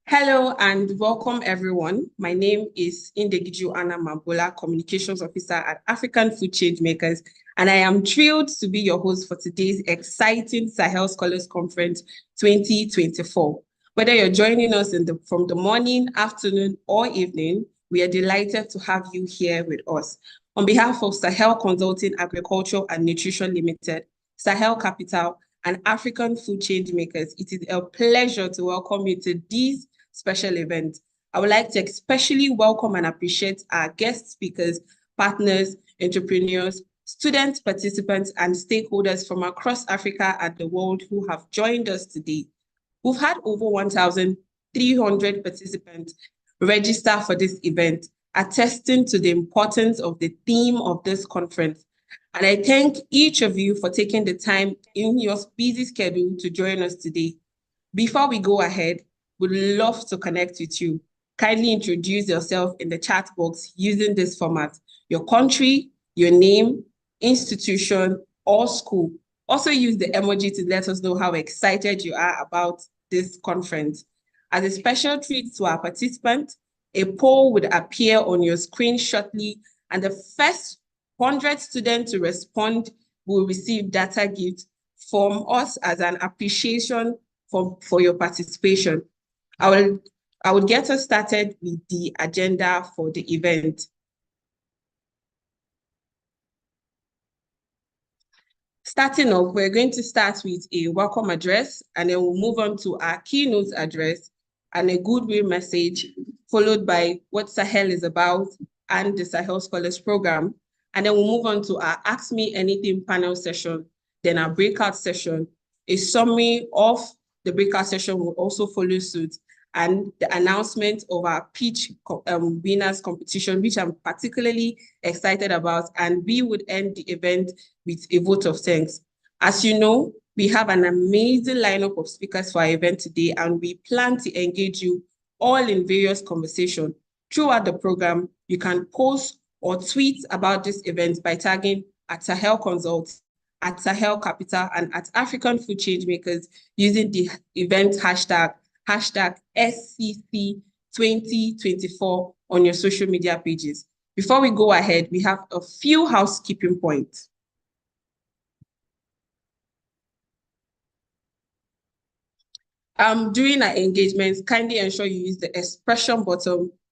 Hello and welcome everyone. My name is Indegiju Anna Mambola, Communications Officer at African Food Changemakers, and I am thrilled to be your host for today's exciting Sahel Scholars Conference 2024. Whether you're joining us from the morning, afternoon, or evening, we are delighted to have you here with us. On behalf of Sahel Consulting Agriculture and Nutrition Limited, Sahel Capital, and African Food Changemakers, it is a pleasure to welcome you to this special event. I would like to especially welcome and appreciate our guest speakers, partners, entrepreneurs, student participants, and stakeholders from across Africa and the world who have joined us today. We've had over 1,300 participants register for this event, attesting to the importance of the theme of this conference. And I thank each of you for taking the time in your busy schedule to join us today. Before we go ahead, we'd love to connect with you. Kindly introduce yourself in the chat box using this format: your country, your name, institution, or school. Also use the emoji to let us know how excited you are about this conference. As a special treat to our participants, a poll would appear on your screen shortly, and the first 100 students to respond will receive data gifts from us as an appreciation for your participation. I will get us started with the agenda for the event. Starting off, we're going to start with a welcome address, and then we'll move on to our keynote address and a goodwill message, followed by what Sahel is about and the Sahel Scholars Program. And then we'll move on to our Ask Me Anything panel session, then our breakout session. A summary of the breakout session will also follow suit, and the announcement of our pitch winners competition, which I'm particularly excited about, and we would end the event with a vote of thanks. As you know, we have an amazing lineup of speakers for our event today, and we plan to engage you all in various conversations. Throughout the program, you can post or tweet about this event by tagging at Sahel Consult, at Sahel Capital, and at African Food Changemakers using the event hashtag SCC2024 on your social media pages. Before we go ahead, we have a few housekeeping points. During our engagements, kindly ensure you use the expression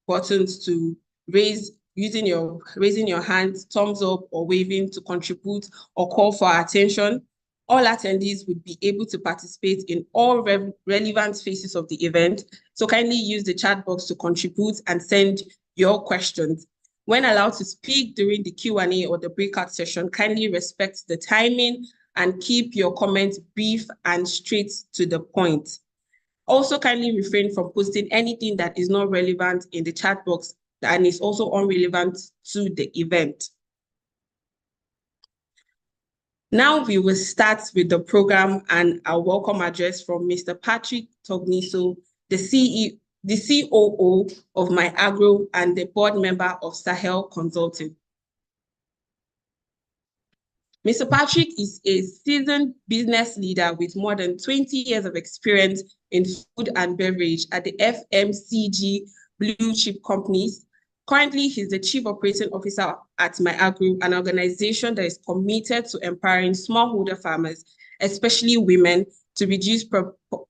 buttons to raising your hand, thumbs up, or waving to contribute or call for our attention. All attendees would be able to participate in all relevant phases of the event. So kindly use the chat box to contribute and send your questions. When allowed to speak during the Q&A or the breakout session, kindly respect the timing and keep your comments brief and straight to the point. Also, kindly refrain from posting anything that is not relevant in the chat box and is also irrelevant to the event. Now we will start with the program and our welcome address from Mr. Patrick Togniso, the COO of My Agro and the board member of Sahel Consulting. Mr. Patrick is a seasoned business leader with more than 20 years of experience in food and beverage at the FMCG blue chip companies. Currently, he's the Chief Operating Officer at My Agro, an organization that is committed to empowering smallholder farmers, especially women, to reduce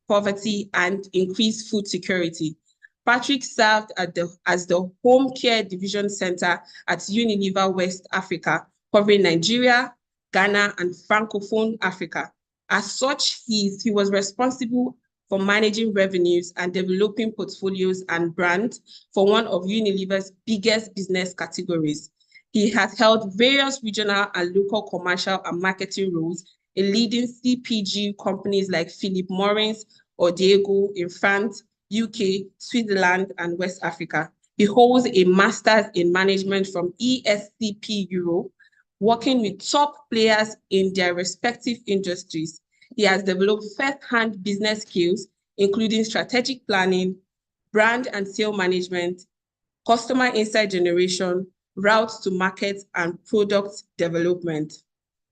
poverty and increase food security. Patrick served as the Home Care Division Center at Unilever West Africa, covering Nigeria, Ghana, and Francophone Africa. As such, he was responsible for managing revenues and developing portfolios and brands for one of Unilever's biggest business categories. He has held various regional and local commercial and marketing roles in leading CPG companies like Philip Morris or Diageo in France, UK, Switzerland, and West Africa. He holds a master's in management from ESCP Europe, working with top players in their respective industries. He has developed first-hand business skills, including strategic planning, brand and sales management, customer insight generation, routes to market, and product development.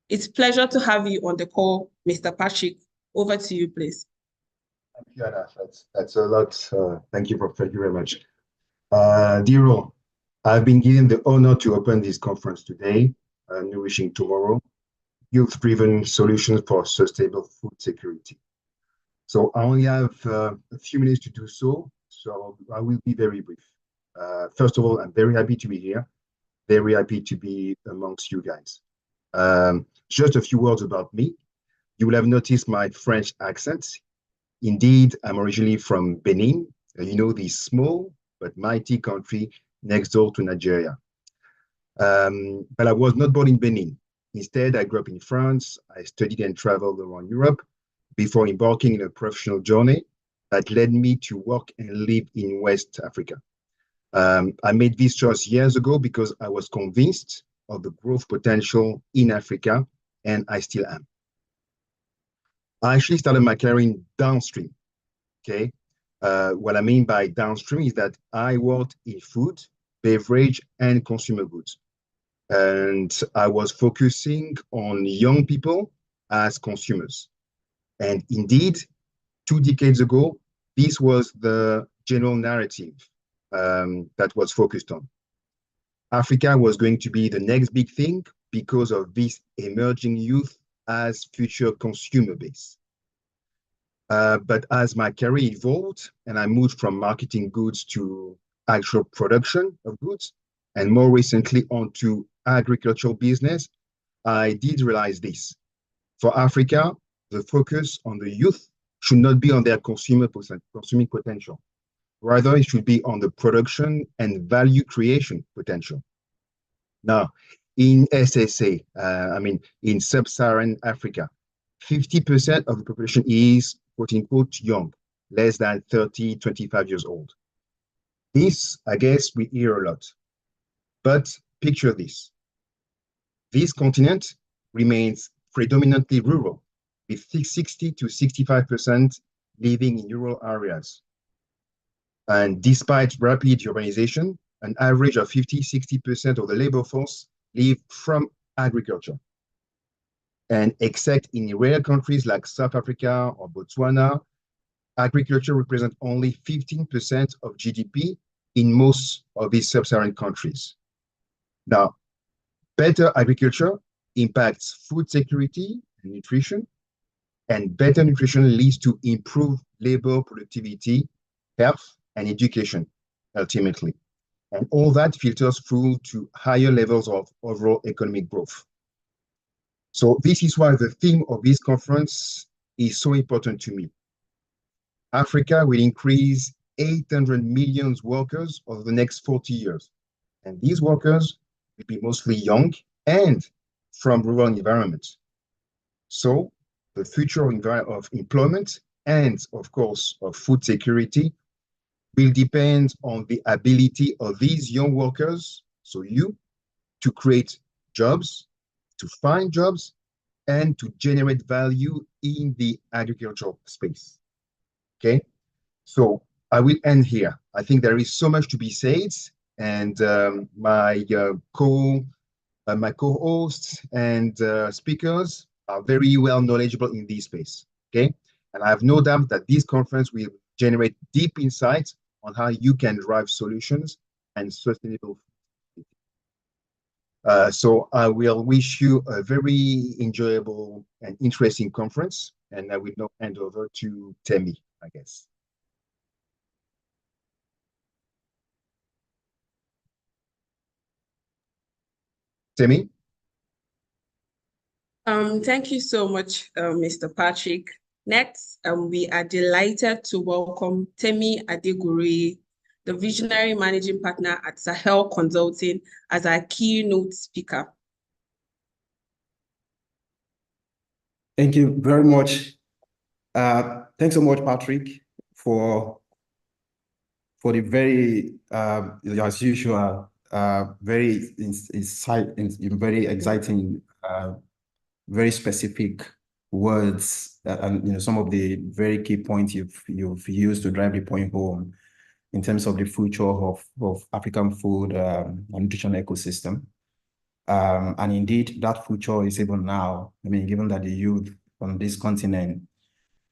It's a pleasure to have you on the call, Mr. Patrick. Over to you, please. Yeah, that's a lot. Thank you, thank you very much. Diro, I've been given the honor to open this conference today, Nourishing Tomorrow, Youth-Driven Solutions for Sustainable Food Security. So I only have a few minutes to do so, so I will be very brief. First of all, I'm very happy to be here, very happy to be amongst you guys. Just a few words about me. You will have noticed my French accent. Indeed, I'm originally from Benin, the small but mighty country next door to Nigeria. But I was not born in Benin. Instead, I grew up in France. I studied and traveled around Europe before embarking in a professional journey that led me to work and live in West Africa. I made this choice years ago because I was convinced of the growth potential in Africa, and I still am. I actually started my career in downstream. Okay. What I mean by downstream is that I worked in food, beverage, and consumer goods. And I was focusing on young people as consumers. And indeed, 2 decades ago, this was the general narrative that was focused on. Africa was going to be the next big thing because of this emerging youth as future consumer base. But as my career evolved and I moved from marketing goods to actual production of goods, and more recently onto agricultural business, I did realize this. For Africa, the focus on the youth should not be on their consuming potential. Rather, it should be on the production and value creation potential. Now, in SSA, in sub-Saharan Africa, 50% of the population is quote unquote young, less than 30, 25 years old. This, I guess, we hear a lot. But picture this. This continent remains predominantly rural, with 60 to 65% living in rural areas. And despite rapid urbanization, an average of 50-60% of the labor force live from agriculture. And except in rare countries like South Africa or Botswana, agriculture represents only 15% of GDP in most of these sub-Saharan countries. Now, better agriculture impacts food security and nutrition, and better nutrition leads to improved labor productivity, health, and education, ultimately. And all that filters through to higher levels of overall economic growth. So this is why the theme of this conference is so important to me. Africa will increase 800 million workers over the next 40 years. And these workers will be mostly young and from rural environments. So the future of employment and, of course, of food security will depend on the ability of these young workers, so you, to create jobs, to find jobs, and to generate value in the agricultural space. Okay, so I will end here. I think there is so much to be said, and my co-hosts and speakers are very well knowledgeable in this space. Okay, and I have no doubt that this conference will generate deep insights on how you can drive solutions and sustainable food. So I will wish you a very enjoyable and interesting conference, and I will now hand over to Temi, I guess. Temi? Thank you so much, Mr. Patrick. Next, we are delighted to welcome Temi Adegori, the Visionary Managing Partner at Sahel Consulting, as our keynote speaker. Thank you very much. Thanks so much, Patrick, for the very, as usual, very very exciting, very specific words and some of the very key points you've used to drive the point home in terms of the future of African food and nutrition ecosystem. And indeed, that future is even now. I mean, given that the youth on this continent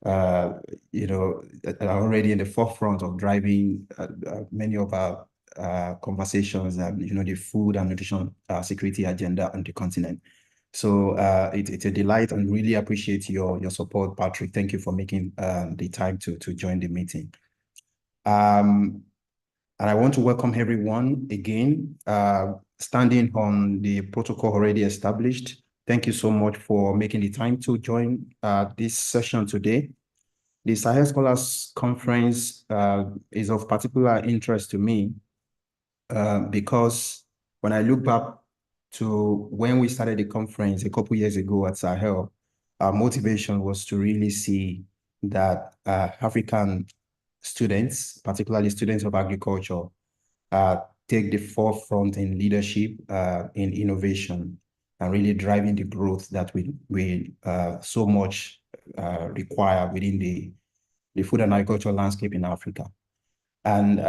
you know, that are already in the forefront of driving many of our conversations and, you know, the food and nutrition security agenda on the continent. So it's a delight, and really appreciate your support, Patrick. Thank you for making the time to join the meeting. And I want to welcome everyone again, standing on the protocol already established. Thank you so much for making the time to join this session today. The Sahel Scholars Conference is of particular interest to me because when I look back to when we started the conference a couple years ago at Sahel, our motivation was to really see that African students, particularly students of agriculture, take the forefront in leadership, in innovation, and really driving the growth that we so much require within the food and agricultural landscape in Africa. And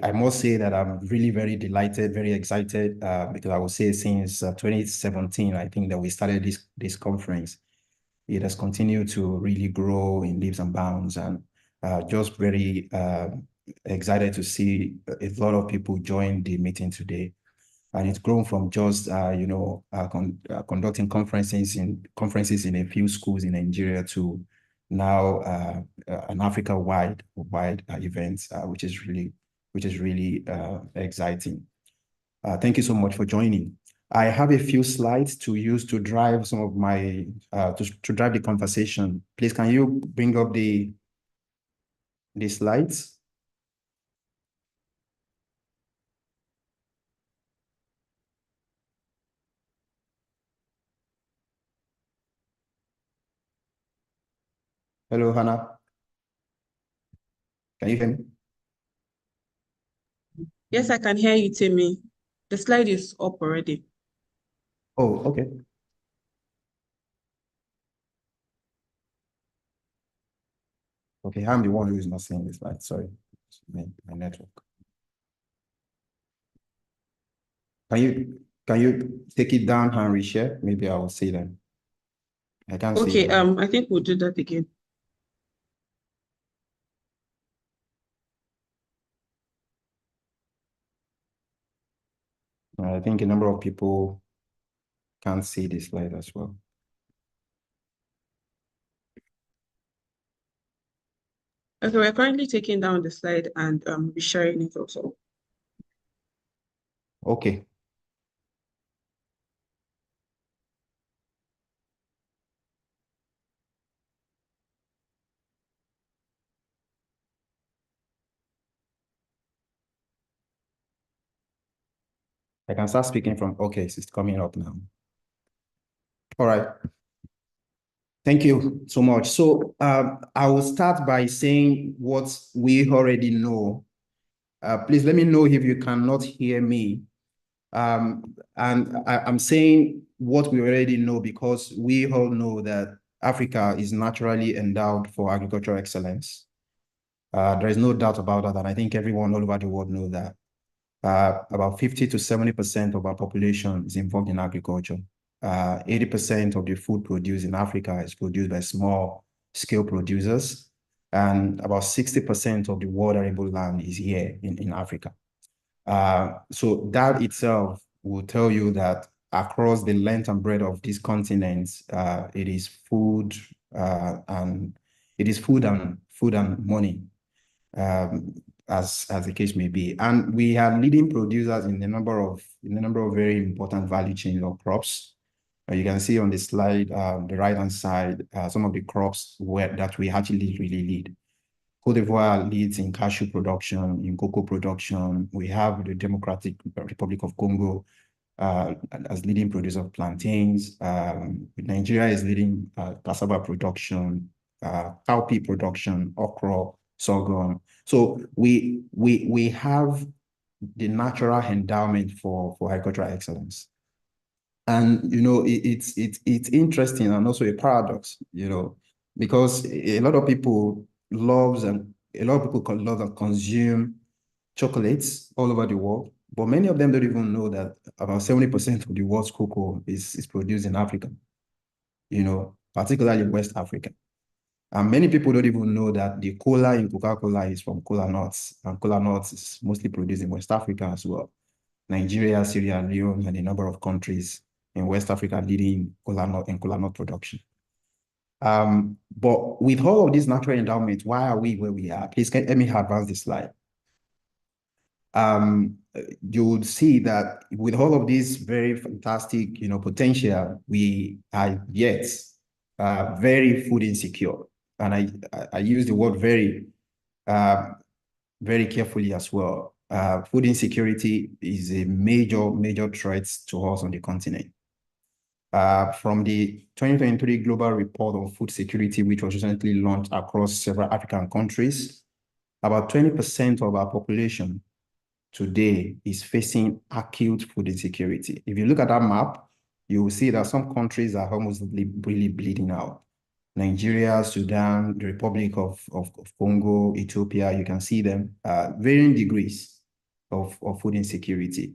I must say that I'm really very delighted, very excited, because I would say since 2017, I think that we started this conference, it has continued to really grow in leaps and bounds, and just very excited to see a lot of people join the meeting today. And it's grown from just you know, conducting conferences in a few schools in Nigeria to now an Africa-wide event, which is really exciting. Thank you so much for joining. I have a few slides to use to drive some of my to drive the conversation. Please, can you bring up the slides? Hello, Hannah. Can you hear me? Yes, I can hear you, Timmy. The slide is up already. Oh, okay. Okay, I'm the one who is not seeing this slide. Sorry, my network. Can you take it down and reshare? Maybe I will see them. I can't see Okay, them. I think we'll do that again. I think a number of people can't see this slide as well. Okay, we're currently taking down the slide and resharing it also. Okay. I can start speaking from, okay, so it's coming up now. All right. Thank you so much. So I will start by saying what we already know. Please let me know if you cannot hear me. And I'm saying what we already know because we all know that Africa is naturally endowed for agricultural excellence. There is no doubt about that, and I think everyone all over the world knows that. About 50 to 70% of our population is involved in agriculture. 80% of the food produced in Africa is produced by small-scale producers, and about 60% of the world arable land is here in Africa. So that itself will tell you that across the length and breadth of this continent, it is food and money, as the case may be. And we are leading producers in a number of very important value chains of crops. You can see on the slide, the right-hand side, some of the crops that we actually really lead. Cote d'Ivoire leads in cashew production, in cocoa production. We have the Democratic Republic of Congo as leading producer of plantains. Nigeria is leading cassava production, cowpea production, okra, sorghum. So we have the natural endowment for agricultural excellence. And, you know, it's interesting and also a paradox, you know, because a lot of people love and consume chocolates all over the world, but many of them don't even know that about 70% of the world's cocoa is produced in Africa, you know, particularly West Africa. And many people don't even know that the cola in Coca-Cola is from cola nuts, and cola nuts is mostly produced in West Africa as well. Nigeria, Sierra Leone, and a number of countries in West Africa leading cola nut production. But with all of these natural endowments, why are we where we are? Please let me advance this slide. You would see that with all of this very fantastic, potential, we are yet very food insecure. And I use the word very, very carefully as well. Food insecurity is a major threat to us on the continent. From the 2023 Global Report on Food Security, which was recently launched across several African countries, about 20% of our population today is facing acute food insecurity. If you look at that map, you will see that some countries are almost really bleeding out. Nigeria, Sudan, the Republic of Congo, Ethiopia, you can see them, varying degrees of food insecurity.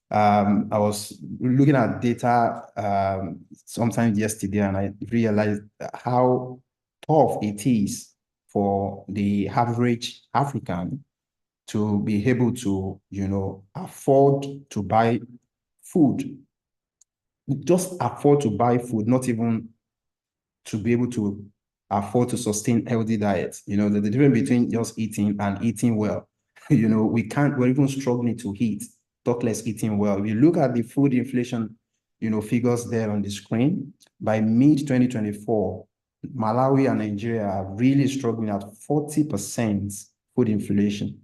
I was looking at data sometime yesterday, and I realized how tough it is for the average African to be able to, afford to buy food. Just afford to buy food, not even to be able to afford to sustain healthy diets. The difference between just eating and eating well. We're even struggling to eat, talk less eating well. If you look at the food inflation, figures there on the screen, by mid-2024, Malawi and Nigeria are really struggling at 40% food inflation.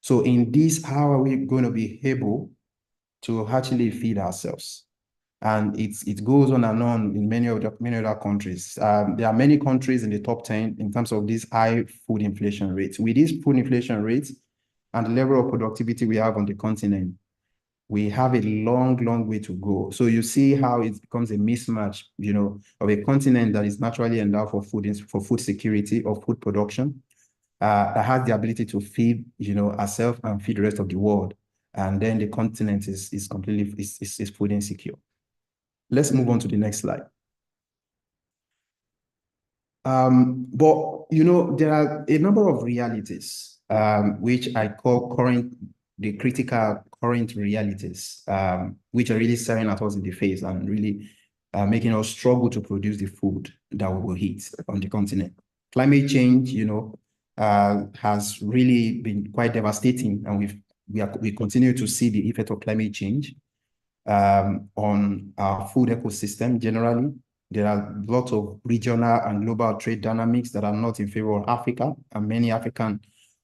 So in this, how are we going to be able to actually feed ourselves? And it goes on and on in many other countries. There are many countries in the top 10 in terms of these high food inflation rates. With these food inflation rates and the level of productivity we have on the continent, we have a long way to go. So you see how it becomes a mismatch, of a continent that is naturally endowed for food security or food production, that has the ability to feed, herself and feed the rest of the world. And then the continent is completely food insecure. Let's move on to the next slide. But there are a number of realities, which I call the critical current realities, which are really staring at us in the face and really making us struggle to produce the food that we will eat on the continent. Climate change, has really been quite devastating, and we continue to see the effect of climate change on our food ecosystem generally. There are lots of regional and global trade dynamics that are not in favor of Africa, and many African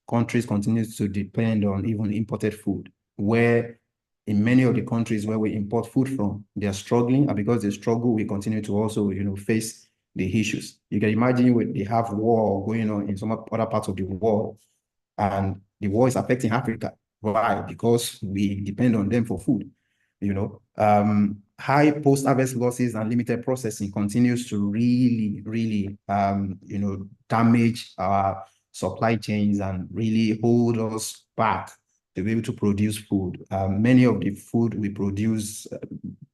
countries continue to depend on even imported food, where in many of the countries where we import food from, they are struggling, and because they struggle, we continue to also, face the issues. You can imagine when they have war going on in some other parts of the world, and the war is affecting Africa. Why? Because we depend on them for food. High post-harvest losses and limited processing continues to really, damage our supply chains and really hold us back to be able to produce food. Many of the food we produce,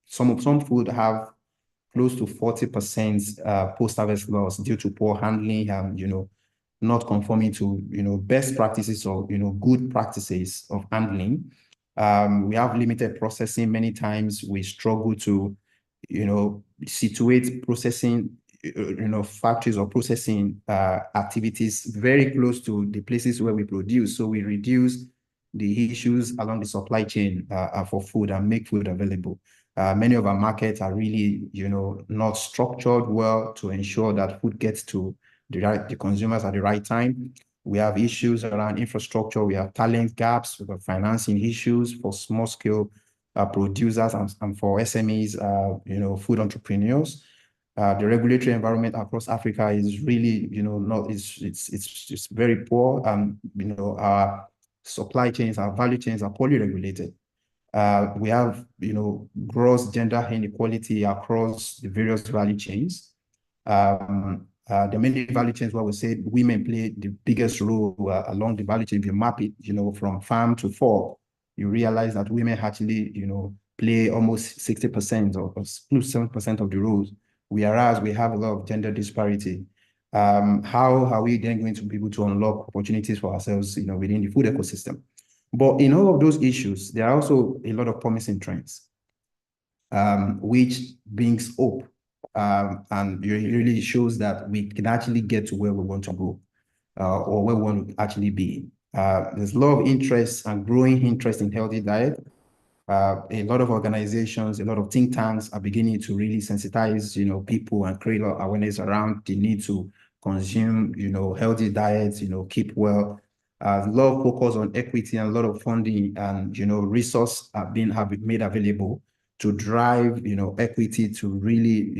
some food have close to 40% post-harvest loss due to poor handling and, not conforming to, best practices or, good practices of handling. We have limited processing. Many times we struggle to, situate processing, factories or processing activities very close to the places where we produce. So we reduce the issues along the supply chain for food and make food available. Many of our markets are really, not structured well to ensure that food gets to the consumers at the right time. We have issues around infrastructure. We have talent gaps. We have financing issues for small scale producers and for SMEs, food entrepreneurs. The regulatory environment across Africa is really, it's very poor, and our supply chains, our value chains are poorly regulated. We have, gross gender inequality across the various value chains. There are many value chains where we say women play the biggest role along the value chain. If you map it, from farm to fork, you realize that women actually, play almost 60% or 7% of the roles, whereas we have a lot of gender disparity how are we then going to be able to unlock opportunities for ourselves, within the food ecosystem? But in all of those issues, there are also a lot of promising trends, which brings hope, and it really shows that we can actually get to where we want to go, or where we want to actually be. There's a lot of interest and growing interest in healthy diet. A lot of organizations, a lot of think tanks are beginning to really sensitize, people and create awareness around the need to consume, healthy diets, keep well. A lot of focus on equity and a lot of funding and, resource have been made available to drive, equity to really,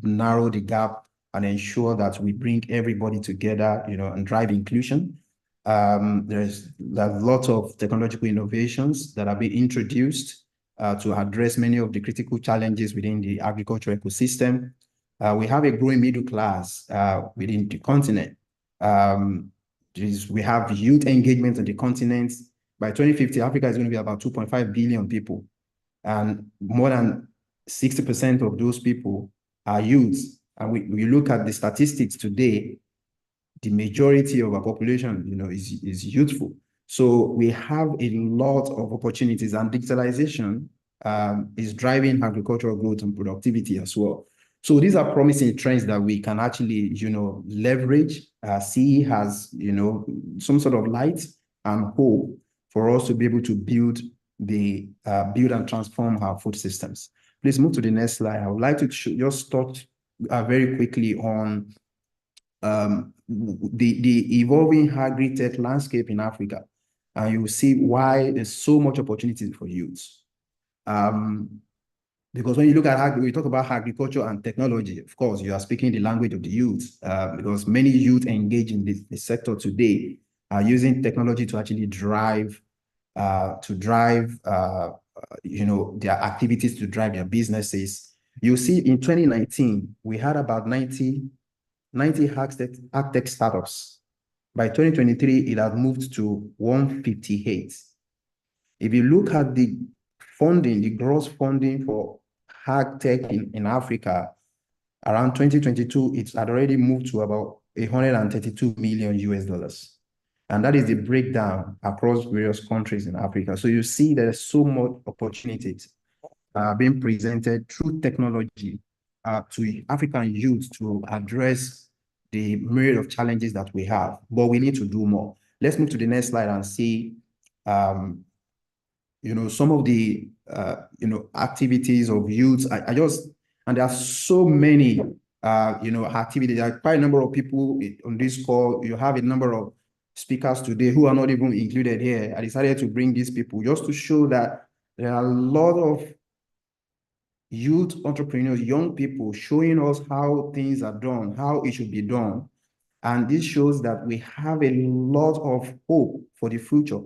narrow the gap and ensure that we bring everybody together, and drive inclusion. There's a lot of technological innovations that have been introduced to address many of the critical challenges within the agricultural ecosystem. We have a growing middle class within the continent. We have youth engagement on the continent. By 2050, Africa is going to be about 2.5 billion people. And more than 60% of those people are youths. And we look at the statistics today, the majority of our population, is youthful. So we have a lot of opportunities, and digitalization is driving agricultural growth and productivity as well. So these are promising trends that we can actually, leverage, see as, some sort of light and hope for us to be able to build and transform our food systems. Please move to the next slide. I would like to just touch very quickly on the evolving agri-tech landscape in Africa. And you will see why there's so much opportunity for youth. Because when you look at we talk about agriculture and technology, of course, you are speaking the language of the youth, because many youth engaged in the sector today are using technology to actually drive their activities, to drive their businesses. You see, in 2019, we had about 90 agtech startups. By 2023, it has moved to 158. If you look at the funding, the gross funding for agtech in Africa, around 2022, it had already moved to about $132 million US. And that is the breakdown across various countries in Africa. So you see there's so much opportunities being presented through technology to African youth to address the myriad of challenges that we have, but we need to do more. Let's move to the next slide and see, some of the, activities of youth. And there are so many, activities. There are quite a number of people on this call. You have a number of speakers today who are not even included here. I decided to bring these people just to show that there are a lot of youth entrepreneurs, young people showing us how things are done, how it should be done. And this shows that we have a lot of hope for the future,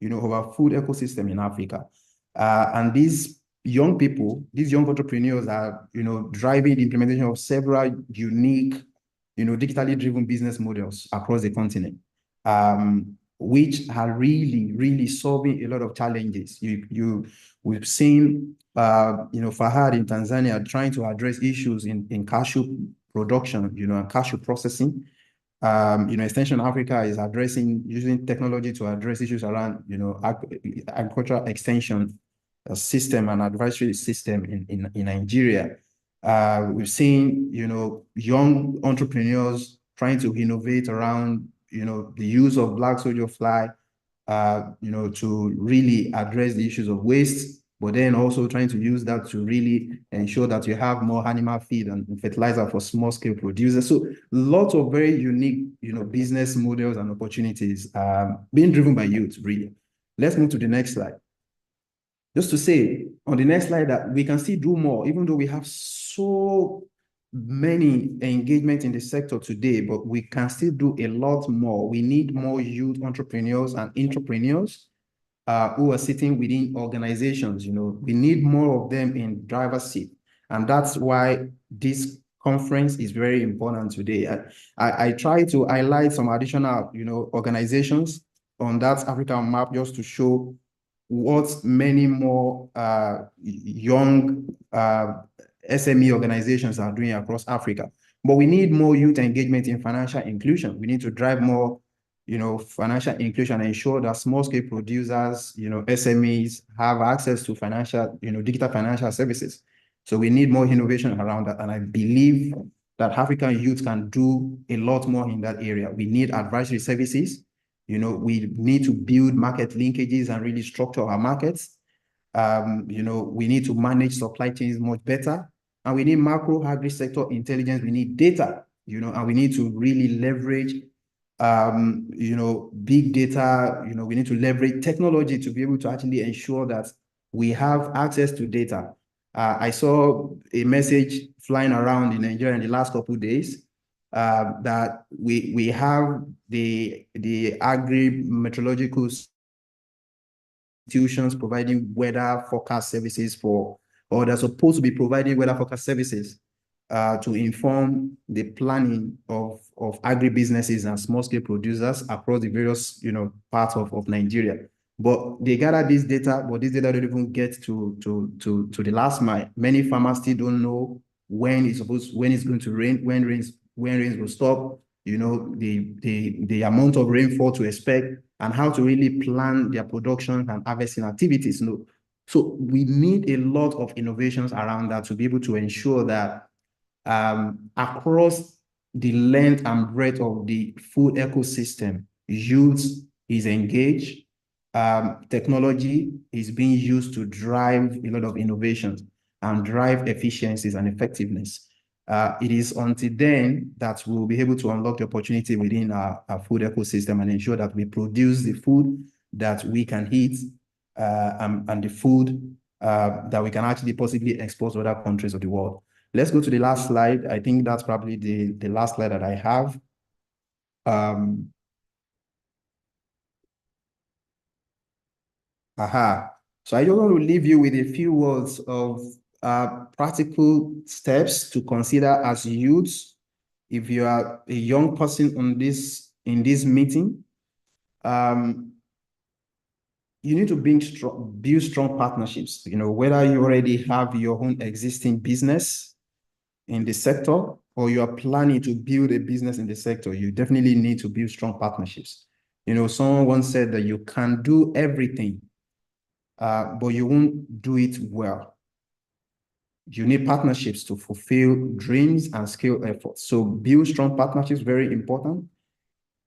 of our food ecosystem in Africa. And these young people, these young entrepreneurs are, driving the implementation of several unique, digitally driven business models across the continent, which are really, really solving a lot of challenges. We've seen, Fahad in Tanzania trying to address issues in cashew production, and cashew processing. Extension Africa is using technology to address issues around, agricultural extension system and advisory system in Nigeria. We've seen, young entrepreneurs trying to innovate around, the use of black soldier fly, to really address the issues of waste, but then also trying to use that to really ensure that you have more animal feed and fertilizer for small scale producers. So lots of very unique, business models and opportunities being driven by youth, really. Let's move to the next slide. Just to say on the next slide that we can still do more, even though we have so many engagement in the sector today, but we can still do a lot more. We need more youth entrepreneurs and entrepreneurs who are sitting within organizations. We need more of them in driver's seat. And that's why this conference is very important today. I try to highlight some additional, organizations on that African map just to show what many more young SME organizations are doing across Africa. But we need more youth engagement in financial inclusion. We need to drive more, financial inclusion and ensure that small-scale producers, SMEs have access to financial, digital financial services. So we need more innovation around that. And I believe that African youth can do a lot more in that area. We need advisory services. We need to build market linkages and really structure our markets. We need to manage supply chains much better. And we need macro agri-sector intelligence. We need data, and we need to really leverage, big data. We need to leverage technology to be able to actually ensure that we have access to data. I saw a message flying around in Nigeria in the last couple of days that we have the agri-meteorological institutions providing weather forecast services or they're supposed to be providing weather forecast services to inform the planning of agribusinesses and small-scale producers across the various parts of Nigeria. But they gather this data, but this data don't even get to the last mile. Many farmers still don't know when it's going to rain, when rains will stop, the amount of rainfall to expect, and how to really plan their production and harvesting activities. So we need a lot of innovations around that to be able to ensure that across the length and breadth of the food ecosystem, youth is engaged. Technology is being used to drive a lot of innovations and drive efficiencies and effectiveness. It is until then that we'll be able to unlock the opportunity within our food ecosystem and ensure that we produce the food that we can eat and the food that we can actually possibly export to other countries of the world. Let's go to the last slide. I think that's probably the last slide that I have. So I just want to leave you with a few words of practical steps to consider as youths. If you are a young person in this meeting, you need to build strong partnerships. Whether you already have your own existing business in the sector or you are planning to build a business in the sector, you definitely need to build strong partnerships. Someone once said that you can do everything, but you won't do it well. You need partnerships to fulfill dreams and scale efforts. So build strong partnerships, very important.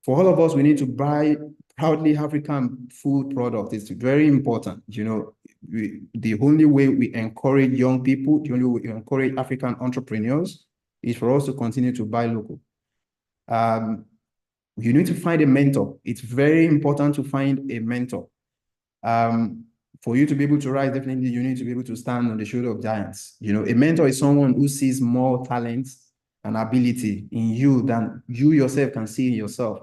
For all of us, we need to buy proudly African food products. It's very important. The only way we encourage young people, the only way we encourage African entrepreneurs is for us to continue to buy local. You need to find a mentor. It's very important to find a mentor. For you to be able to rise, definitely you need to be able to stand on the shoulder of giants. A mentor is someone who sees more talent and ability in you than you yourself can see in yourself.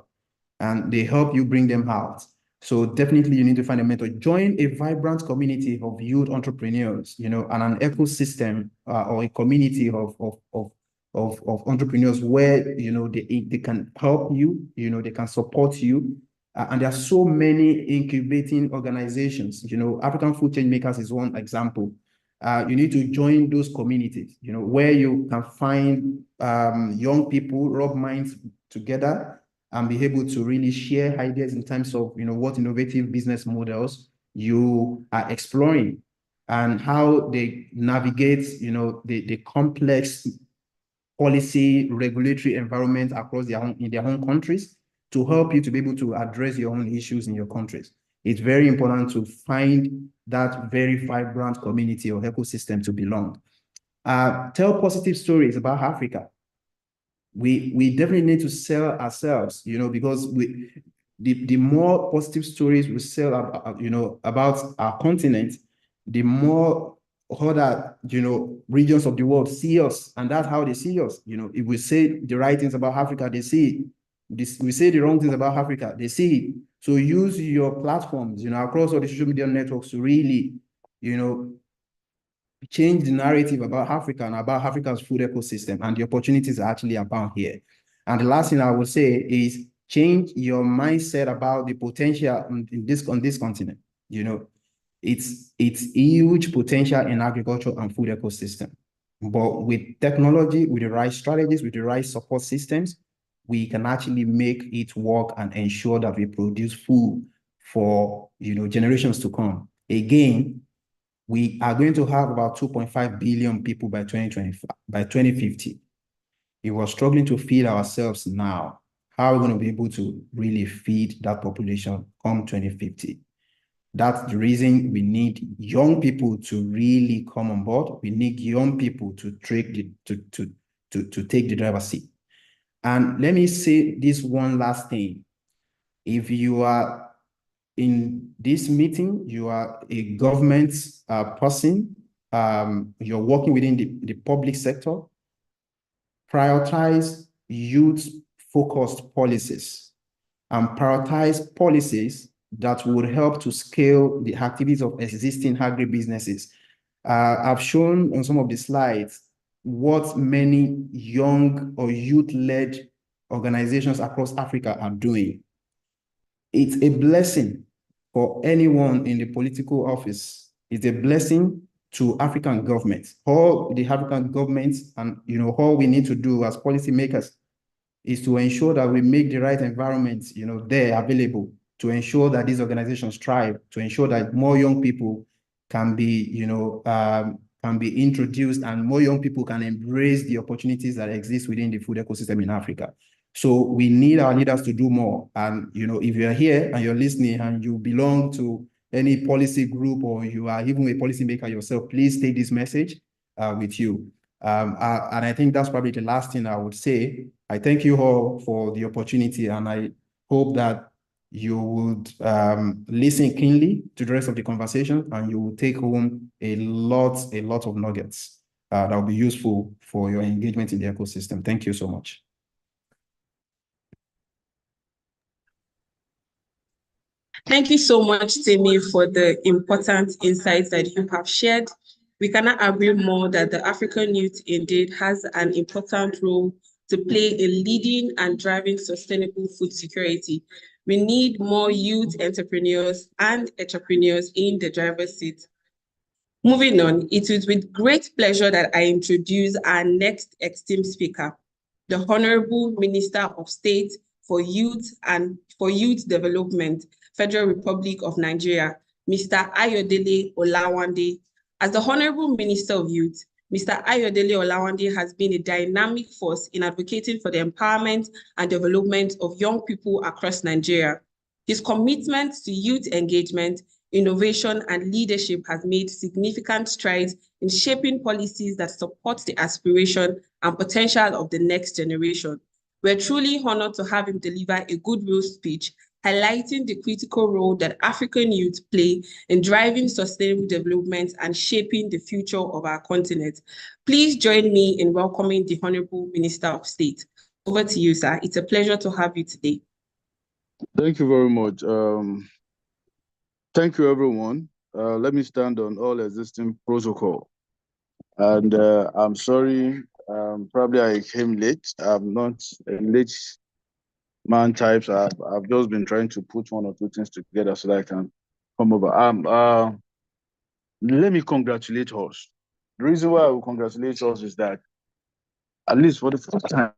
And they help you bring them out. So definitely you need to find a mentor. Join a vibrant community of youth entrepreneurs, and an ecosystem or a community of entrepreneurs where, they can help you, they can support you. And there are so many incubating organizations. African Food Change Makers is one example. You need to join those communities, where you can find young people, rub minds together and be able to really share ideas in terms of, what innovative business models you are exploring and how they navigate, the complex policy regulatory environment across in their own countries, to help you to be able to address your own issues in your countries. It's very important to find that very vibrant community or ecosystem to belong. Tell positive stories about Africa. We definitely need to sell ourselves, because the more positive stories we sell about our continent, the more other, regions of the world see us, and that's how they see us. If we say the right things about Africa, they see it. We say the wrong things about Africa, they see it. So use your platforms, across all the social media networks to really, change the narrative about Africa and about Africa's food ecosystem, and the opportunities are actually abound here. And the last thing I would say is change your mindset about the potential on this continent. It's huge potential in agriculture and food ecosystem. But with technology, with the right strategies, with the right support systems, we can actually make it work and ensure that we produce food for generations to come. Again, we are going to have about 2.5 billion people by 2025, by 2050. If we're struggling to feed ourselves now, how are we going to be able to really feed that population come 2050? That's the reason we need young people to really come on board. We need young people to take the driver's seat. And let me say this one last thing. If you are in this meeting, you are a government person, you're working within the public sector, prioritize youth-focused policies and prioritize policies that would help to scale the activities of existing agribusinesses. I've shown on some of the slides what many young or youth-led organizations across Africa are doing. It's a blessing for anyone in the political office. It's a blessing to African governments. All the African governments and all we need to do as policymakers is to ensure that we make the right environment there available to ensure that these organizations thrive, to ensure that more young people can be introduced and more young people can embrace the opportunities that exist within the food ecosystem in Africa. So we need our leaders to do more. And if you're here and you're listening and you belong to any policy group or you are even a policymaker yourself, please take this message with you. And I think that's probably the last thing I would say. I thank you all for the opportunity, and I hope that you would listen keenly to the rest of the conversation, and you will take home a lot of nuggets that will be useful for your engagement in the ecosystem. Thank you so much. Thank you so much, Timmy, for the important insights that you have shared. We cannot agree more that the African youth indeed has an important role to play in leading and driving sustainable food security. We need more youth entrepreneurs and entrepreneurs in the driver's seat. Moving on, it is with great pleasure that I introduce our next esteemed speaker, the Honorable Minister of State for Youth and for Youth Development, Federal Republic of Nigeria, Mr. Ayodele Olawande. As the Honorable Minister of Youth, Mr. Ayodele Olawande has been a dynamic force in advocating for the empowerment and development of young people across Nigeria. His commitment to youth engagement, innovation, and leadership has made significant strides in shaping policies that support the aspiration and potential of the next generation. We're truly honored to have him deliver a Goodwill speech highlighting the critical role that African youth play in driving sustainable development and shaping the future of our continent. Please join me in welcoming the Honorable Minister of State. Over to you, sir. It's a pleasure to have you today. Thank you very much. Thank you, everyone. Let me stand on all existing protocol. And I'm sorry, probably I came late. I'm not a late man types. I've just been trying to put one or two things together so that I can come over. Let me congratulate us. The reason why I will congratulate us is that at least for the first time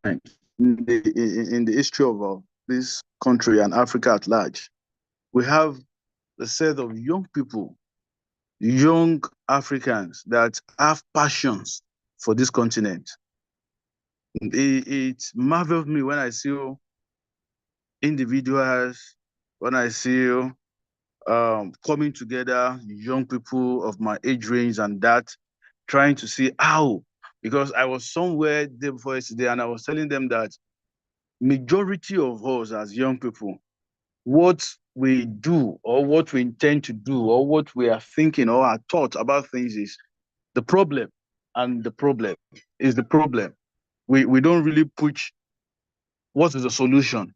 in the history of this country and Africa at large, we have a set of young people, young Africans that have passions for this continent. It marvels me when I see individuals, when I see coming together, young people of my age range and that, trying to see how, because I was somewhere day before yesterday and I was telling them that majority of us as young people, what we do or what we intend to do or what we are thinking or our thought about things is the problem, and the problem is the problem. We don't really push what is the solution.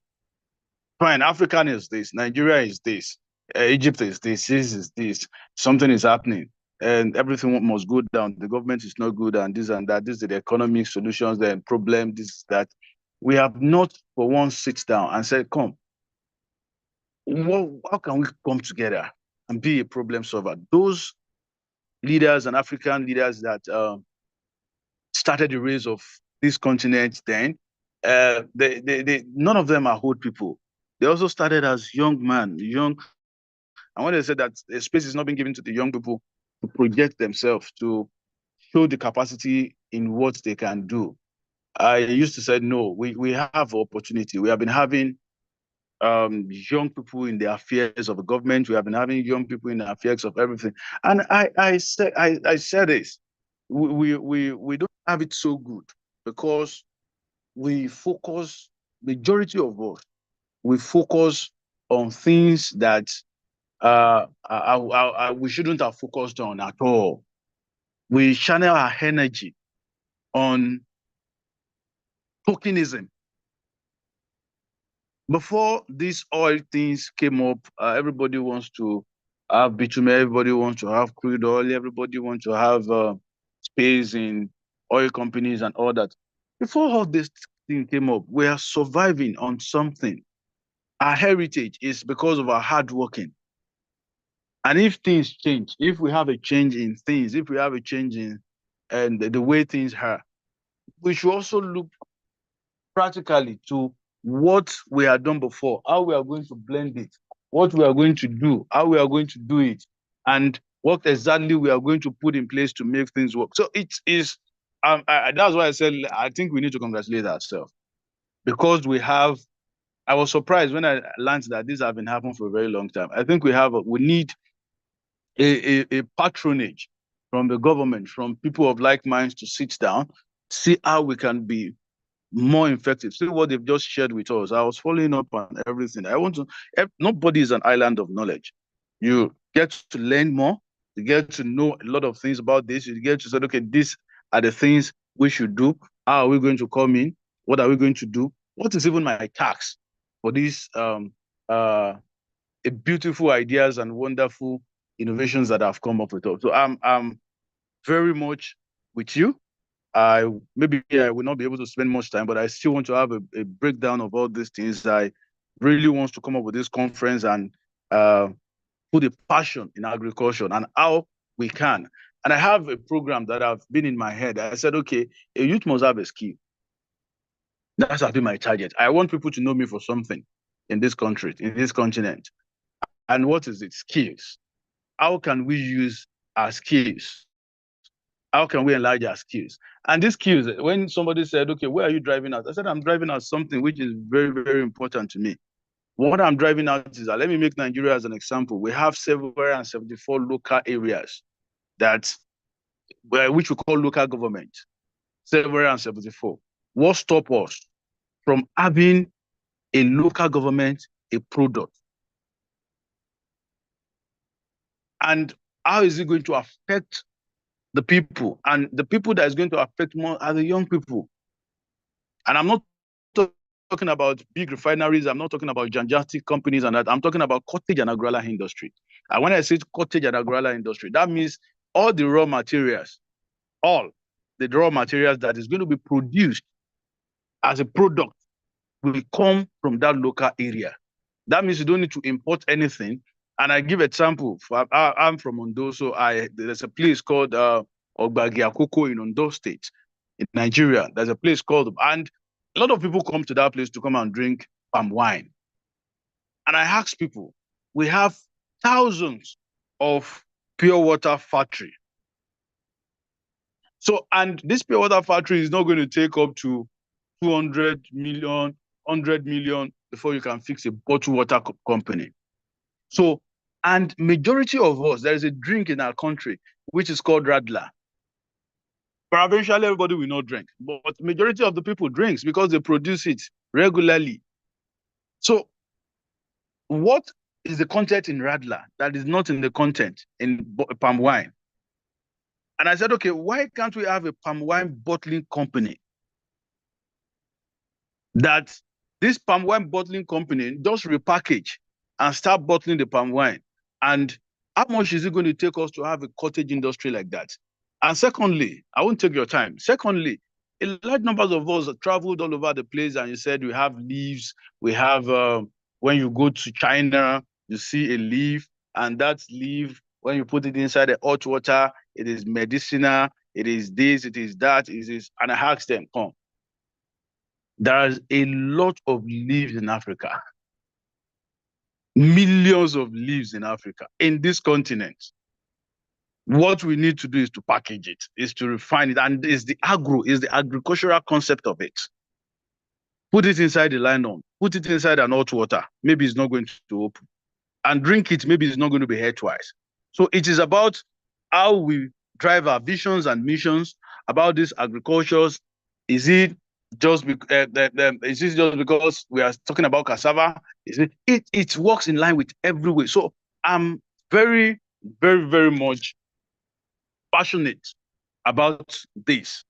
Fine, African is this, Nigeria is this, Egypt is this is this, something is happening and everything must go down. The government is not good and this and that. This is the economic solutions, the problem, this, that. We have not for once sit down and said, come, how can we come together and be a problem solver? Those leaders and African leaders that started the race of this continent then. None of them are old people. They also started as young men, young. And when they said that a space is not being given to the young people to project themselves, to show the capacity in what they can do, I used to say, no, we have opportunity. We have been having young people in the affairs of the government. We have been having young people in the affairs of everything. And I said this, we don't have it so good because we focus, majority of us, we focus on things that we shouldn't have focused on at all. We channel our energy on tokenism. Before these oil things came up, everybody wants to have bitumen, everybody wants to have crude oil, everybody wants to have space in oil companies and all that. Before all this thing came up, we are surviving on something. Our heritage is because of our hard working. And if things change, if we have a change in things, if we have a change in and the way things are, we should also look practically to what we have done before, how we are going to blend it, what we are going to do, how we are going to do it, and what exactly we are going to put in place to make things work. So it is, that's why I said, I think we need to congratulate ourselves because we have, I was surprised when I learned that this has been happening for a very long time. I think we need a patronage from the government, from people of like minds to sit down, see how we can be more effective. See what they've just shared with us. I was following up on everything. Nobody is an island of knowledge. You get to learn more. You get to know a lot of things about this. You get to say, okay, these are the things we should do. How are we going to come in? What are we going to do? What is even my tax for these beautiful ideas and wonderful innovations that have come up with us? So I'm very much with you. Maybe I will not be able to spend much time, but I still want to have a breakdown of all these things. I really want to come up with this conference and put a passion in agriculture and how we can. And I have a program that have been in my head. I said, okay, a youth must have a skill. That's been my target. I want people to know me for something in this country, in this continent. And what is it? Skills. How can we use our skills? How can we enlarge our skills? And these skills, when somebody said, okay, where are you driving at? I said, I'm driving at something which is very, very important to me. What I'm driving at is that, let me make Nigeria as an example. We have 774 local areas which we call local government, 774. What stops us from having a local government, a product? And how is it going to affect the people? And the people that is going to affect more are the young people. And I'm not talking about big refineries. I'm not talking about gigantic companies and that. I'm talking about cottage and agrarian industry. And when I say cottage and agrarian industry, that means all the raw materials, that is going to be produced as a product will come from that local area. That means you don't need to import anything. And I give example. I'm from Ondo, so there's a place called Ogbagiakoko in Ondo State, in Nigeria. There's a place called, and a lot of people come to that place to come and drink palm wine. And I ask people, we have thousands of pure water factory. So, and this pure water factory is not going to take up to 200 million, 100 million before you can fix a bottled water company. So, and majority of us, there is a drink in our country, which is called Radler. Provincially, everybody will not drink, but majority of the people drinks because they produce it regularly. So what is the content in Radler that is not in the content in palm wine? And I said, okay, why can't we have a palm wine bottling company that this palm wine bottling company just repackage and start bottling the palm wine? And how much is it going to take us to have a cottage industry like that? And secondly, I won't take your time. Secondly, a large number of us traveled all over the place, and you said we have leaves. We have, when you go to China, you see a leaf, and that leaf, when you put it inside the hot water, it is medicinal. it is this, it is that, it is, and I asked them, come, there is a lot of leaves in Africa, millions of leaves in Africa, in this continent. What we need to do is to package it, is to refine it, and is the agricultural concept of it. Put it inside the nylon, put it inside an hot water, maybe it's not going to open. And drink it, maybe it's not going to be here twice. So it is about how we drive our visions and missions about these agricultures. Is it just because we are talking about cassava? It works in line with every way. So I'm very, very, very much passionate about this.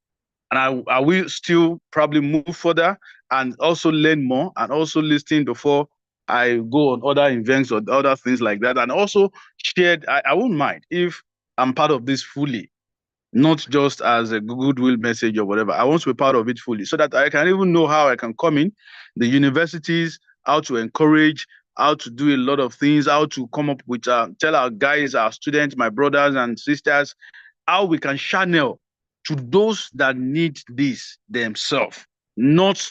And I will still probably move further and also learn more and also listen before I go on other events or other things like that. And also shared, I won't mind if I'm part of this fully, not just as a goodwill message or whatever. I want to be part of it fully so that I can even know how I can come in the universities, how to encourage, how to do a lot of things, how to come up with, tell our guys, our students, my brothers and sisters, how we can channel to those that need this themselves, not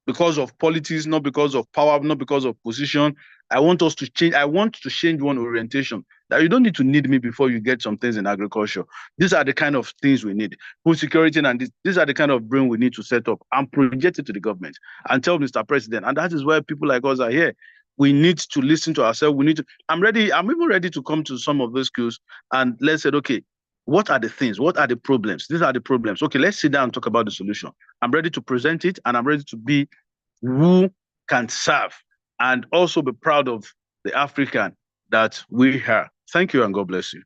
because of politics, not because of power, not because of position. I want us to change. I want to change one orientation that you don't need to need me before you get some things in agriculture. These are the kind of things we need. Food security, and these are the kind of brain we need to set up and project it to the government and tell Mr. President. And that is where people like us are here. We need to listen to ourselves. We need to. I'm even ready to come to some of those schools and let's say, okay, what are the things? What are the problems? These are the problems. Okay, let's sit down and talk about the solution. I'm ready to present it, and I'm ready to be who can serve and also be proud of the African that we are. Thank you, and God bless you.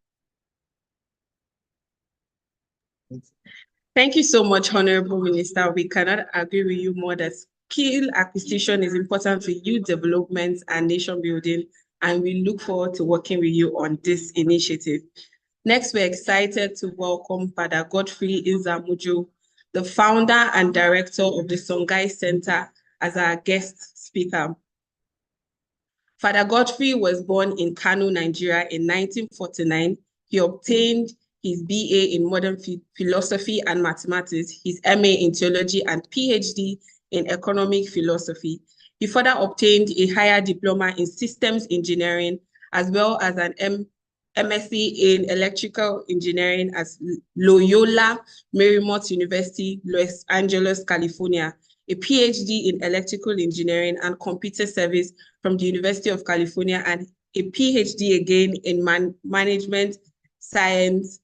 Thank you so much, Honorable Minister. We cannot agree with you more that skill acquisition is important to youth development and nation building, and we look forward to working with you on this initiative. Next, we're excited to welcome Father Godfrey Nzamujo, the founder and director of the Songhai Center, as our guest speaker. Father Godfrey was born in Kano, Nigeria in 1949. He obtained his BA in modern philosophy and mathematics, his MA in theology, and PhD in economic philosophy. He further obtained a higher diploma in systems engineering, as well as an MSc in electrical engineering at Loyola Marymount University, Los Angeles, California, a PhD in electrical engineering and computer service from the University of California, and a PhD again in management science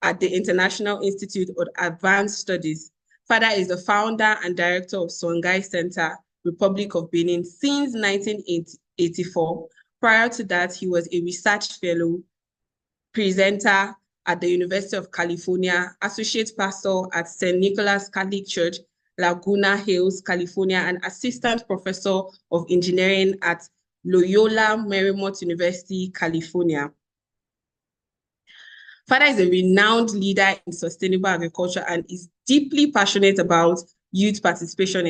at the International Institute of Advanced Studies. Father is the founder and director of Songhai Center, Republic of Benin, since 1984. Prior to that, he was a research fellow, presenter at the University of California, associate pastor at St. Nicholas Catholic Church, Laguna Hills, California, and assistant professor of engineering at Loyola Marymount University, California. Father is a renowned leader in sustainable agriculture and is deeply passionate about youth participation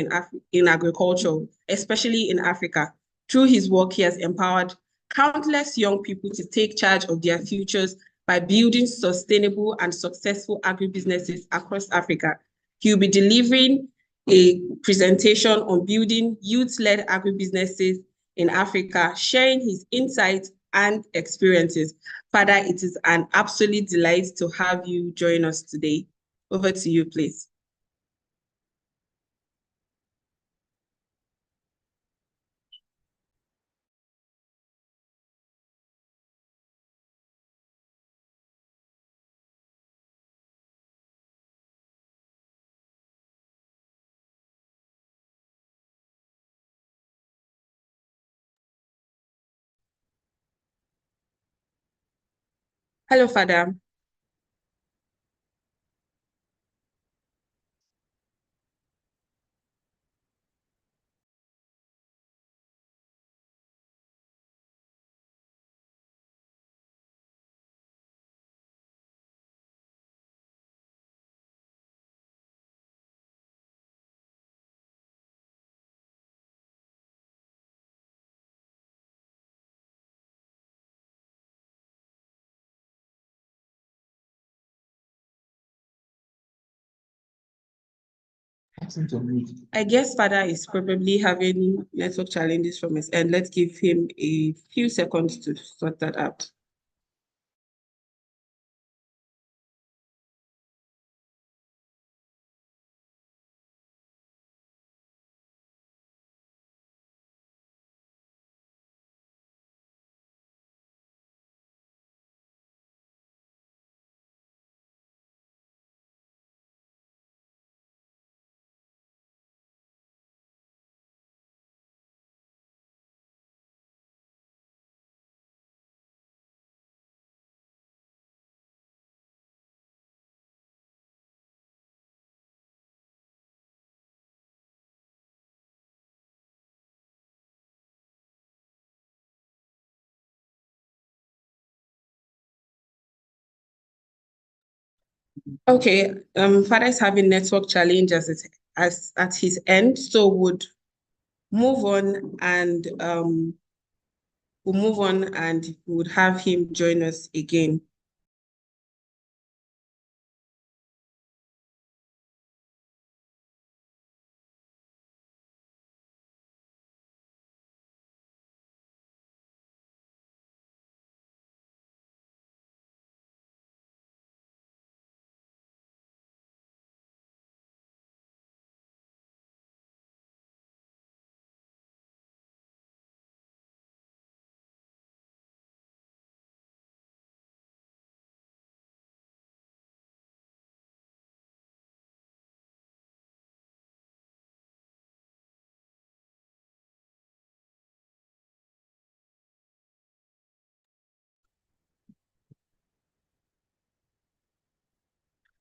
in agriculture, especially in Africa. Through his work, he has empowered countless young people to take charge of their futures by building sustainable and successful agribusinesses across Africa. He will be delivering a presentation on building youth-led agribusinesses in Africa, sharing his insights and experiences. Father, it is an absolute delight to have you join us today. Over to you, please. Hello, Father. I guess Father is probably having network challenges from his end. Let's give him a few seconds to sort that out. Okay, Father is having network challenges as at his end, so would move on and would have him join us again.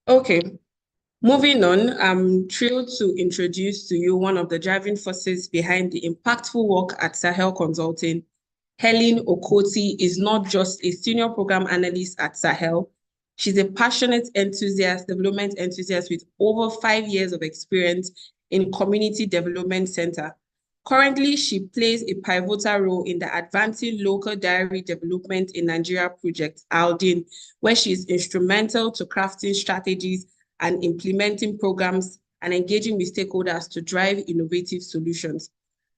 Okay, moving on, I'm thrilled to introduce to you one of the driving forces behind the impactful work at Sahel Consulting. Helen Okoti is not just a senior program analyst at Sahel. She's a passionate enthusiast, development enthusiast with over 5 years of experience in community development center. Currently, she plays a pivotal role in the Advancing Local Dairy Development in Nigeria project, ALDIN, where she is instrumental to crafting strategies and implementing programs and engaging with stakeholders to drive innovative solutions.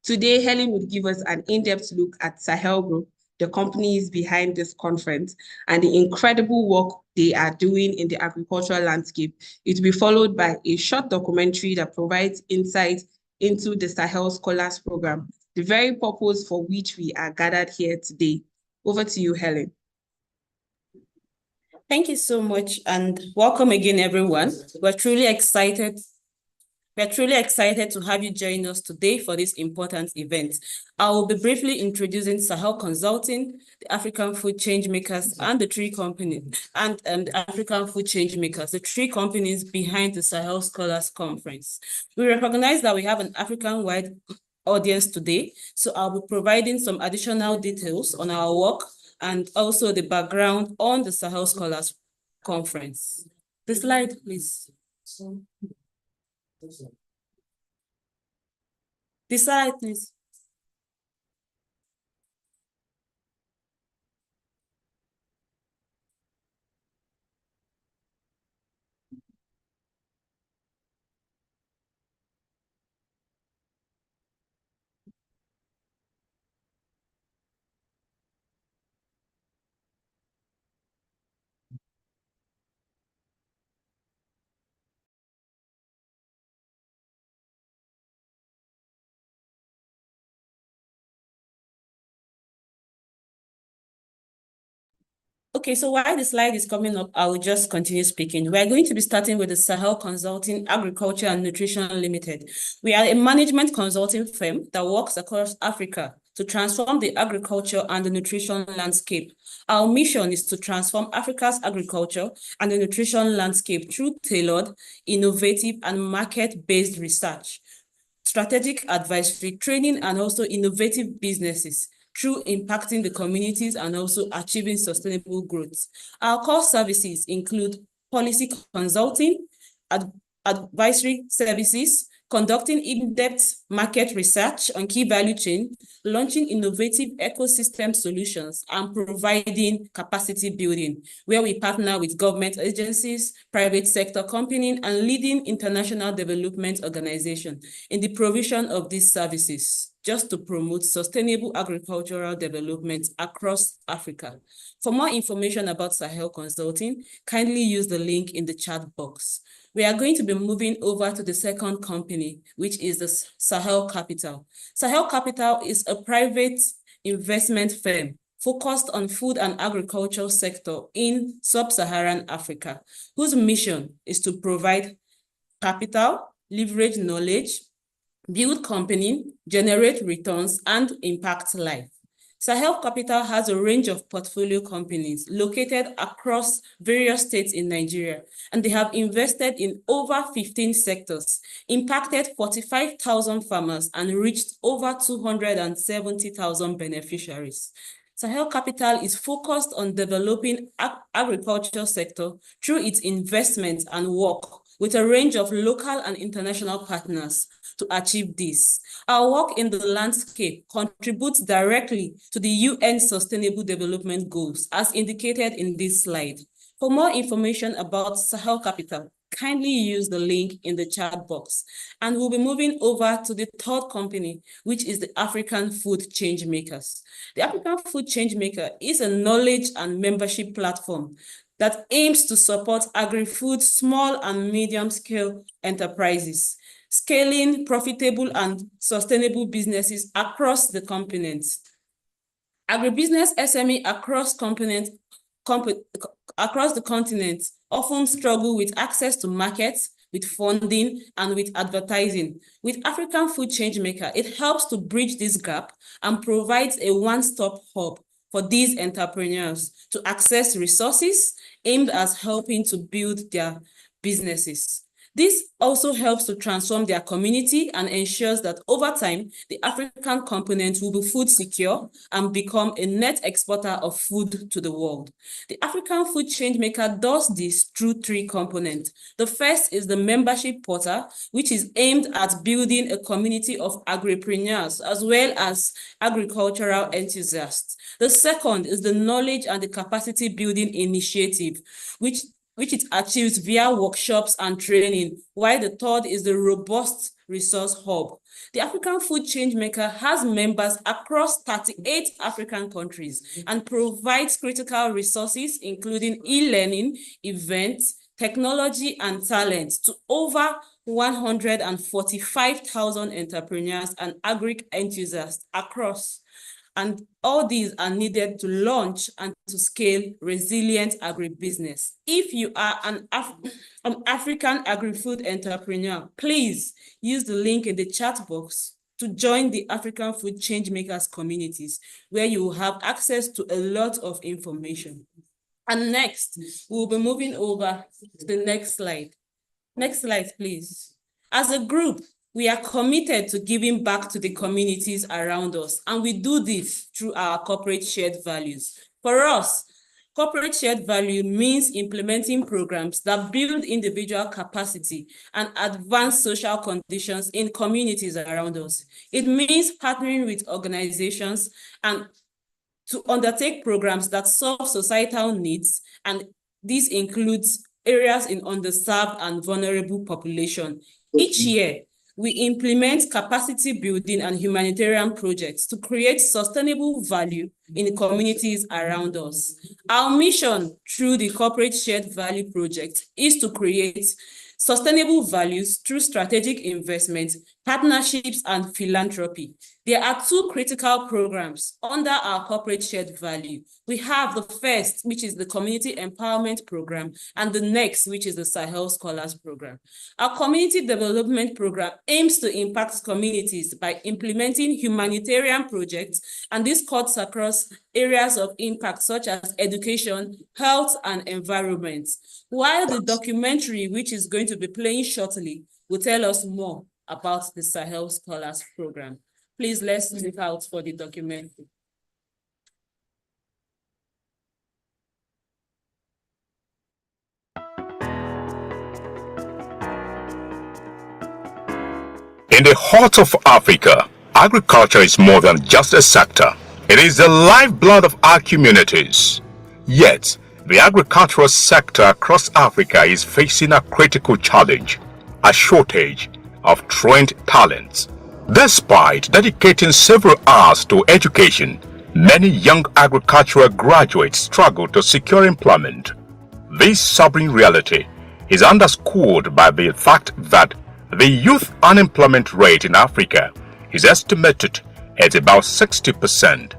Today, Helen would give us an in-depth look at Sahel Group, the companies behind this conference, and the incredible work they are doing in the agricultural landscape. It will be followed by a short documentary that provides insight into the Sahel Scholars Program, the very purpose for which we are gathered here today. Over to you, Helen. Thank you so much, and welcome again, everyone. We're truly excited to have you join us today for this important event. I will be briefly introducing Sahel Consulting, the African Food Change Makers, and the three companies, the African Food Change Makers, the three companies behind the Sahel Scholars Conference. We recognize that we have an African-wide audience today, so I'll be providing some additional details on our work and also the background on the Sahel Scholars Conference. The slide, please. The slide, please. Okay, so while the slide is coming up, I will just continue speaking. We're going to be starting with the Sahel Consulting Agriculture and Nutrition Limited. We are a management consulting firm that works across Africa to transform the agriculture and the nutrition landscape. Our mission is to transform Africa's agriculture and the nutrition landscape through tailored, innovative, and market-based research, strategic advisory, training, and also innovative businesses, through impacting the communities and also achieving sustainable growth. Our core services include policy consulting, advisory services, conducting in-depth market research on key value chain, launching innovative ecosystem solutions, and providing capacity building, where we partner with government agencies, private sector companies, and leading international development organizations in the provision of these services, just to promote sustainable agricultural development across Africa. For more information about Sahel Consulting, kindly use the link in the chat box. We are going to be moving over to the second company, which is the Sahel Capital. Sahel Capital is a private investment firm focused on food and agriculture sector in sub-Saharan Africa, whose mission is to provide capital, leverage knowledge, build company, generate returns, and impact life. Sahel Capital has a range of portfolio companies located across various states in Nigeria, and they have invested in over 15 sectors, impacted 45,000 farmers, and reached over 270,000 beneficiaries. Sahel Capital is focused on developing agriculture sector through its investment and work with a range of local and international partners to achieve this. Our work in the landscape contributes directly to the UN Sustainable Development Goals, as indicated in this slide. For more information about Sahel Capital, kindly use the link in the chat box. And we'll be moving over to the third company, which is the African Food Changemakers. The African Food Changemaker is a knowledge and membership platform that aims to support agri-food small and medium-scale enterprises, scaling profitable and sustainable businesses across the continent. Agribusiness SME across the continent often struggle with access to markets, with funding, and with advertising. With African Food Changemaker, it helps to bridge this gap and provides a one-stop hub for these entrepreneurs to access resources aimed at helping to build their businesses. This also helps to transform their community and ensures that over time, the African component will be food secure and become a net exporter of food to the world. The African Food Changemaker does this through three components. The first is the membership portal, which is aimed at building a community of agripreneurs as well as agricultural enthusiasts. The second is the knowledge and the capacity building initiative, which it achieves via workshops and training, while the third is the robust resource hub. The African Food Changemaker has members across 38 African countries and provides critical resources, including e-learning, events, technology, and talent to over 145,000 entrepreneurs and agri enthusiasts across. And all these are needed to launch and to scale resilient agribusiness. If you are an African agri-food entrepreneur, please use the link in the chat box to join the African Food Changemakers communities, where you will have access to a lot of information. And next, we'll be moving over to the next slide. Next slide, please. As a group, we are committed to giving back to the communities around us, and we do this through our corporate shared values. For us, corporate shared value means implementing programs that build individual capacity and advance social conditions in communities around us. It means partnering with organizations and to undertake programs that solve societal needs, and this includes areas in underserved and vulnerable population. Each year, we implement capacity building and humanitarian projects to create sustainable value in the communities around us. Our mission through the Corporate Shared Value Project is to create sustainable values through strategic investment, partnerships, and philanthropy. There are two critical programs under our corporate shared value. We have the first, which is the Community Empowerment Program, and the next, which is the Sahel Scholars Program. Our Community Development Program aims to impact communities by implementing humanitarian projects, and this cuts across areas of impact such as education, health, and environment. While the documentary, which is going to be playing shortly, will tell us more about the Sahel Scholars Program. Please, let's look out for the documentary. In the heart of Africa, agriculture is more than just a sector. It is the lifeblood of our communities. Yet, the agricultural sector across Africa is facing a critical challenge, a shortage of trained talents. Despite dedicating several hours to education, many young agricultural graduates struggle to secure employment. This sobering reality is underscored by the fact that the youth unemployment rate in Africa is estimated at about 60%,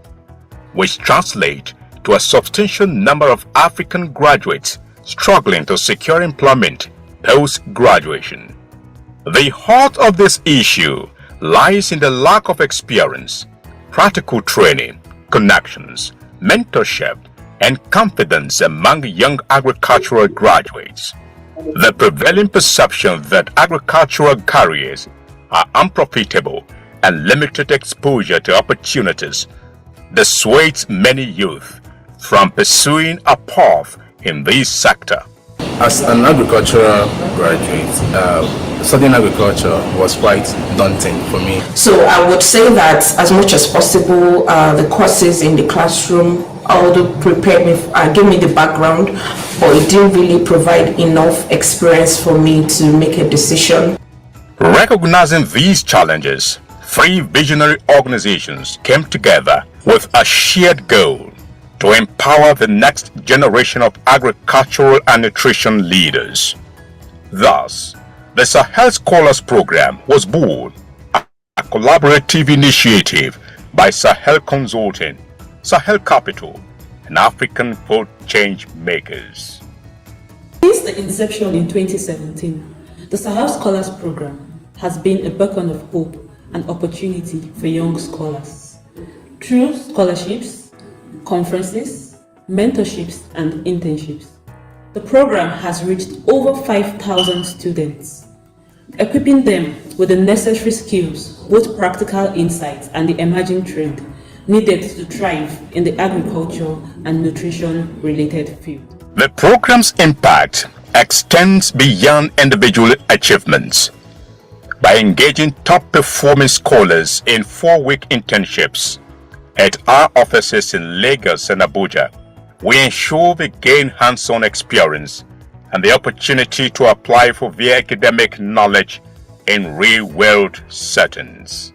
which translates to a substantial number of African graduates struggling to secure employment post-graduation. The heart of this issue lies in the lack of experience, practical training, connections, mentorship, and confidence among young agricultural graduates. The prevailing perception that agricultural careers are unprofitable and limited exposure to opportunities dissuades many youth from pursuing a path in this sector. As an agricultural graduate, studying agriculture was quite daunting for me. So I would say that as much as possible, the courses in the classroom, although prepared me, gave me the background, but it didn't really provide enough experience for me to make a decision. Recognizing these challenges, 3 visionary organizations came together with a shared goal to empower the next generation of agricultural and nutrition leaders. Thus, the Sahel Scholars Program was born, a collaborative initiative by Sahel Consulting, Sahel Capital, and African Food Change Makers. Since the inception in 2017, the Sahel Scholars Program has been a beacon of hope and opportunity for young scholars. Through scholarships, conferences, mentorships, and internships, the program has reached over 5,000 students, equipping them with the necessary skills, both practical insights and the emerging trend needed to thrive in the agriculture and nutrition-related field. The program's impact extends beyond individual achievements. By engaging top-performing scholars in 4-week internships at our offices in Lagos and Abuja, we ensure they gain hands-on experience and the opportunity to apply for their academic knowledge in real-world settings.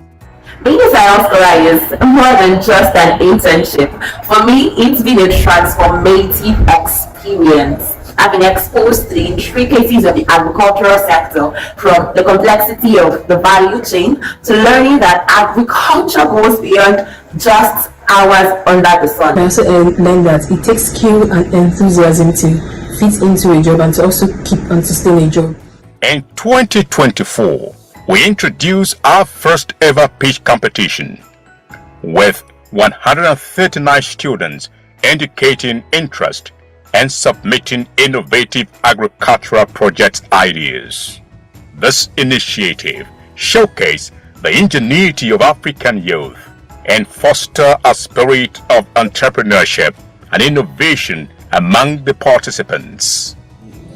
Being a Sahel scholar is more than just an internship. For me, it's been a transformative experience. I've been exposed to the intricacies of the agricultural sector, from the complexity of the value chain to learning that agriculture goes beyond just hours under the sun. I also learned that it takes skill and enthusiasm to fit into a job and to also keep and sustain a job. In 2024, we introduced our first ever pitch competition with 139 students indicating interest and submitting innovative agricultural project ideas. This initiative showcased the ingenuity of African youth and foster a spirit of entrepreneurship and innovation among the participants.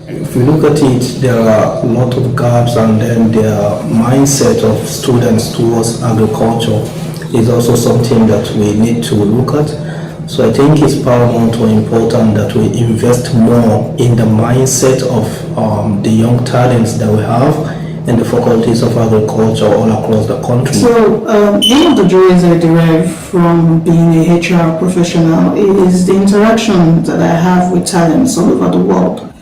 If you look at it, there are a lot of gaps, and then the mindset of students towards agriculture is also something that we need to look at. So I think it's paramount or important that we invest more in the mindset of the young talents that we have in the faculties of agriculture all across the country. So one of the joys I derive from being a HR professional is the interaction that I have with talents all over the world.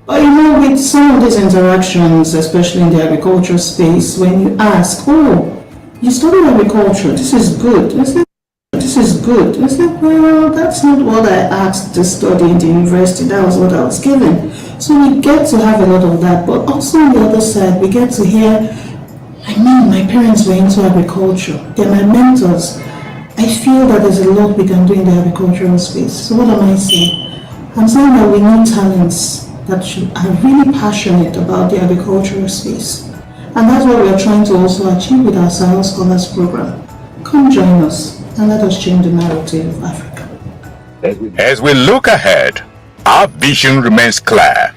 But you know, with some of these interactions, especially in the agriculture space, when you ask, oh, you studied agriculture, this is good. This is good. I said, well, that's not what I asked to study in the university. That was what I was given. So we get to have a lot of that. But also on the other side, we get to hear, my parents were into agriculture. They're my mentors. I feel that there's a lot we can do in the agricultural space. So what am I saying? I'm saying that we need talents that are really passionate about the agricultural space. And that's what we are trying to also achieve with our Sahel Scholars Program. Come join us and let us change the narrative of Africa. As we look ahead, our vision remains clear: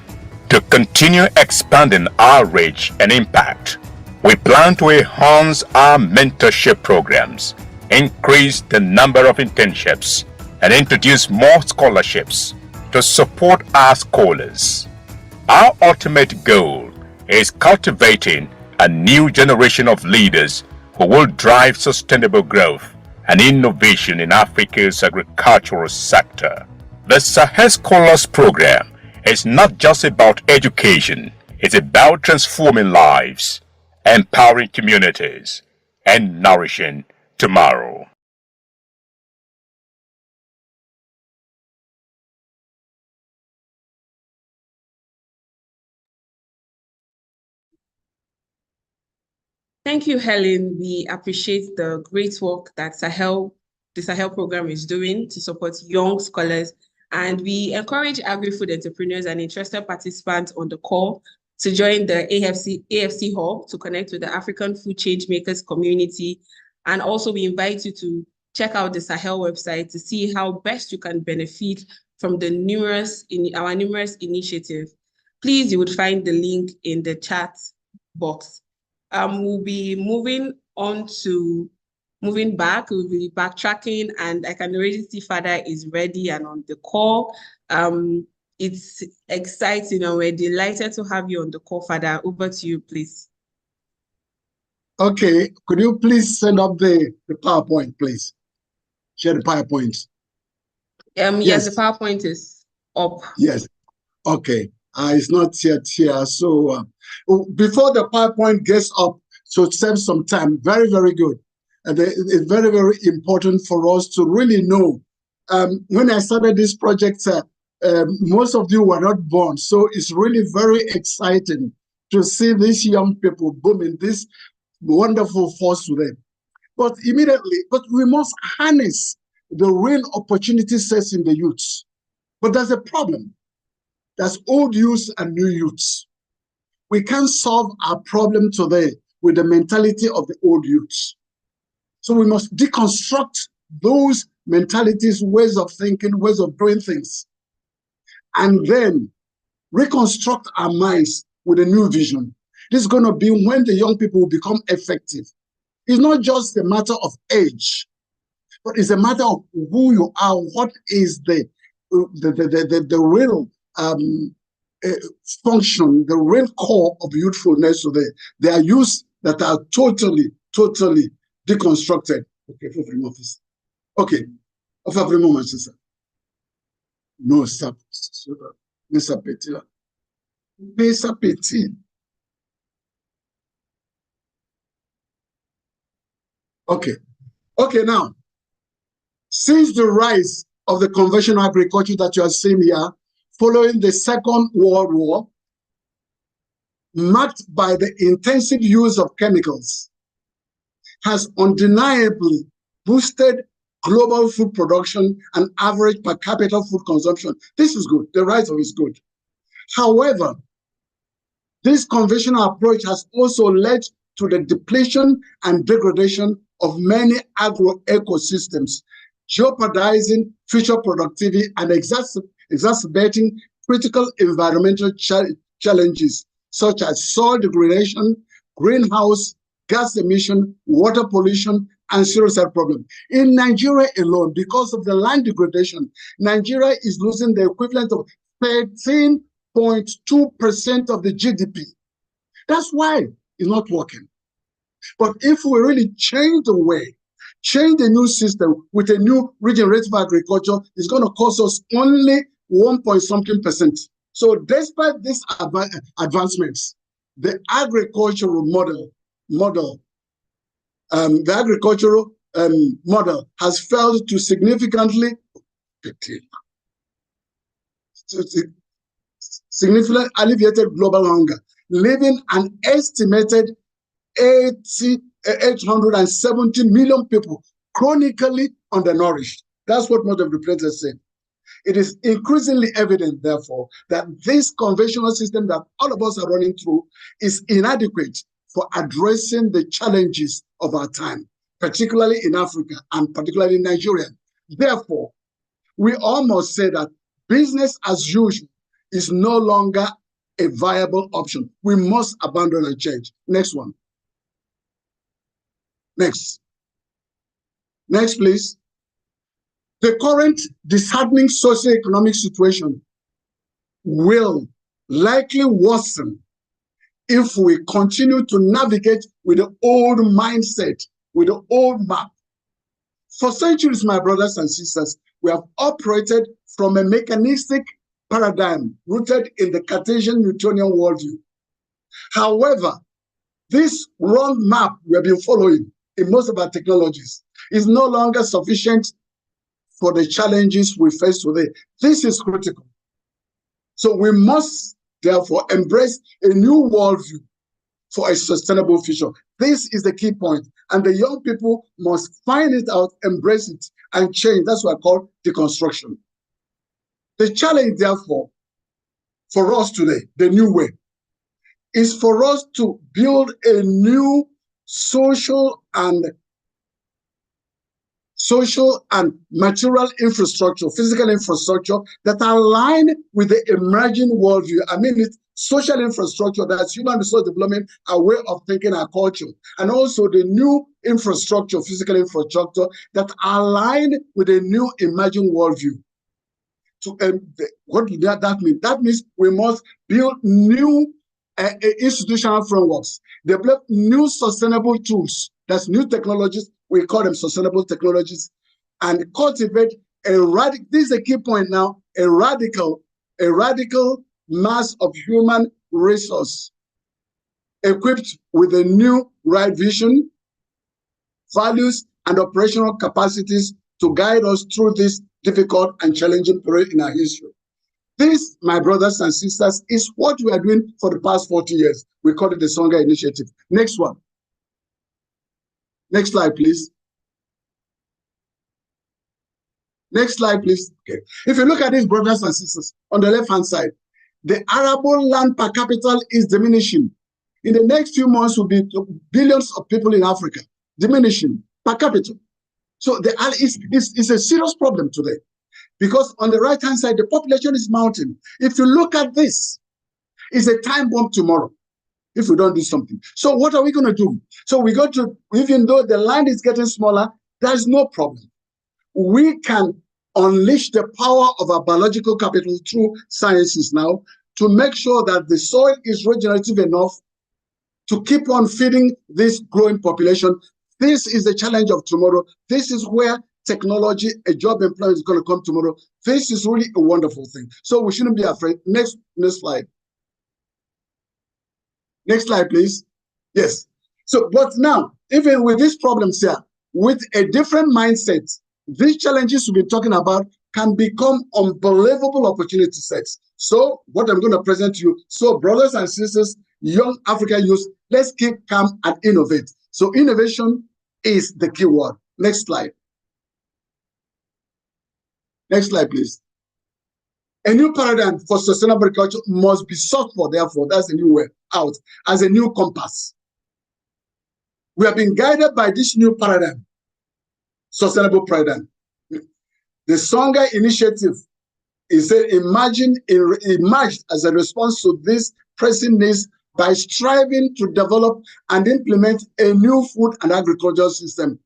to continue expanding our reach and impact, We plan to enhance our mentorship programs, increase the number of internships, and introduce more scholarships to support our scholars. Our ultimate goal is cultivating a new generation of leaders who will drive sustainable growth and innovation in Africa's agricultural sector. The Sahel Scholars Program is not just about education, it's about transforming lives, empowering communities, and nourishing tomorrow. Thank you, Helen. We appreciate the great work that the Sahel program is doing to support young scholars. And we encourage agri-food entrepreneurs and interested participants on the call to join the AFC Hub to connect with the African food change makers community. And also we invite you to check out the Sahel website to see how best you can benefit from our numerous initiatives. Please, you would find the link in the chat box. We'll be moving back, we'll be backtracking, and I can already see Father is ready and on the call. It's exciting and we're delighted to have you on the call, Father. Over to you, please. Okay, could you please send up the PowerPoint, please? Share the PowerPoint. Yes, the PowerPoint is up. Yes, okay. It's not yet here, so before the PowerPoint gets up, so save some time. Very, very good. And it's very, very important for us to really know. When I started this project, most of you were not born, so it's really very exciting to see these young people booming this wonderful force to them. But we must harness the real opportunity sets in the youths. But there's a problem. There's old youths and new youths. We can't solve our problem today with the mentality of the old youths. So we must deconstruct those mentalities, ways of thinking, ways of doing things, and then reconstruct our minds with a new vision. This is going to be when the young people will become effective. It's not just a matter of age, but it's a matter of who you are, what is the real function, the real core of youthfulness today. There are youths that are totally deconstructed. Okay, of every moment, sister. No, stop. Mr. Petit. Mr. Petit. Okay, now, since the rise of the conventional agriculture that you are seeing here, following the Second World War, marked by the intensive use of chemicals, has undeniably boosted global food production and average per capita food consumption. This is good. The rise of it is good. However, this conventional approach has also led to the depletion and degradation of many agro-ecosystems, jeopardizing future productivity and exacerbating critical environmental challenges such as soil degradation, greenhouse gas emission, water pollution, and serious health problems. In Nigeria alone, because of the land degradation, Nigeria is losing the equivalent of 13.2% of the GDP. That's why it's not working. But if we really change the way, change the new system with a new regenerative agriculture, it's going to cost us only 1.something%. So despite these advancements, the agricultural model has failed to significantly alleviated global hunger, leaving an estimated 870 million people chronically undernourished. That's what most of the pledges say. It is increasingly evident, therefore, that this conventional system that all of us are running through is inadequate for addressing the challenges of our time, particularly in Africa and particularly in Nigeria. Therefore, we almost say that business as usual is no longer a viable option. We must abandon and change. Next one. Next. Next, please. The current disheartening socioeconomic situation will likely worsen if we continue to navigate with the old mindset, with the old map. For centuries, my brothers and sisters, we have operated from a mechanistic paradigm rooted in the Cartesian Newtonian worldview. However, this wrong map we have been following in most of our technologies is no longer sufficient for the challenges we face today. This is critical. So we must therefore embrace a new worldview for a sustainable future. This is the key point. And the young people must find it out, embrace it, and change. That's what I call deconstruction. The challenge, therefore, for us today, the new way, is for us to build a new social and material infrastructure, physical infrastructure that align with the emerging worldview. I mean, it's social infrastructure, that's human resource development, our way of thinking, our culture, and also the new infrastructure, physical infrastructure that align with a new emerging worldview. What does that mean? That means we must build new institutional frameworks, develop new sustainable tools, that's new technologies, we call them sustainable technologies, and cultivate this is a key point now, a radical mass of human resource equipped with a new right vision, values, and operational capacities to guide us through this difficult and challenging period in our history. This, my brothers and sisters, is what we are doing for the past 40 years. We call it the Songa Initiative. Next one. Next slide, please. Next slide, please. Okay. If you look at these brothers and sisters on the left-hand side, the arable land per capita is diminishing. In the next few months, will be billions of people in Africa, diminishing per capita. So it's a serious problem today, because on the right-hand side, the population is mounting. If you look at this, it's a time bomb tomorrow if we don't do something. So what are we going to do? So we got to, even though the land is getting smaller, there's no problem. We can unleash the power of our biological capital through sciences now to make sure that the soil is regenerative enough to keep on feeding this growing population. This is the challenge of tomorrow. This is where technology, a job employment is going to come tomorrow. This is really a wonderful thing. So we shouldn't be afraid. Next slide. Next slide, please. Yes. So, but now, even with these problems here, with a different mindset, these challenges we've been talking about can become unbelievable opportunity sets. So, what I'm going to present to you. So, brothers and sisters, young African youth, let's keep calm and innovate. So, innovation is the key word. Next slide. Next slide, please. A new paradigm for sustainable agriculture must be sought for, therefore, that's a new way out, as a new compass. We have been guided by this new paradigm, sustainable paradigm. The Songa Initiative is emerged as a response to this pressing needs by striving to develop and implement a new food and agricultural system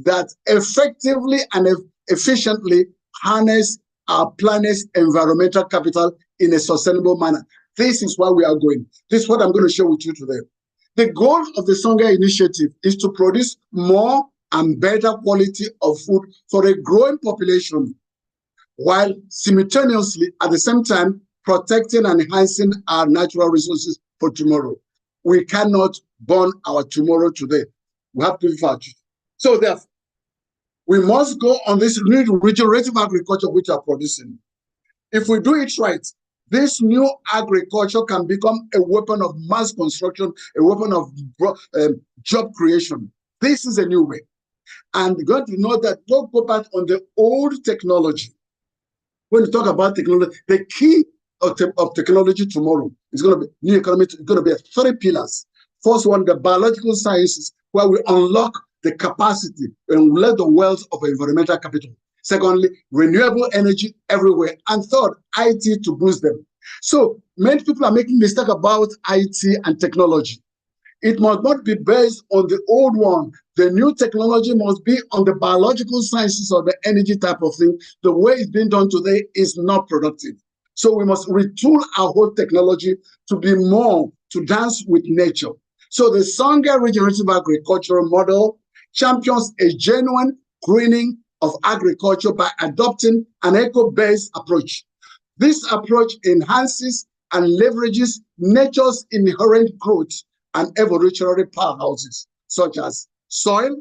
that effectively and efficiently harness our planet's environmental capital in a sustainable manner. This is where we are going. This is what I'm going to share with you today. The goal of the Songa Initiative is to produce more and better quality of food for a growing population, while simultaneously, at the same time, protecting and enhancing our natural resources for tomorrow. We cannot burn our tomorrow today. We have to live our future. So therefore, we must go on this regenerative agriculture which are producing. If we do it right, this new agriculture can become a weapon of mass construction, a weapon of job creation. This is a new way. And you got to know that don't go back on the old technology. When you talk about technology, the key of technology tomorrow is going to be new economy. It's going to be 3 pillars. First one, the biological sciences, where we unlock the capacity and let the wealth of environmental capital. Secondly, renewable energy everywhere. And third, IT to boost them. So many people are making mistake about IT and technology. It must not be based on the old one. The new technology must be on the biological sciences or the energy type of thing. The way it's being done today is not productive. So we must retool our whole technology to be more to dance with nature. So the Sangha regenerative agricultural model champions a genuine greening of agriculture by adopting an eco-based approach. This approach enhances and leverages nature's inherent growth and evolutionary powerhouses, such as soil,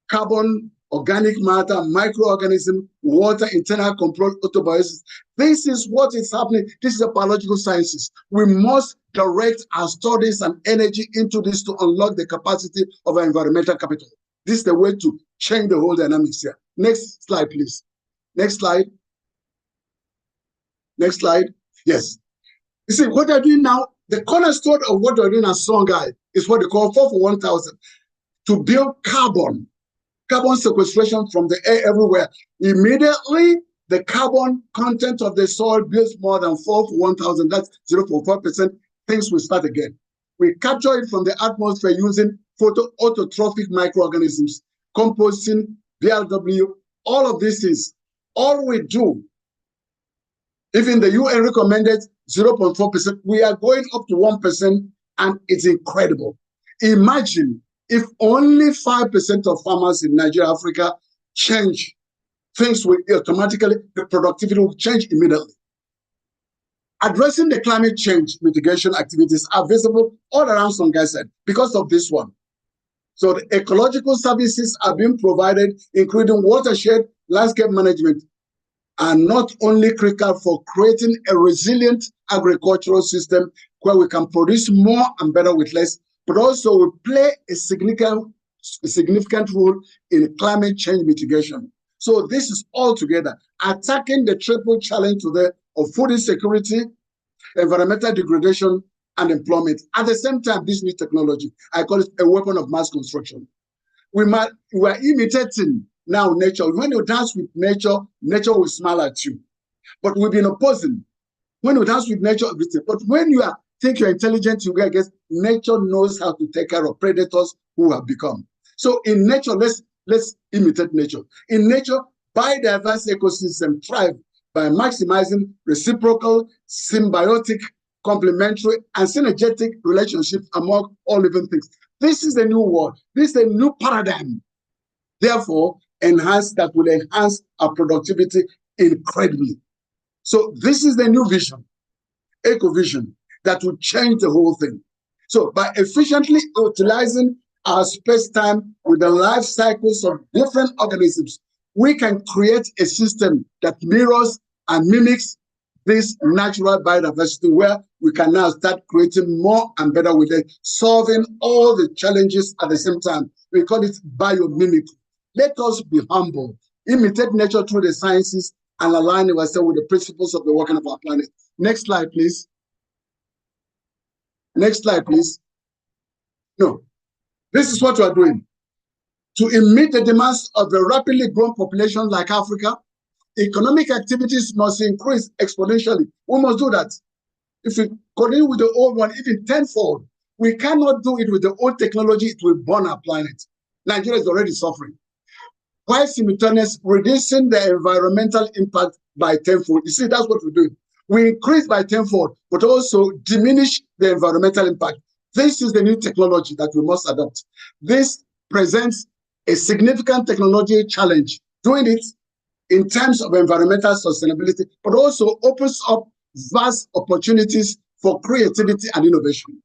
carbon, organic matter, microorganism, water, internal control, autobiosis. This is what is happening. This is the biological sciences. We must direct our studies and energy into this to unlock the capacity of our environmental capital. This is the way to change the whole dynamics here. Next slide, please. Next slide. Next slide. Yes. You see, what they're doing now, the cornerstone of what they're doing as Songhai is what they call 4 for 1,000, to build carbon sequestration from the air everywhere. Immediately, the carbon content of the soil builds more than 4 for 1,000, that's 0.4%, things will start again. We capture it from the atmosphere using autotrophic microorganisms, composting, BLW, all of this is all we do. Even the UN recommended 0.4%, we are going up to 1%, and it's incredible. Imagine if only 5% of farmers in Nigeria, Africa change, things will automatically, the productivity will change immediately. Addressing the climate change mitigation activities are visible all around Songhai said because of this one. So the ecological services are being provided, including watershed, landscape management, are not only critical for creating a resilient agricultural system where we can produce more and better with less, but also will play a significant role in climate change mitigation. So this is all together attacking the triple challenge today of food insecurity, environmental degradation, and employment. At the same time, this new technology, I call it a weapon of mass construction. We are imitating now nature. When you dance with nature, nature will smile at you. But we've been opposing. When you dance with nature, but when you think you're intelligent, you get nature knows how to take care of predators who have become. So in nature, let's imitate nature. In nature, biodiverse ecosystem thrive by maximizing reciprocal, symbiotic, complementary, and synergetic relationships among all living things. This is the new world. This is a new paradigm. Therefore, that will enhance our productivity incredibly. So this is the new vision, eco-vision, that will change the whole thing. So by efficiently utilizing our space-time with the life cycles of different organisms, we can create a system that mirrors and mimics this natural biodiversity where we can now start creating more and better with it, solving all the challenges at the same time. We call it biomimicry. Let us be humble, imitate nature through the sciences, and align ourselves with the principles of the working of our planet. Next slide, please. Next slide, please. No, this is what we are doing. To meet the demands of a rapidly growing population like Africa, economic activities must increase exponentially. We must do that. If we continue with the old one, even tenfold, we cannot do it with the old technology, it will burn our planet. Nigeria is already suffering. While simultaneously reducing the environmental impact by tenfold. You see, that's what we're doing. We increase by tenfold, but also diminish the environmental impact. This is the new technology that we must adopt. This presents a significant technology challenge, doing it in terms of environmental sustainability, but also opens up vast opportunities for creativity and innovation.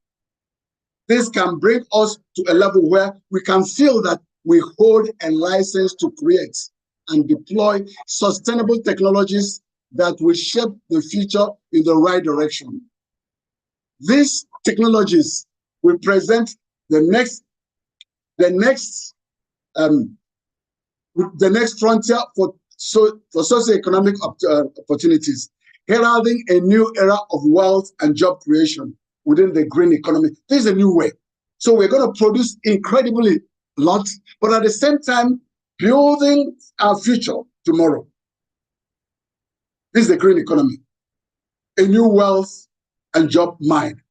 This can bring us to a level where we can feel that we hold a license to create and deploy sustainable technologies that will shape the future in the right direction. These technologies will present the next frontier for socioeconomic opportunities, heralding a new era of wealth and job creation within the green economy. This is a new way. So we're going to produce incredibly lots, but at the same time, building our future tomorrow. This is the green economy, a new wealth and job mind.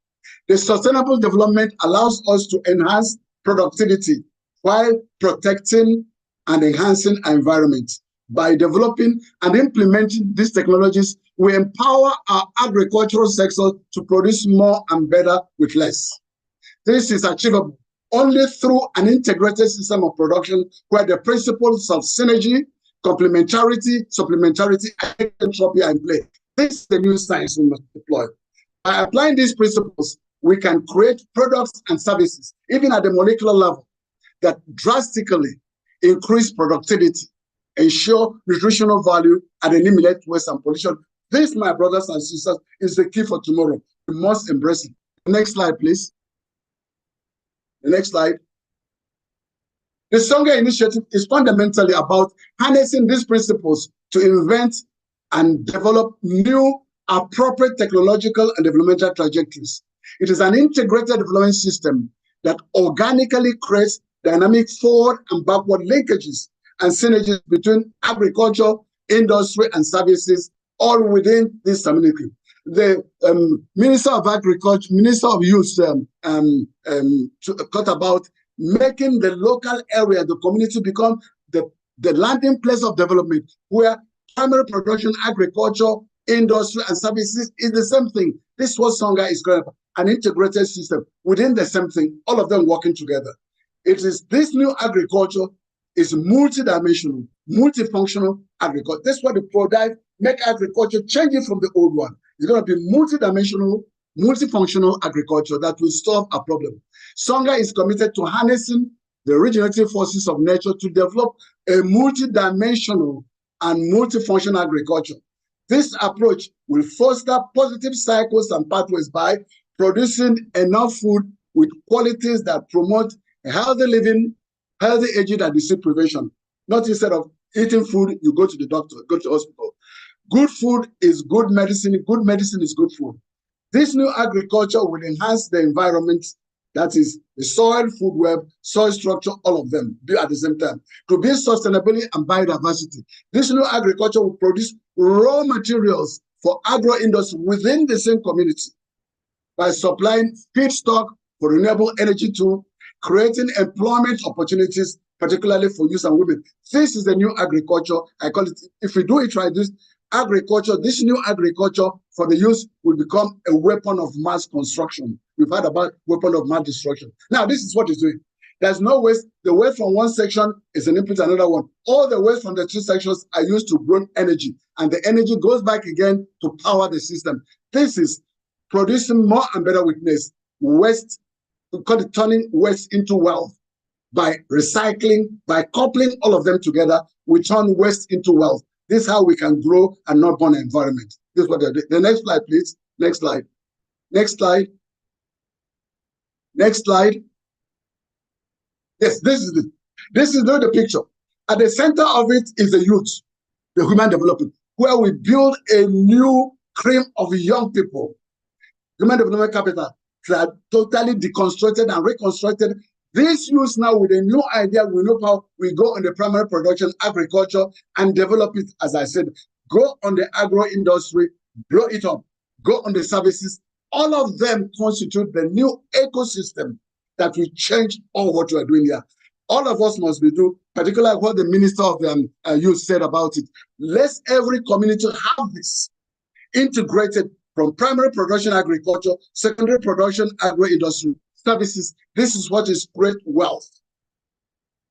The sustainable development allows us to enhance productivity while protecting and enhancing our environment. By developing and implementing these technologies, we empower our agricultural sector to produce more and better with less. This is achievable only through an integrated system of production where the principles of synergy, complementarity, supplementarity, and entropy are in play. This is the new science we must deploy. By applying these principles, we can create products and services, even at the molecular level, that drastically increase productivity, ensure nutritional value, and eliminate waste and pollution. This, my brothers and sisters, is the key for tomorrow. We must embrace it. Next slide, please. The next slide. The Songa Initiative is fundamentally about harnessing these principles to invent and develop new appropriate technological and developmental trajectories. It is an integrated development system that organically creates dynamic forward and backward linkages and synergies between agriculture, industry, and services, all within this community. The Minister of Agriculture, Minister of Youth, talked about making the local area, the community, become the landing place of development, where primary production, agriculture, industry, and services is the same thing. This is what Songa is going to, an integrated system within the same thing, all of them working together. It is this new agriculture is multidimensional, multifunctional agriculture. That's what the ProDive make agriculture changing from the old one. It's going to be multidimensional, multifunctional agriculture that will solve a problem. Songa is committed to harnessing the regenerative forces of nature to develop a multidimensional and multifunctional agriculture. This approach will foster positive cycles and pathways by producing enough food with qualities that promote healthy living, healthy aging, and disease prevention. Not instead of eating food, you go to the doctor, go to the hospital. Good food is good medicine is good food. This new agriculture will enhance the environment, that is the soil, food web, soil structure, all of them be at the same time. To build sustainability and biodiversity, this new agriculture will produce raw materials for agro-industry within the same community by supplying feedstock for renewable energy to creating employment opportunities, particularly for youth and women. This is the new agriculture. I call it, if we do it right, this agriculture, this new agriculture for the youth will become a weapon of mass construction. We've heard about weapon of mass destruction. Now, this is what it's doing. There's no waste. The waste from one section is an input to another one. All the waste from the two sections are used to grow energy, and the energy goes back again to power the system. This is producing more and better witness. Waste, we call it turning waste into wealth. By recycling, by coupling all of them together, we turn waste into wealth. This is how we can grow and not burn the environment. This is what they're doing. The next slide, please. Next slide. Next slide. Next slide. Yes, this is it. This is not the picture. At the center of it is the youth, the human development, where we build a new cream of young people. Human development capital that totally deconstructed and reconstructed. This youth now with a new idea, we know how we go on the primary production, agriculture, and develop it, as I said, go on the agro industry, blow it up, go on the services. All of them constitute the new ecosystem that will change all what we are doing here. All of us must be doing, particularly what the Minister of Youth said about it. Let every community have this integrated from primary production agriculture, secondary production agro-industry, services. This is what is great wealth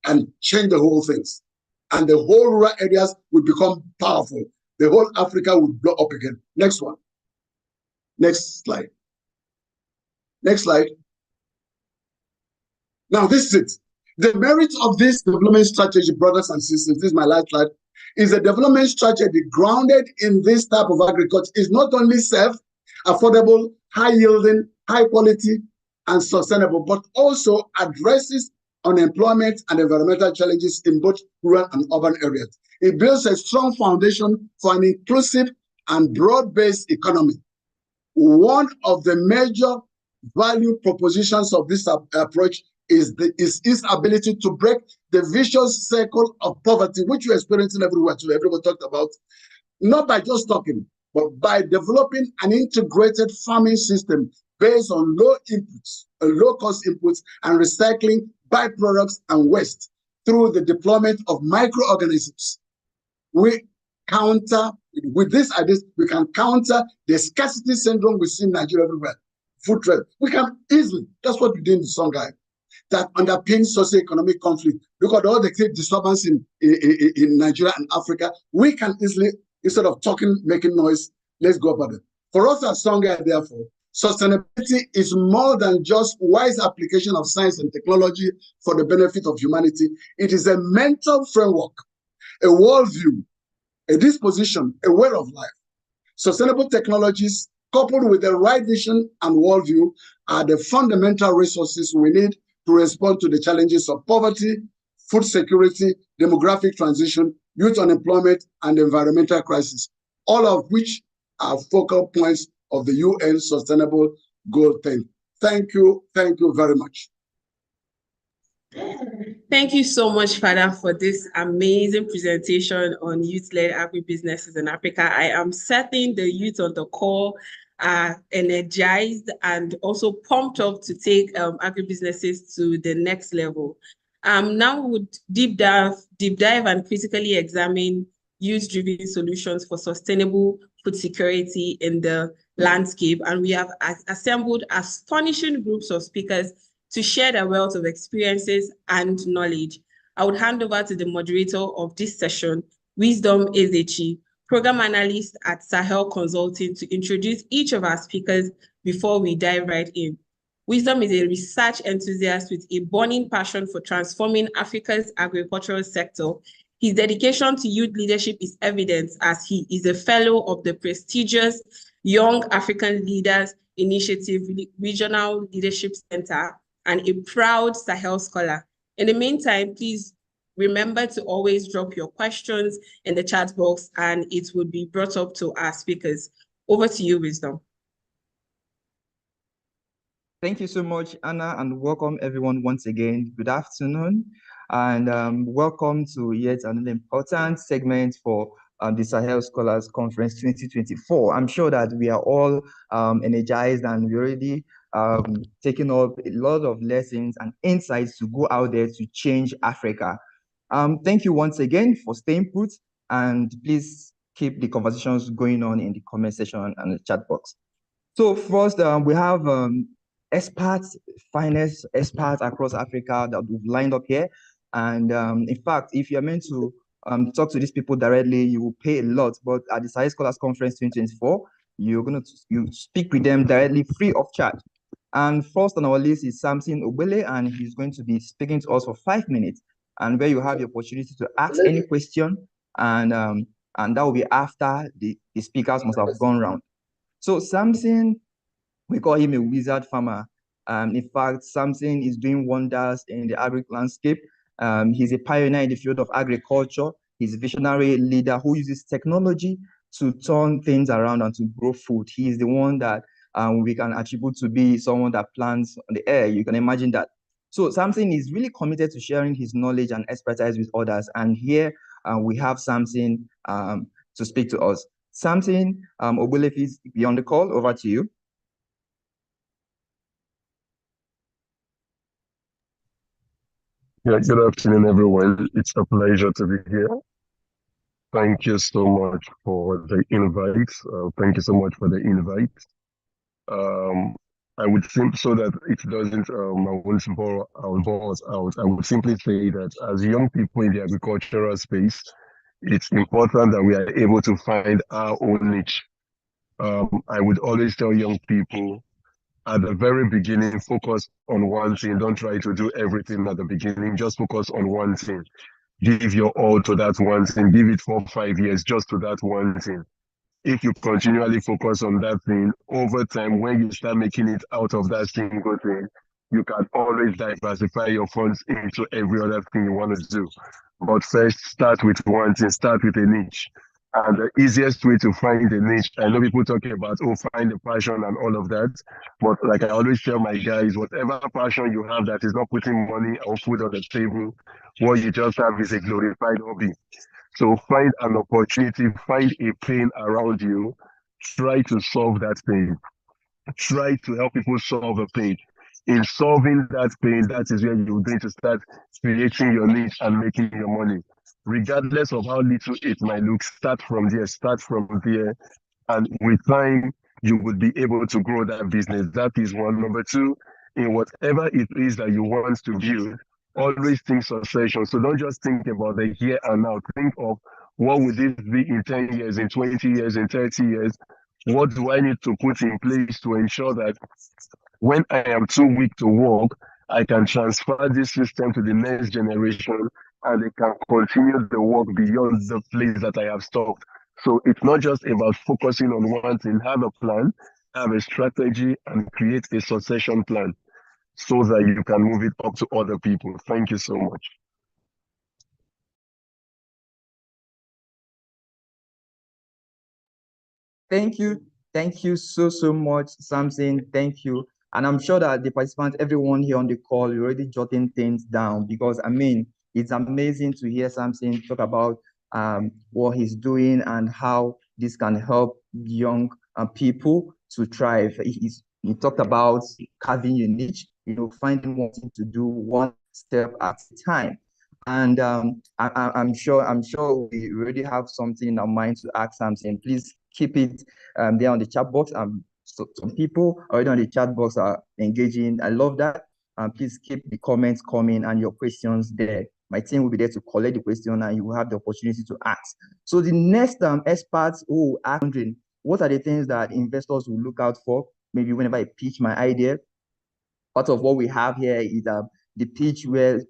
and change the whole things. And the whole rural areas will become powerful. The whole Africa will blow up again. Next one. Next slide. Next slide. Now, this is it. The merit of this development strategy, brothers and sisters, this is my last slide, is a development strategy grounded in this type of agriculture. Is not only safe, affordable, high-yielding, high-quality, and sustainable, but also addresses unemployment and environmental challenges in both rural and urban areas. It builds a strong foundation for an inclusive and broad-based economy. One of the major value propositions of this approach is its ability to break the vicious circle of poverty, which you're experiencing everywhere today. Everybody talked about, not by just talking, but by developing an integrated farming system based on low inputs, low-cost inputs, and recycling byproducts and waste through the deployment of microorganisms. With these ideas, we can counter the scarcity syndrome we see in Nigeria everywhere. Food trade. We can easily, that's what we did in the Songhai, that underpins socio-economic conflict. Look at all the disturbance in Nigeria and Africa. We can easily, instead of talking, making noise, let's go about it. For us at Songhai, therefore, sustainability is more than just wise application of science and technology for the benefit of humanity. It is a mental framework, a worldview, a disposition, a way of life. Sustainable technologies coupled with the right vision and worldview are the fundamental resources we need to respond to the challenges of poverty, food security, demographic transition, youth unemployment, and environmental crisis, all of which are focal points of the UN Sustainable Goal 10. Thank you very much. Thank you so much, Father, for this amazing presentation on youth-led agribusinesses in Africa. I am certain the youth on the call are energized and also pumped up to take agribusinesses to the next level. Now we would deep dive and critically examine youth-driven solutions for sustainable food security in the landscape. And we have assembled astonishing groups of speakers to share their wealth of experiences and knowledge. I would hand over to the moderator of this session, Wisdom Ezechi, program analyst at Sahel Consulting, to introduce each of our speakers before we dive right in. Wisdom is a research enthusiast with a burning passion for transforming Africa's agricultural sector. His dedication to youth leadership is evident as he is a fellow of the prestigious Young African Leaders Initiative Regional Leadership Center and a proud Sahel scholar. In the meantime, please remember to always drop your questions in the chat box and it will be brought up to our speakers. Over to you, Wisdom. Thank you so much, Anna, and welcome everyone once again. Good afternoon, and welcome to yet another important segment for the Sahel Scholars Conference 2024. I'm sure that we are all energized and we already taking up a lot of lessons and insights to go out there to change Africa. Thank you once again for staying put, and please keep the conversations going on in the comment section and the chat box. So first, we have experts, finance experts across Africa that we've lined up here. And in fact, if you're meant to talk to these people directly, you will pay a lot. But at the Sahel Scholars Conference 2024, you speak with them directly free of charge. And first on our list is Samson Obele, and he's going to be speaking to us for 5 minutes, and where you have the opportunity to ask any question, and that will be after the speakers must have gone round. So Samson, we call him a wizard farmer. In fact, Samson is doing wonders in the agri landscape. He's a pioneer in the field of agriculture. He's a visionary leader who uses technology to turn things around and to grow food. He is the one that we can attribute to be someone that plants on the air. You can imagine that. So Samson is really committed to sharing his knowledge and expertise with others. And here we have Samson to speak to us. Samson Obele, please be on the call. Over to you. Yeah, good afternoon, everyone. It's a pleasure to be here. Thank you so much for the invite. Thank you so much for the invite. I would think so that it doesn't, I won't bore us out. I would simply say that as young people in the agricultural space, it's important that we are able to find our own niche. I would always tell young people, at the very beginning, focus on one thing. Don't try to do everything at the beginning. Just focus on one thing. Give your all to that one thing. Give it 4 or 5 years just to that one thing. If you continually focus on that thing, over time, when you start making it out of that single thing, you can always diversify your funds into every other thing you want to do. But first, start with one thing. Start with a niche. And the easiest way to find a niche, I know people talking about, oh, find a passion and all of that. But like I always tell my guys, whatever passion you have that is not putting money or food on the table, what you just have is a glorified hobby. So find an opportunity, find a pain around you, try to solve that pain. try to help people solve a pain. In solving that pain, that is where you're going to start creating your niche and making your money. Regardless of how little it might look, start from there, and with time, you would be able to grow that business. That is one. Number two, in whatever it is that you want to build, always think succession. So don't just think about the here and now. Think of what would this be in 10 years, in 20 years, in 30 years? What do I need to put in place to ensure that when I am too weak to walk, I can transfer this system to the next generation and they can continue the work beyond the place that I have stopped. So it's not just about focusing on one thing, have a plan, have a strategy, and create a succession plan so that you can move it up to other people. Thank you so much. Thank you. Thank you so much, Samson. Thank you. And I'm sure that the participants, everyone here on the call, you're already jotting things down because, I mean, it's amazing to hear Samson talk about what he's doing and how this can help young people to thrive. He talked about carving your niche, finding one thing to do one step at a time. And I'm sure we already have something in our mind to ask Samson. Please keep it there on the chat box. So some people already on the chat box are engaging. I love that. Please keep the comments coming and your questions there. My team will be there to collect the question and you will have the opportunity to ask. So the next experts who are wondering, what are the things that investors will look out for? Maybe whenever I pitch my idea, part of what we have here is the pitch where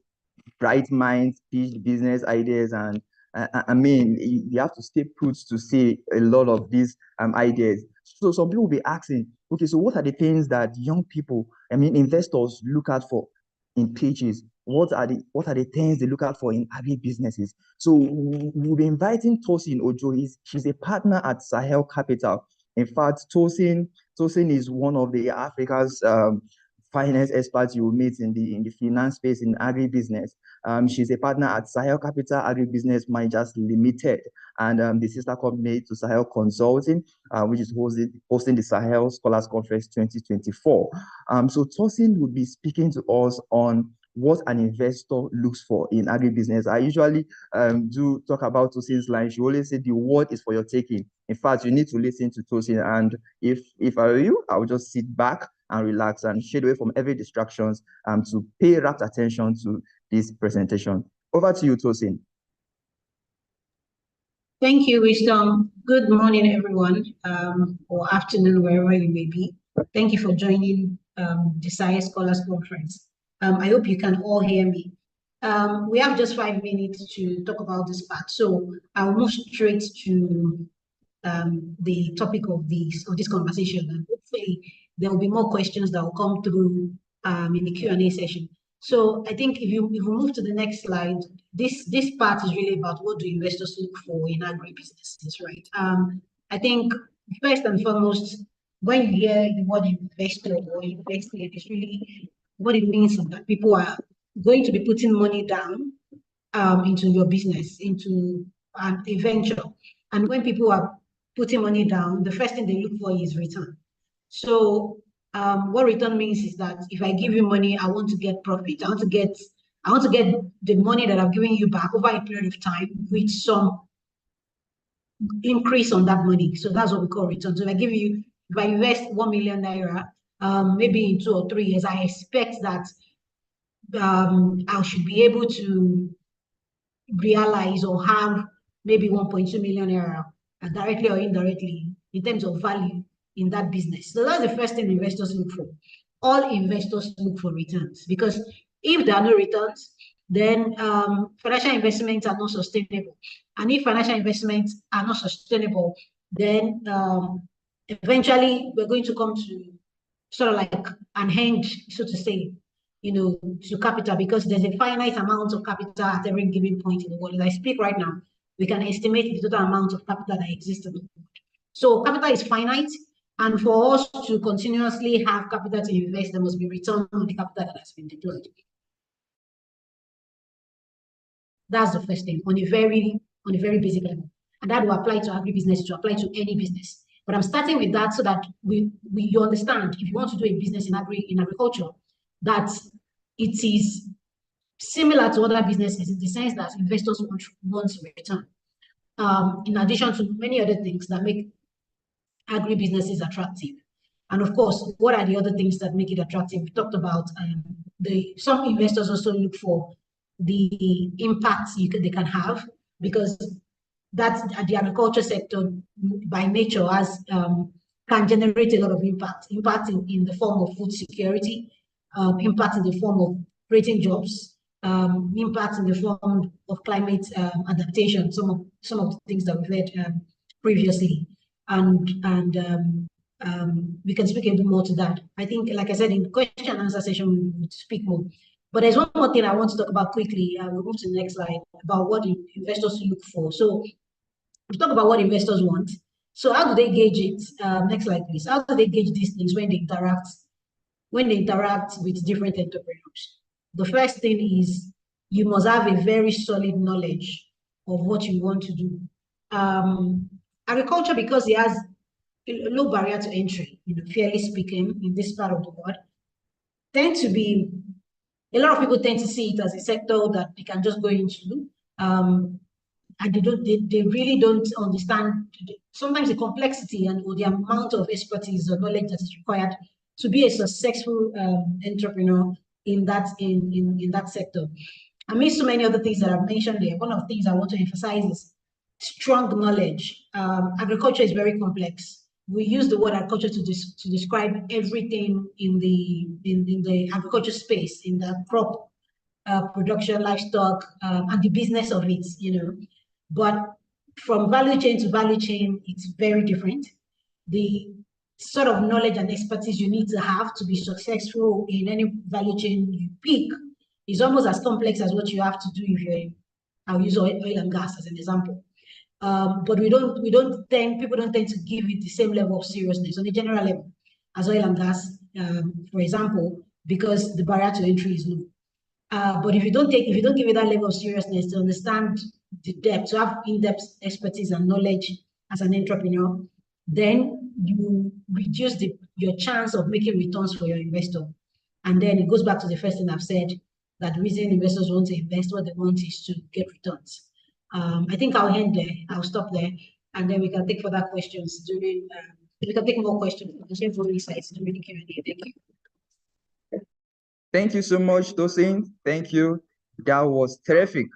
bright minds pitch business ideas, and I mean, you have to stay put to see a lot of these ideas. So some people will be asking, okay, so what are the things that young people, I mean, investors look out for in pitches? What are the things they look out for in agribusinesses? So we'll be inviting Tosin Ojo. She's a partner at Sahel Capital. In fact, Tosin is one of the Africa's finance experts you will meet in the finance space in agribusiness. She's a partner at Sahel Capital Agribusiness Managers Limited, and the sister company to Sahel Consulting, which is hosting the Sahel Scholars Conference 2024. So Tosin will be speaking to us on what an investor looks for in agribusiness. I usually do talk about Tosin's line. She always said the word is for your taking. In fact, you need to listen to Tosin, and if I were you, I would just sit back and relax and shade away from every distractions to pay rapt attention to this presentation. Over to you, Tosin. Thank you, Wisdom. Good morning, everyone, or afternoon, wherever you may be. Thank you for joining the Sahel Scholars Conference. I hope you can all hear me. We have just 5 minutes to talk about this part, so I'll move straight to the topic of this conversation, and hopefully there will be more questions that will come through in the Q&A session. So I think if you move to the next slide, this part is really about what do investors look for in agribusinesses, right? I think first and foremost, when you hear the word investor or investing, it's really what it means is that people are going to be putting money down into your business, into a venture. And when people are putting money down, the first thing they look for is return. So what return means is that if I give you money, I want to get profit. I want to get the money that I've given you back over a period of time with some increase on that money. So that's what we call return. So if I invest 1 million naira, maybe in 2 or 3 years, I expect that I should be able to realize or have maybe 1.2 million naira directly or indirectly in terms of value in that business. So that's the first thing investors look for. All investors look for returns, because if there are no returns, then financial investments are not sustainable. And if financial investments are not sustainable, then eventually we're going to come to sort of like an end, so to say, to capital, because there's a finite amount of capital at every given point in the world. As I speak right now, we can estimate the total amount of capital that exists in the world. So capital is finite, and for us to continuously have capital to invest, there must be return on the capital that has been deployed. That's the first thing on a very basic level, and that will apply to agribusiness, to apply to any business. But I'm starting with that so that you understand, if you want to do a business in agriculture, that it is similar to other businesses in the sense that investors want return. In addition to many other things that make agribusinesses attractive. And of course, what are the other things that make it attractive? We talked about some investors also look for the impacts they can have, because that's the agriculture sector by nature can generate a lot of impact in the form of food security, impact in the form of creating jobs, impact in the form of climate adaptation, some of the things that we've heard previously. And we can speak a bit more to that. I think, like I said, in the question and answer session, we will speak more. But there's one more thing I want to talk about quickly. We'll move to the next slide about what investors look for. So we talk about what investors want. So how do they gauge it? Next slide, please. How do they gauge these things when they interact with different entrepreneurs? The first thing is you must have a very solid knowledge of what you want to do. Agriculture, because it has a low barrier to entry, fairly speaking, in this part of the world, a lot of people tend to see it as a sector that they can just go into, and they really don't understand sometimes the complexity or the amount of expertise or knowledge that is required to be a successful entrepreneur in that sector. Amidst so many other things that I've mentioned there, one of the things I want to emphasize is strong knowledge. Agriculture is very complex. We use the word agriculture to describe everything in the agriculture space, in the crop production, livestock, and the business of it, But from value chain to value chain, it's very different. The sort of knowledge and expertise you need to have to be successful in any value chain you pick is almost as complex as what you have to do if I'll use oil and gas as an example. But people don't tend to give it the same level of seriousness on a general level as oil and gas, for example, because the barrier to entry is low. But if you don't give it that level of seriousness to understand the depth, to have in-depth expertise and knowledge as an entrepreneur, then you reduce your chance of making returns for your investor. And then it goes back to the first thing I've said, that the reason investors want to invest, what they want is to get returns. I think I'll end there. I'll stop there, and then we can take further questions during. We can take more questions. During Q&A. Thank you. Thank you so much, Tosin. Thank you. That was terrific.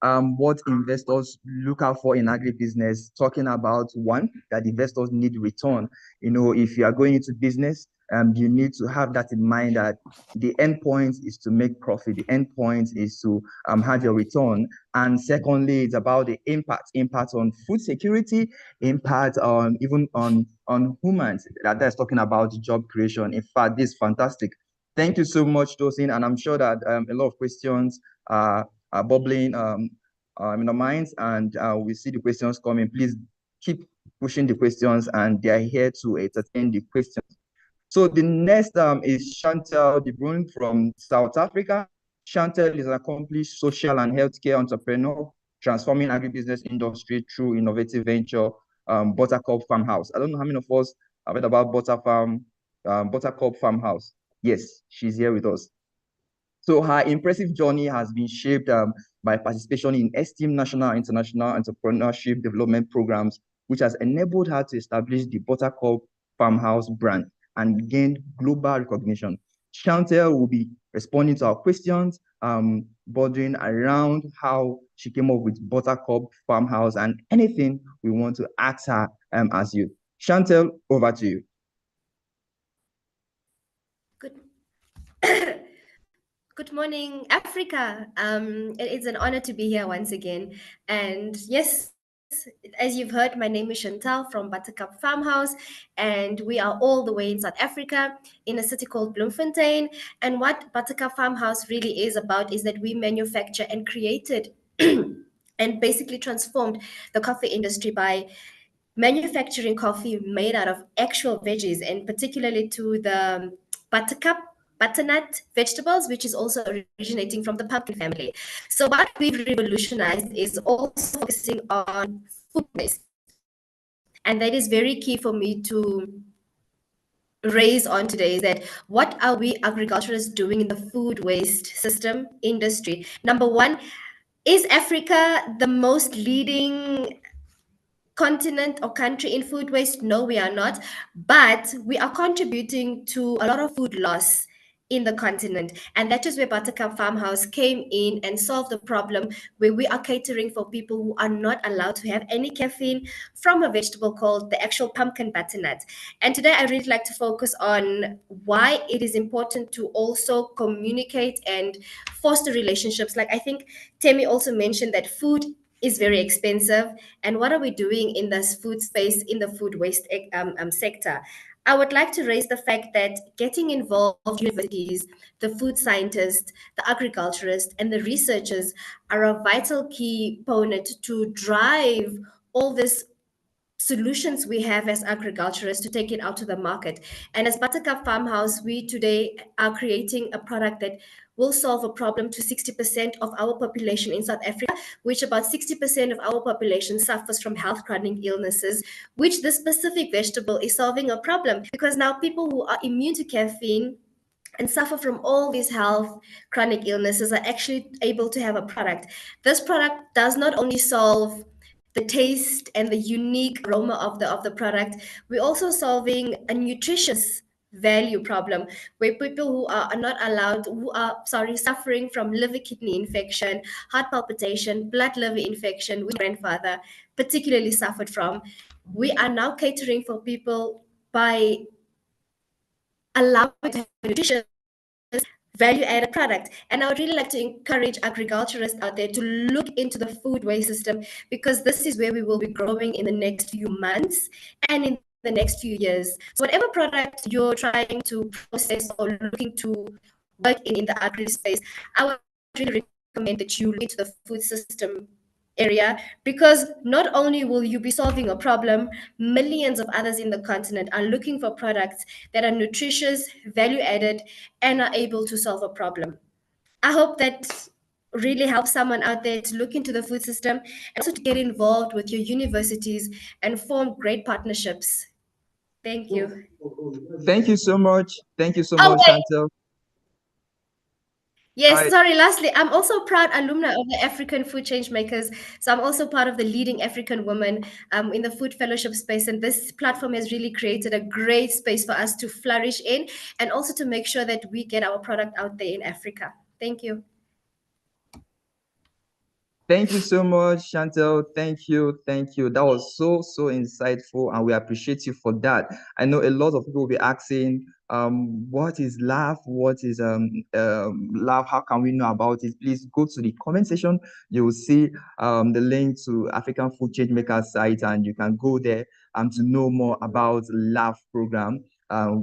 What investors look out for in agribusiness, talking about one, that investors need return. If you are going into business, you need to have that in mind, that the end point is to make profit. The end point is to have your return. And secondly, it's about the impact on food security, impact on even on humans. That's talking about job creation. In fact, this is fantastic. Thank you so much, Tosin. And I'm sure that a lot of questions are bubbling in our minds, and we see the questions coming. Please keep pushing the questions, and they are here to entertain the questions. So the next is Chantal De Bruin from South Africa. Chantal is an accomplished social and healthcare entrepreneur, transforming agribusiness industry through innovative venture, Buttercup Farmhouse. I don't know how many of us have heard about Buttercup Farmhouse. Yes, she's here with us. So her impressive journey has been shaped by participation in esteemed national and international entrepreneurship development programs, which has enabled her to establish the Buttercup Farmhouse brand and gain global recognition. Chantal will be responding to our questions, bordering around how she came up with Buttercup Farmhouse and anything we want to ask her as you. Chantal, over to you. Good morning, Africa. It is an honor to be here once again. And yes, as you've heard, my name is Chantal from Buttercup Farmhouse, and we are all the way in South Africa in a city called Bloemfontein. And what Buttercup Farmhouse really is about is that we manufacture and created and basically transformed the coffee industry by manufacturing coffee made out of actual veggies, and particularly to the butternut vegetables, which is also originating from the pumpkin family. So what we've revolutionized is also focusing on food waste. And that is very key for me to raise on today, is that what are we agriculturists doing in the food waste system industry? Number one, is Africa the most leading continent or country in food waste? No, we are not, but we are contributing to a lot of food loss in the continent. And that is where Buttercup Farmhouse came in and solved the problem, where we are catering for people who are not allowed to have any caffeine from a vegetable called the actual pumpkin butternut. And today I really like to focus on why it is important to also communicate and foster relationships. Like, I think Temi also mentioned that food is very expensive, and what are we doing in this food space, in the food waste sector? I would like to raise the fact that getting involved universities, the food scientists, the agriculturists, and the researchers are a vital key component to drive all this solutions we have as agriculturists to take it out to the market. And as Buttercup Farmhouse, we today are creating a product that will solve a problem to 60% of our population in South Africa, which about 60% of our population suffers from health chronic illnesses, which this specific vegetable is solving a problem, because now people who are immune to caffeine and suffer from all these health chronic illnesses are actually able to have a product. This product does not only solve the taste and the unique aroma of the product, we're also solving a nutritious value problem, where people who are not allowed, who are suffering from liver kidney infection, heart palpitation, blood liver infection, which my grandfather particularly suffered from, we are now catering for people by allowing to have nutritious value-added product. And I would really like to encourage agriculturists out there to look into the food waste system, because this is where we will be growing in the next few months and in the next few years. So whatever product you're trying to process or looking to work in the agri space, I would really recommend that you look into the food system area, because not only will you be solving a problem, millions of others in the continent are looking for products that are nutritious, value added, and are able to solve a problem. I hope that really helps someone out there to look into the food system and also to get involved with your universities and form great partnerships. Thank you. Thank you so much. Thank you so much, Chantel. Yes, sorry, lastly, I'm also a proud alumna of the African Food Change Makers. So I'm also part of the leading African women in the food fellowship space. And this platform has really created a great space for us to flourish in, and also to make sure that we get our product out there in Africa. Thank you. Thank you so much, Chantel. Thank you. Thank you. That was so insightful, and we appreciate you for that. I know a lot of people will be asking, what is LAF? What is LAF? How can we know about it? Please go to the comment section. You will see the link to African Food Change Makers site, and you can go there to know more about LAF program,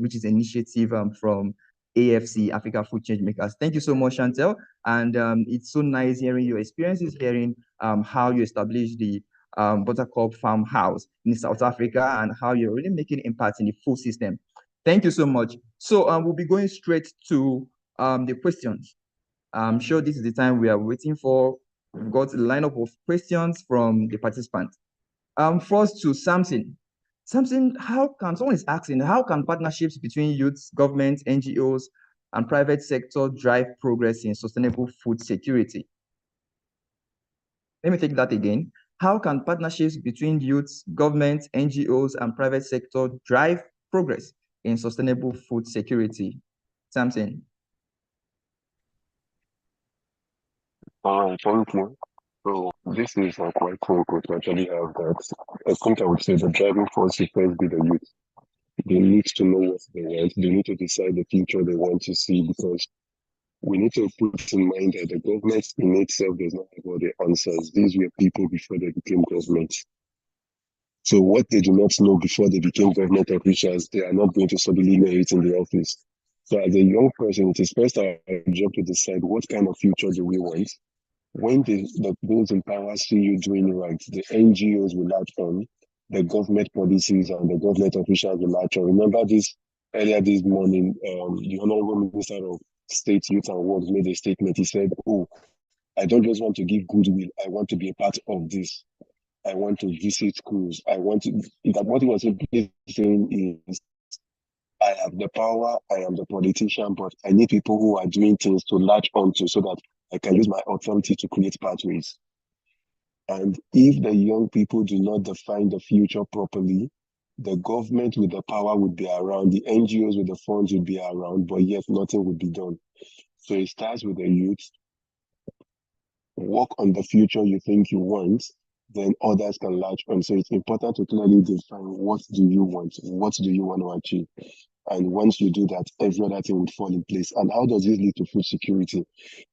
which is an initiative from AFC, Africa Food Change Makers. Thank you so much, Chantel. And it's so nice hearing your experiences, hearing how you established the Buttercup Farmhouse in South Africa, and how you're really making impact in the food system. Thank you so much. So we'll be going straight to the questions. I'm sure this is the time we are waiting for. We've got a lineup of questions from the participants. First to Samson. Something, someone is asking, how can partnerships between youths, government, NGOs, and private sector drive progress in sustainable food security? Let me take that again. How can partnerships between youths, government, NGOs, and private sector drive progress in sustainable food security? Samson. Thank you. So this is quite critical to actually have that. I think I would say the driving force should first be the youth. They need to know what they want. They need to decide the future they want to see, because we need to put in mind that the government in itself does not have all the answers. These were people before they became government. So what they do not know before they became government officials, they are not going to suddenly know it in the office. So as a young person, it is first our job to decide what kind of future do we want. When those in power see you doing right, the NGOs will latch on, the government policies and the government officials will latch on. Remember this earlier this morning, the Honorable Minister of State, Youth and Works made a statement. He said, "Oh, I don't just want to give goodwill, I want to be a part of this." I want to visit schools. I want to, that what he was simply saying is, I have the power, I am the politician, but I need people who are doing things to latch onto so that I can use my authority to create pathways. And if the young people do not define the future properly, the government with the power would be around, the NGOs with the funds would be around, but yet nothing would be done. So it starts with the youth. Work on the future you think you want, then others can latch on. So it's important to clearly define what do you want, what do you want to achieve. And once you do that, every other thing would fall in place. And how does this lead to food security?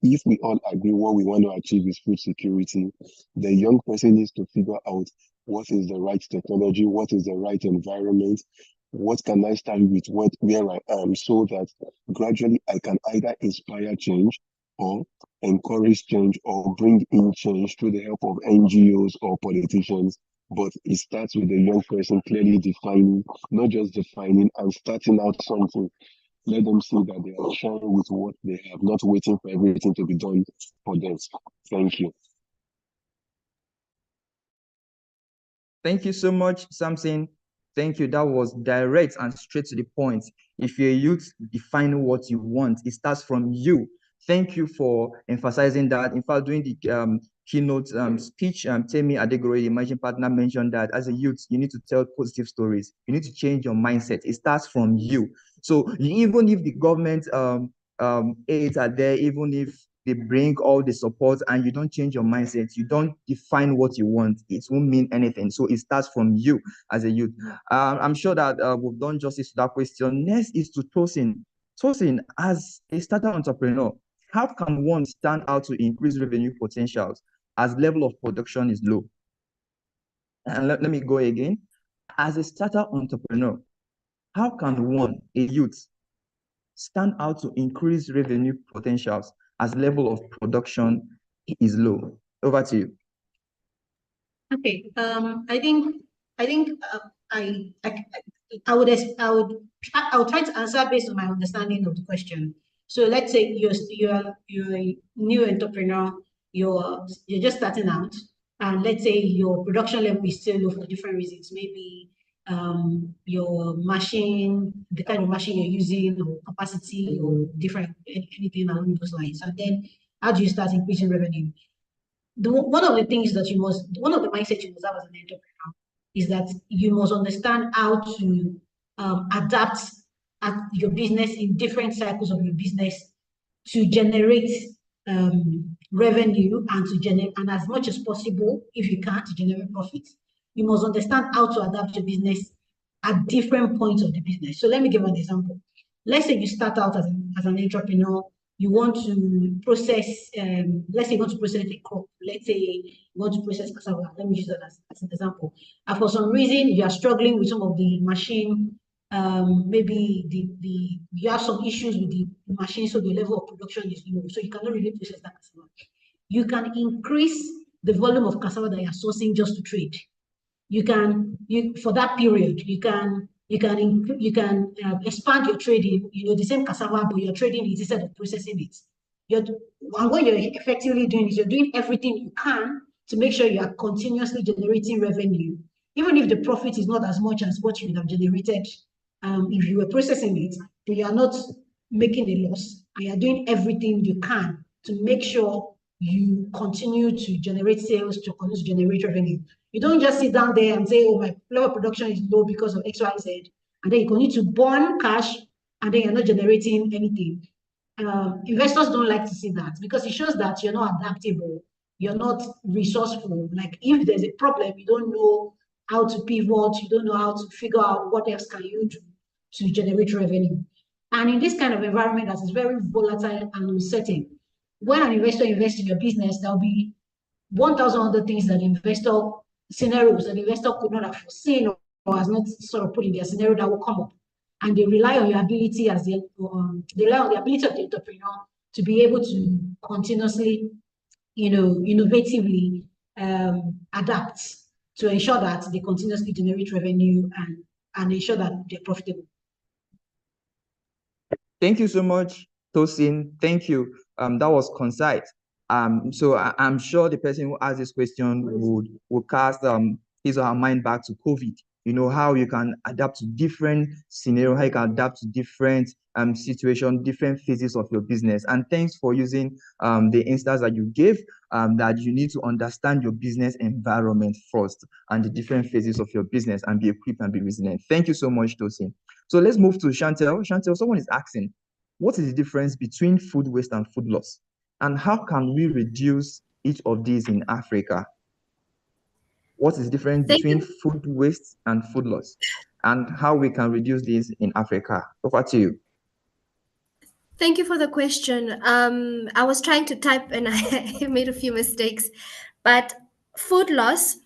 If we all agree what we want to achieve is food security, the young person needs to figure out what is the right technology, what is the right environment, what can I start with where I am, so that gradually I can either inspire change or encourage change or bring in change through the help of NGOs or politicians. But it starts with the young person clearly defining, not just defining and starting out something. Let them see that they are sharing with what they have, not waiting for everything to be done for them. Thank you. Thank you so much, Samson. Thank you. That was direct and straight to the point. If you're a youth, define what you want. It starts from you. Thank you for emphasizing that. In fact, during the keynote speech, Temi Adegoro, the managing partner, mentioned that as a youth, you need to tell positive stories. You need to change your mindset. It starts from you. So even if the government aids are there, even if they bring all the support and you don't change your mindset, you don't define what you want, it won't mean anything. So it starts from you as a youth. I'm sure that we've done justice to that question. Next is to Tosin. Tosin, as a startup entrepreneur, how can one stand out to increase revenue potentials as level of production is low? And let me go again. As a startup entrepreneur, how can one, a youth, stand out to increase revenue potentials as level of production is low? Over to you. Okay. I would try to answer based on my understanding of the question. So let's say you're a new entrepreneur, you're just starting out, and let's say your production level is still low for different reasons. Maybe your machine, the kind of machine you're using, or capacity, or different anything along those lines. And then how do you start increasing revenue? One of the mindset you must have as an entrepreneur is that you must understand how to adapt your business in different cycles of your business to generate revenue and as much as possible, if you can, to generate profit. You must understand how to adapt your business at different points of the business. So let me give an example. Let's say you start out as an entrepreneur. You want to process, let's say you want to process a crop. Let's say you want to process cassava. Let me use that as an example. And for some reason, you are struggling with some of the machine. Maybe you have some issues with the machine, so the level of production is low. So you cannot really process that cassava. You can increase the volume of cassava that you are sourcing just to trade. For that period, you can expand your trading, the same cassava, but you're trading it instead of processing it. And what you're effectively doing is you're doing everything you can to make sure you are continuously generating revenue, even if the profit is not as much as what you would have generated if you were processing it, but you are not making a loss, and you're doing everything you can to make sure you continue to generate sales, to continue to generate revenue. You don't just sit down there and say, oh, my level of production is low because of X, Y, Z, and then you continue to burn cash, and then you're not generating anything. Investors don't like to see that because it shows that you're not adaptable, you're not resourceful. Like if there's a problem, you don't know how to pivot, you don't know how to figure out what else can you do to generate revenue. And in this kind of environment that is very volatile and uncertain, when an investor invests in your business, there'll be 1,000 other things that scenarios that the investor could not have foreseen or has not sort of put in their scenario that will come up. And they rely on your ability they rely on the ability of the entrepreneur to be able to continuously, innovatively adapt to ensure that they continuously generate revenue and ensure that they're profitable. Thank you so much, Tosin. Thank you. That was concise. So I'm sure the person who asked this question would cast his or her mind back to COVID. You know, how you can adapt to different scenarios, how you can adapt to different situations, different phases of your business. And thanks for using the instance that you gave, that you need to understand your business environment first and the different phases of your business and be equipped and be resilient. Thank you so much, Tosin. So let's move to Chantel. Chantel, someone is asking, what is the difference between food waste and food loss? And how can we reduce each of these in Africa? What is the difference between food waste and food loss? And how we can reduce these in Africa? Over to you. Thank you for the question. I was trying to type and I made a few mistakes, but food loss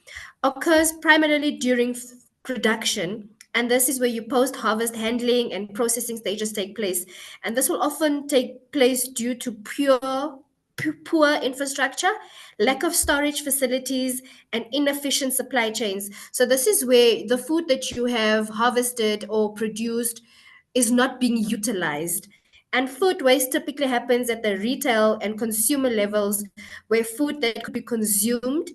occurs primarily during production, and this is where your post-harvest handling and processing stages take place. And this will often take place due to poor infrastructure, lack of storage facilities, and inefficient supply chains. So this is where the food that you have harvested or produced is not being utilized. And food waste typically happens at the retail and consumer levels, where food that could be consumed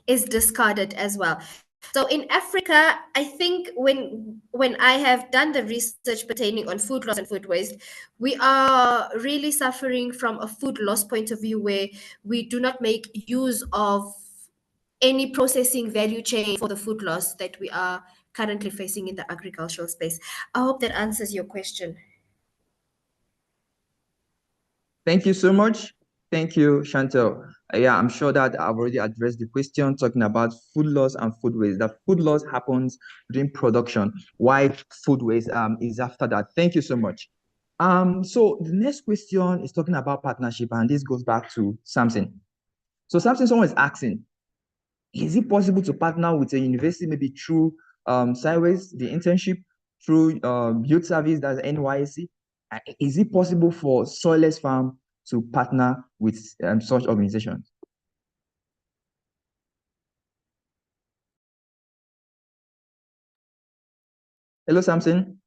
is discarded as well. So in Africa, I think when I have done the research pertaining on food loss and food waste, we are really suffering from a food loss point of view, where we do not make use of any processing value chain for the food loss that we are currently facing in the agricultural space. I hope that answers your question. Thank you so much. Thank you, Chantel. Yeah, I'm sure that I've already addressed the question talking about food loss and food waste. That food loss happens during production, while food waste is after that. Thank you so much. So the next question is talking about partnership, and this goes back to Samson. So Samson, someone is asking, is it possible to partner with a university, maybe through Sideways, the internship, through youth service, that's NYSC? Is it possible for Soilless Farm to partner with such organizations? Hello, Samson.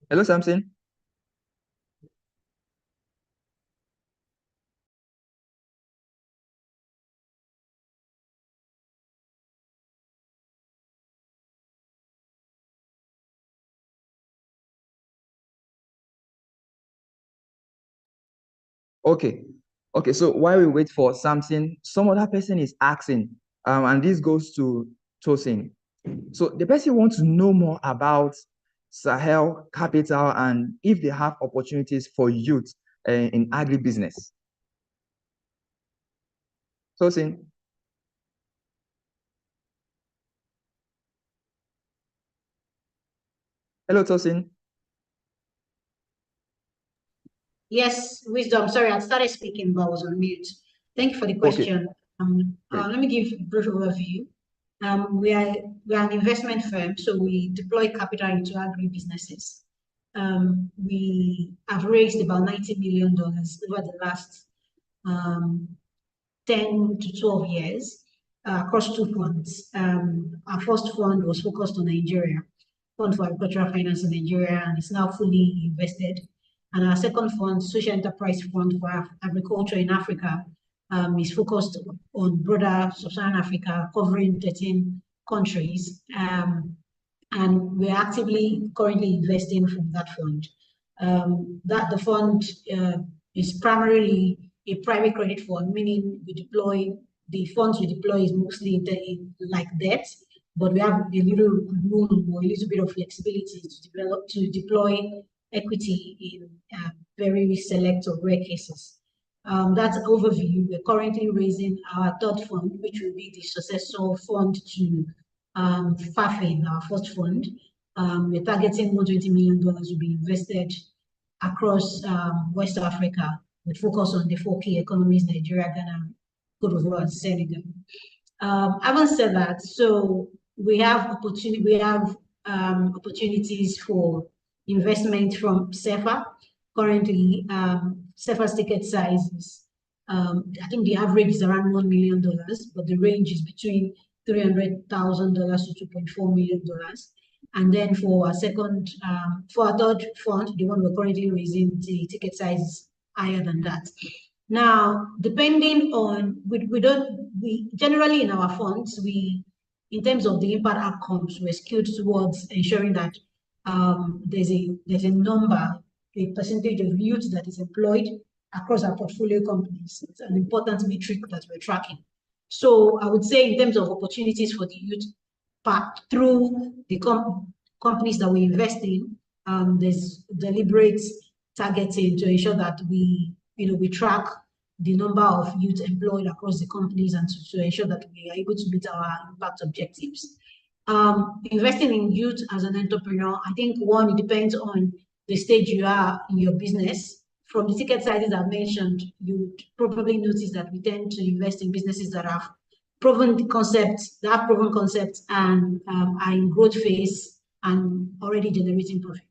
Hello, Samson. Okay. Okay, so while we wait for Samson, some other person is asking, and this goes to Tosin. So the person wants to know more about Sahel Capital and if they have opportunities for youth in agribusiness. Tosin. Hello, Tosin. Yes, Wisdom. Sorry, I started speaking, but I was on mute. Thank you for the question. Let me give a brief overview. We are an investment firm, so we deploy capital into agribusinesses. We have raised about $90 million over the last 10 to 12 years across two funds. Our first fund was focused on Nigeria, Fund for Agricultural Finance in Nigeria, and it's now fully invested. And our second fund, Social Enterprise Fund for Agriculture in Africa, is focused on broader Sub-Saharan Africa, covering 13 countries. And we're actively currently investing from that fund. The fund is primarily a private credit fund, meaning the funds we deploy is mostly like debt, but we have a little room or a little bit of flexibility to deploy equity in very select or rare cases. That's an overview. We're currently raising our third fund, which will be the successor fund to FAFIN, our first fund. We're targeting $120 million will be invested across West Africa, with focus on the 4 key economies: Nigeria, Ghana, Cote d'Ivoire, and Senegal. Having said that, so we have opportunities for investment from CEFA. Currently, CEFA's ticket size is, I think the average is around $1 million, but the range is between $300,000 to $2.4 million. And then for our third fund, the one we're currently raising, the ticket size is higher than that. Now, depending on, we generally in our funds, in terms of the impact outcomes, we're skewed towards ensuring that there's a number, a percentage of youth that is employed across our portfolio companies. It's an important metric that we're tracking. So I would say in terms of opportunities for the youth, but through the companies that we invest in, there's deliberate targeting to ensure that we track the number of youth employed across the companies and to ensure that we are able to meet our impact objectives. Investing in youth as an entrepreneur, I think one, it depends on the stage you are in your business. From the ticket sizes I've mentioned, you would probably notice that we tend to invest in businesses that have proven concepts, and are in growth phase and already generating profit.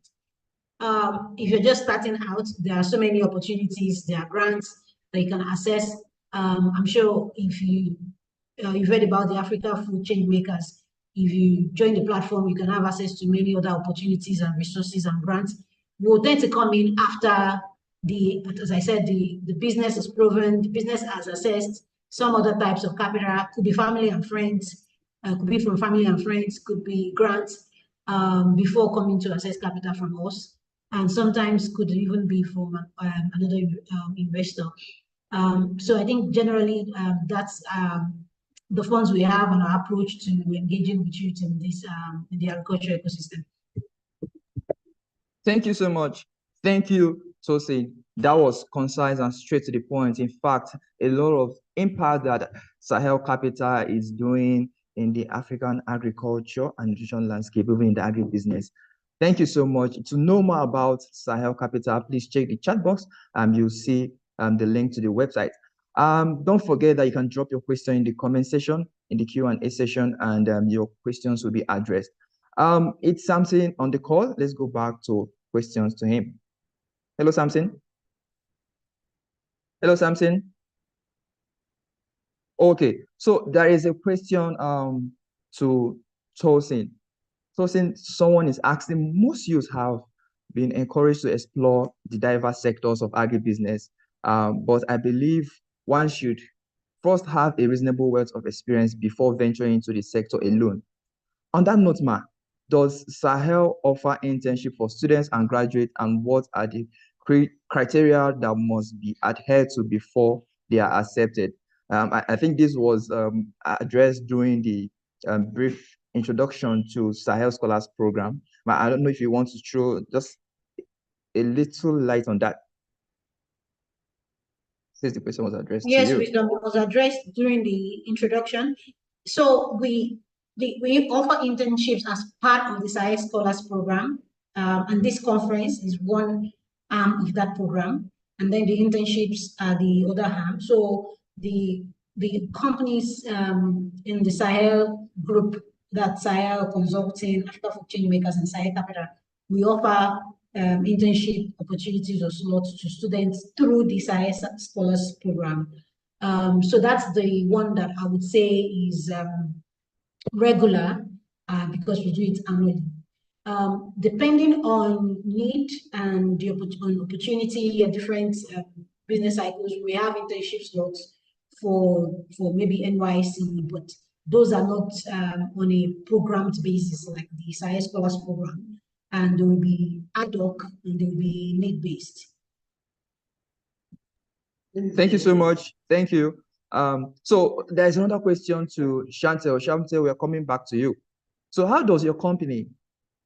If you're just starting out, there are so many opportunities, there are grants that you can access. I'm sure if you've read about the Africa Food Change Makers, if you join the platform, you can have access to many other opportunities and resources and grants. We'll tend to come in after as I said, the business is proven, the business has assessed some other types of capital, could be family and friends, could be from family and friends, could be grants, before coming to access capital from us. And sometimes could even be from another investor. So I think generally that's the funds we have and our approach to engaging with youth in this in the agriculture ecosystem. Thank you so much. Thank you, Tosin. That was concise and straight to the point. In fact, a lot of impact that Sahel Capital is doing in the African agriculture and nutrition landscape, even in the agribusiness. Thank you so much. To know more about Sahel Capital, please check the chat box and you'll see the link to the website. Don't forget that you can drop your question in the comment section, in the Q&A session, and your questions will be addressed. It's Samson on the call. Let's go back to questions to him. Hello, Samson. Hello, Samson. Okay, so there is a question to Tosin. Tosin, someone is asking, most youth have been encouraged to explore the diverse sectors of agribusiness, but I believe one should first have a reasonable wealth of experience before venturing into the sector alone. On that note, Ma, does Sahel offer internship for students and graduates, and what are the criteria that must be adhered to before they are accepted? I think this was addressed during the brief introduction to Sahel Scholars Program, but I don't know if you want to throw just a little light on that, since the question was addressed to you. Yes, Wisdom, it was addressed during the introduction. So we offer internships as part of the Sahel Scholars Program, and this conference is one arm of that program, and then the internships are the other arm. So the companies in the Sahel group, that Sahel Consulting, Africa Food Change Makers, and Sahel Capital, we offer internship opportunities or slots to students through the Sahel Scholars Program. So that's the one that I would say is regular because we do it annually. Depending on need and the opportunity and different business cycles, we have internship slots for maybe NYC, but those are not on a programmed basis like the Sahel Scholars Program, and they will be ad hoc and they will be need-based. Thank you so much. Thank you. So there's another question to Chantel. Chantel, we are coming back to you. So how does your company,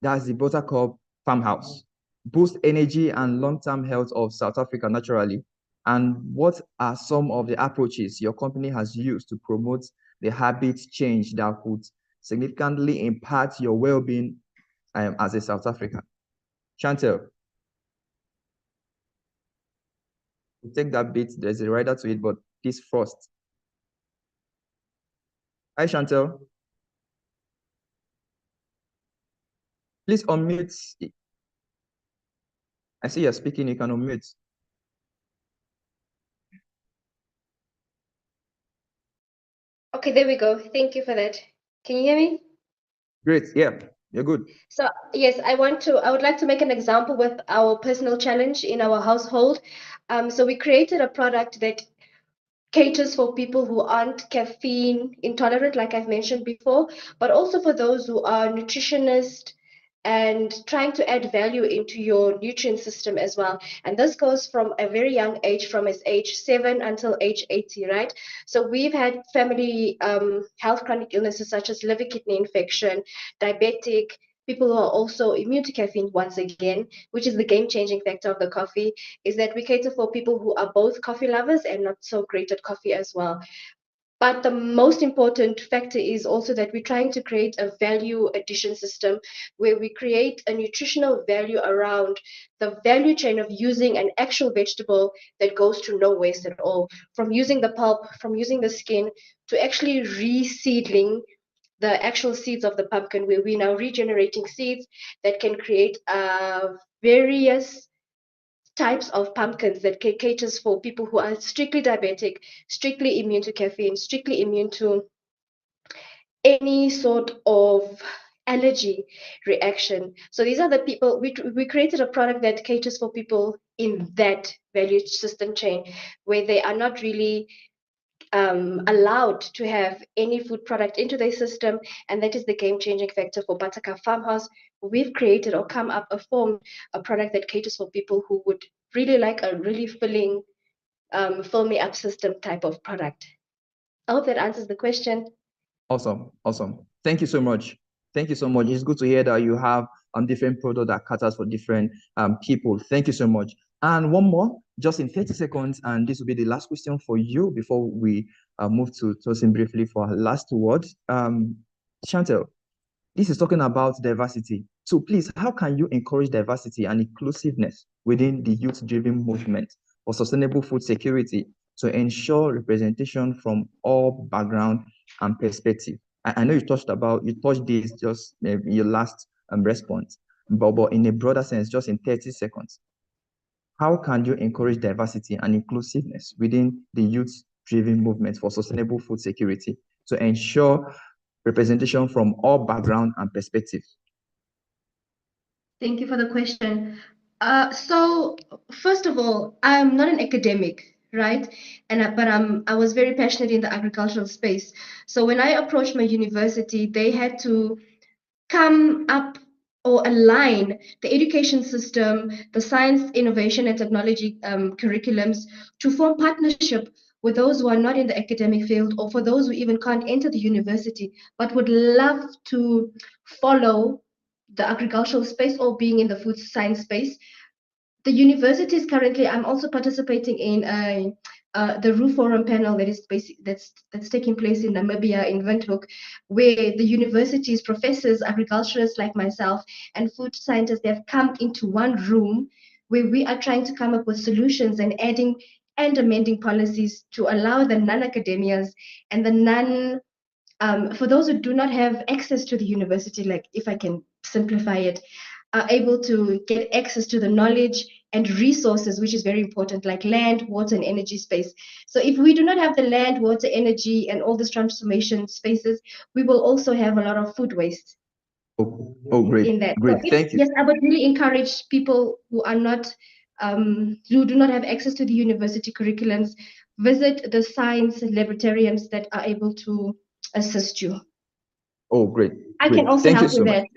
that's the Buttercup Farmhouse, boost energy and long-term health of South Africa naturally? And what are some of the approaches your company has used to promote the habit change that could significantly impact your well-being as a South African? Chantel. We'll take that bit. There's a rider to it, but this first. Hi, Chantel. Please unmute. I see you're speaking. You can unmute. Okay, there we go. Thank you for that. Can you hear me? Great. Yeah. You're good. So yes, I would like to make an example with our personal challenge in our household. So we created a product that caters for people who aren't caffeine intolerant, like I've mentioned before, but also for those who are nutritionists and trying to add value into your nutrient system as well. And this goes from a very young age, from his age 7 until age 80, right? So we've had family health chronic illnesses such as liver kidney infection, diabetic, people who are also immune to caffeine once again, which is the game-changing factor of the coffee, is that we cater for people who are both coffee lovers and not so great at coffee as well. But the most important factor is also that we're trying to create a value addition system where we create a nutritional value around the value chain of using an actual vegetable that goes to no waste at all, from using the pulp, from using the skin, to actually reseedling the actual seeds of the pumpkin, where we're now regenerating seeds that can create various types of pumpkins that caters for people who are strictly diabetic, strictly immune to caffeine, strictly immune to any sort of allergy reaction. So these are the people, we created a product that caters for people in that value system chain, where they are not really allowed to have any food product into their system, and that is the game-changing factor for Buttercup Farmhouse. We've created or come up formed a product that caters for people who would really like a really filling, fill me up system type of product. I hope that answers the question. Awesome. Thank you so much. It's good to hear that you have different product that caters for different people. Thank you so much. And one more, just in 30 seconds, and this will be the last question for you before we move to Tosin briefly for her last word. Chantel, this is talking about diversity. So please, how can you encourage diversity and inclusiveness within the youth-driven movement for sustainable food security to ensure representation from all background and perspective? I know you touched this just in your last response, but in a broader sense, just in 30 seconds, how can you encourage diversity and inclusiveness within the youth-driven movement for sustainable food security to ensure representation from all background and perspective? Thank you for the question. So first of all, I'm not an academic, right? But I was very passionate in the agricultural space. So when I approached my university, they had to come up or align the education system, the science, innovation, and technology curriculums to form partnership with those who are not in the academic field, or for those who even can't enter the university but would love to follow the agricultural space or being in the food science space. The universities currently, I'm also participating in the Roof Forum panel that's taking place in Namibia, in Windhoek, where the universities, professors, agriculturists like myself, and food scientists, they've come into one room where we are trying to come up with solutions and adding and amending policies to allow the non-academias and the for those who do not have access to the university, like if I can simplify it, are able to get access to the knowledge and resources, which is very important, like land, water, and energy space. So if we do not have the land, water, energy, and all these transformation spaces, we will also have a lot of food waste. Oh, great. In that. Great. So Thank you. Yes, I would really encourage people who are not, who do not have access to the university curriculums, visit the science laboratoriums that are able to assist you. Oh, great. I Great. can also Thank help you so with much. that.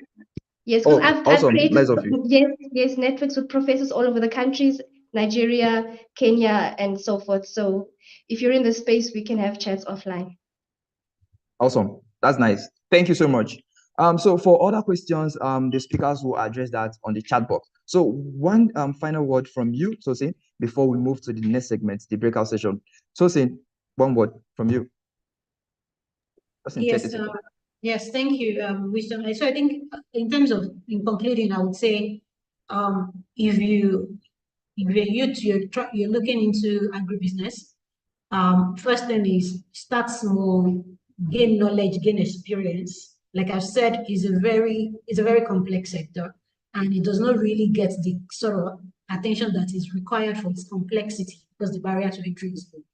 Yes, because I've awesome. created Nice of you. yes networks with professors all over the countries, Nigeria, Kenya, and so forth. So if you're in the space, we can have chats offline. Awesome. That's nice. Thank you so much. So for other questions, the speakers will address that on the chat box. So one final word from you, Tosin, before we move to the next segment, the breakout session. Tosin, one word from you. Yes, thank you, Wisdom. So I think in terms of, in concluding, I would say, if you're youth, you're looking into agribusiness, first thing is start small, gain knowledge, gain experience. Like I've said, it's a very complex sector, and it does not really get the sort of attention that is required for its complexity, because the barrier to entry is low.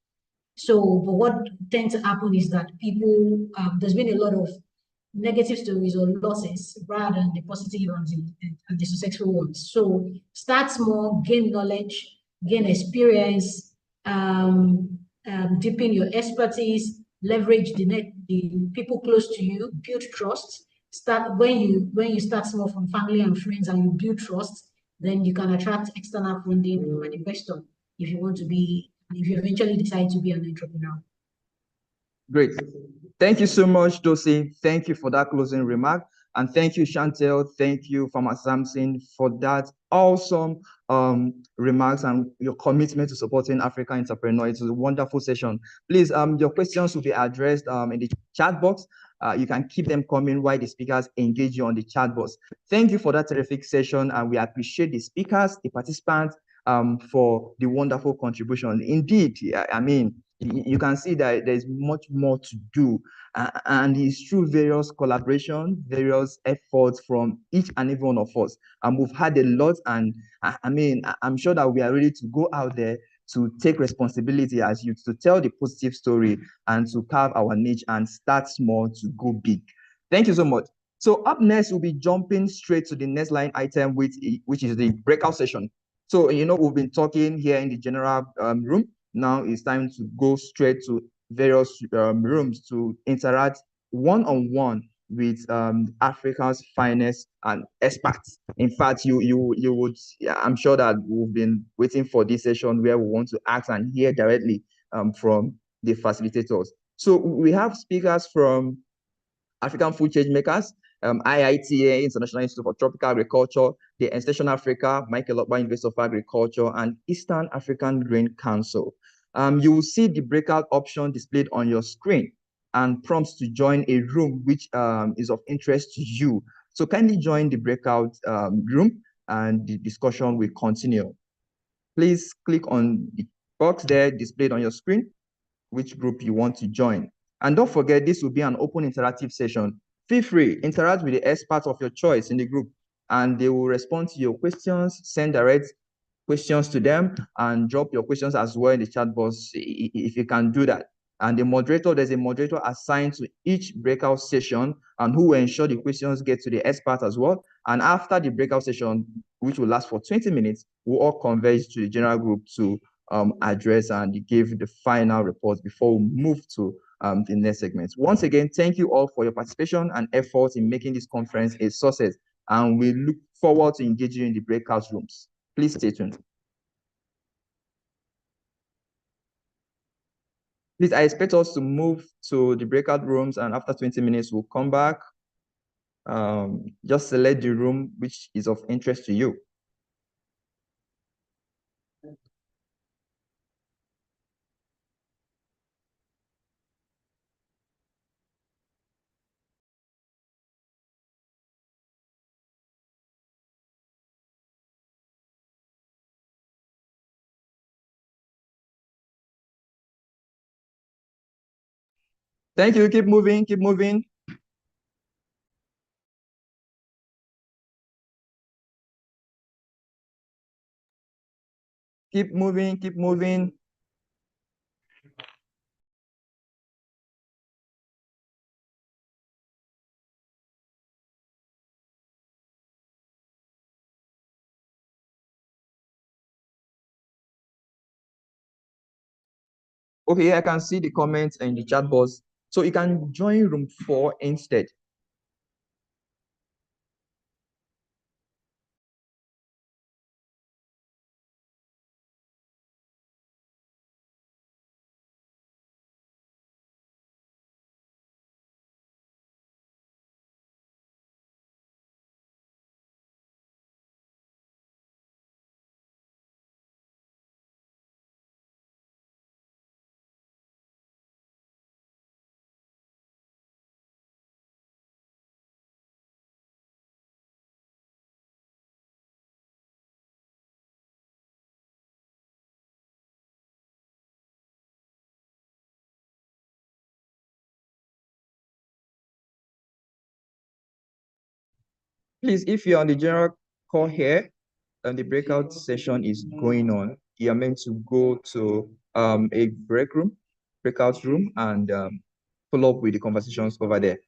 So, but what tends to happen is that people, there's been a lot of negative stories or losses rather than the positive and the successful ones. So start small, gain knowledge, gain experience, deepen your expertise, leverage the people close to you, build trust. Start when you start small from family and friends and you build trust, then you can attract external funding from an investor if you eventually decide to be an entrepreneur. Great. Thank you so much, Dosi. Thank you for that closing remark. And thank you, Chantel. Thank you, Farmer Samson, for that awesome remarks and your commitment to supporting African entrepreneurs. It was a wonderful session. Please, your questions will be addressed in the chat box. You can keep them coming while the speakers engage you on the chat box. Thank you for that terrific session, and we appreciate the speakers, the participants, for the wonderful contribution. Indeed, I mean, you can see that there's much more to do, and it's through various collaboration, various efforts from each and every one of us, and we've had a lot. And I mean, I'm sure that we are ready to go out there to take responsibility as youth, to tell the positive story and to carve our niche and start small to go big. Thank you so much. So up next, we'll be jumping straight to the next line item, which is the breakout session. So, we've been talking here in the general room. Now it's time to go straight to various rooms to interact one-on-one with Africa's finest and experts. In fact, I'm sure that we've been waiting for this session where we want to ask and hear directly from the facilitators. So we have speakers from African Food Change Makers, IITA, International Institute for Tropical Agriculture, the Extension Africa, Michael Okpa, University of Agriculture, and Eastern African Grain Council. You will see the breakout option displayed on your screen and prompts to join a room which is of interest to you. So kindly join the breakout room and the discussion will continue. Please click on the box there displayed on your screen, which group you want to join. And don't forget, this will be an open interactive session. Feel free, interact with the experts of your choice in the group, and they will respond to your questions, send direct questions to them, and drop your questions as well in the chat box if you can do that. And there's a moderator assigned to each breakout session and who will ensure the questions get to the expert as well. And after the breakout session, which will last for 20 minutes, we'll all converge to the general group to address and give the final report before we move to the next segment. Once again, thank you all for your participation and efforts in making this conference a success. And we look forward to engaging in the breakout rooms. Please stay tuned. Please, I expect us to move to the breakout rooms, and after 20 minutes, we'll come back. Just select the room which is of interest to you. Thank you. Keep moving. Keep moving. Keep moving. Keep moving. Okay, I can see the comments in the chat box. So you can join room 4 instead. Please, if you're on the general call here and the breakout session is going on, you're meant to go to a breakout room and follow up with the conversations over there.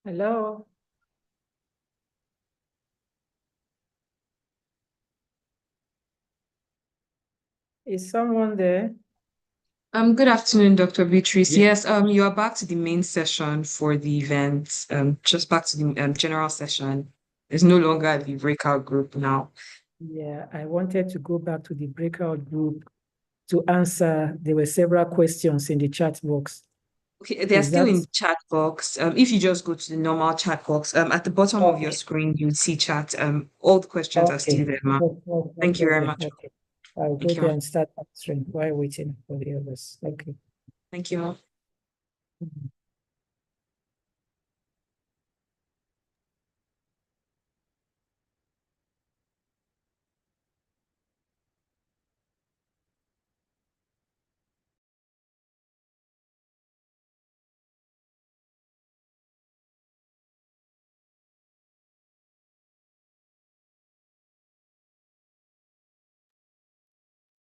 Hello. Is someone there? Good afternoon, Dr. Beatrice. Yes, you are back to the main session for the event, just back to the general session. It's no longer the breakout group now. Yeah, I wanted to go back to the breakout group to answer. There were several questions in the chat box. Okay, they're Is still that- in chat box. If you just go to the normal chat box, at the bottom of your screen, you see chat. All the questions are still there, ma'am. Thank you very much. Okay. I'll go Thank you, there ma'am. and start answering while waiting for the others. Okay. Thank you, ma'am.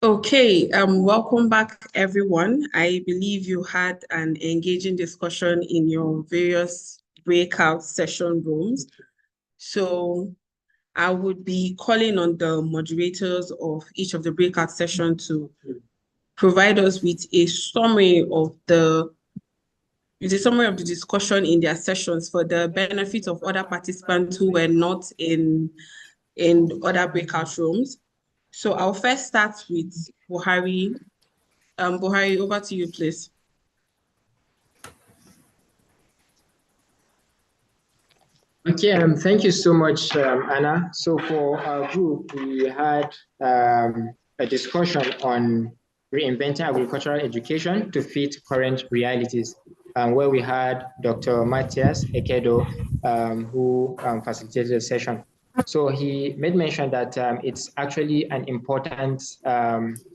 Okay, welcome back, everyone. I believe you had an engaging discussion in your various breakout session rooms. So I would be calling on the moderators of each of the breakout sessions to provide us with a summary of the discussion in their sessions for the benefit of other participants who were not in other breakout rooms. So I'll first start with Buhari. Buhari, over to you, please. Okay, thank you so much, Anna. So for our group, we had a discussion on reinventing agricultural education to fit current realities, where we had Dr. Matthias Ekedo, who facilitated the session. So he made mention that it's actually an important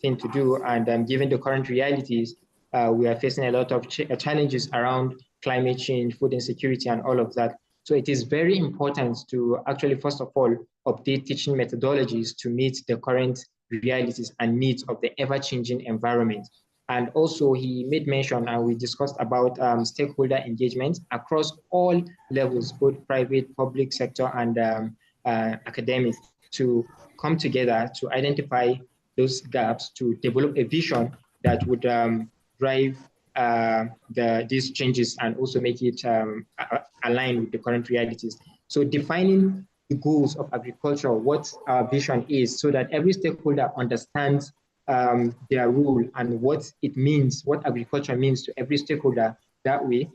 thing to do, and given the current realities, we are facing a lot of challenges around climate change, food insecurity, and all of that. So it is very important to actually, first of all, update teaching methodologies to meet the current realities and needs of the ever-changing environment. And also he made mention, and we discussed about stakeholder engagement across all levels, both private, public sector, and academic, to come together to identify those gaps, to develop a vision that would drive these changes and also make it align with the current realities. So defining the goals of agriculture, what our vision is, so that every stakeholder understands their role and what it means, what agriculture means to every stakeholder. That way,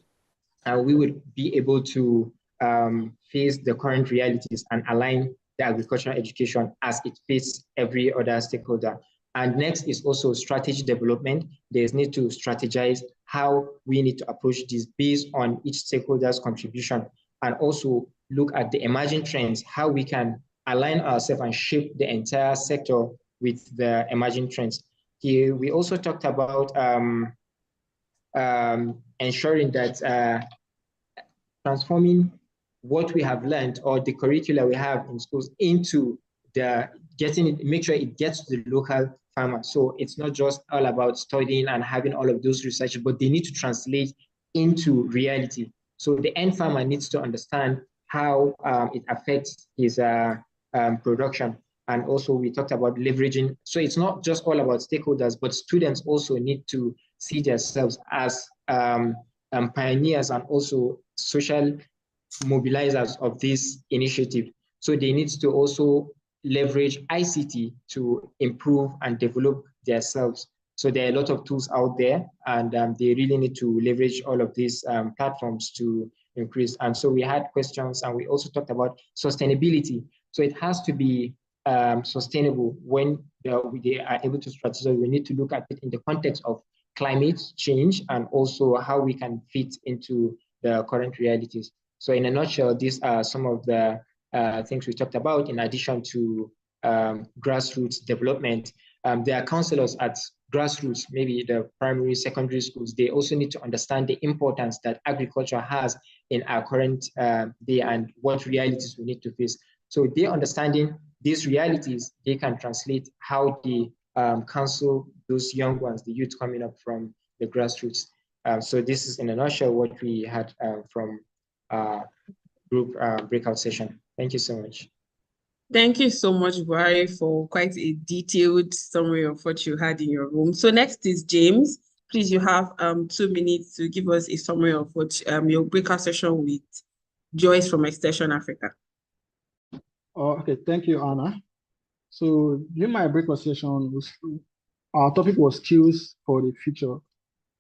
we would be able to face the current realities and align the agricultural education as it fits every other stakeholder. And next is also strategy development. There's need to strategize how we need to approach this based on each stakeholder's contribution, and also look at the emerging trends, how we can align ourselves and shape the entire sector with the emerging trends. Here, we also talked about ensuring that transforming what we have learned or the curricula we have in schools into make sure it gets to the local farmer. So it's not just all about studying and having all of those research, but they need to translate into reality. So the end farmer needs to understand how it affects his production. And also we talked about leveraging. So it's not just all about stakeholders, but students also need to see themselves as pioneers and also social mobilizers of this initiative. So they need to also leverage ICT to improve and develop themselves. So there are a lot of tools out there, and they really need to leverage all of these platforms to increase. And so we had questions, and we also talked about sustainability. So it has to be sustainable. When they are able to strategize, we need to look at it in the context of climate change and also how we can fit into the current realities. So in a nutshell, these are some of the things we talked about in addition to grassroots development. There are counselors at grassroots, maybe the primary, secondary schools. They also need to understand the importance that agriculture has in our current day and what realities we need to face. So they understanding these realities, they can translate how they counsel those young ones, the youth coming up from the grassroots. So this is in a nutshell what we had from group breakout session. Thank you so much. Thank you so much, Buhari, for quite a detailed summary of what you had in your room. So next is James. Please, you have 2 minutes to give us a summary of what your breakout session with Joyce from Extension Africa. Okay, thank you, Anna. So during my breakout session, our topic was skills for the future.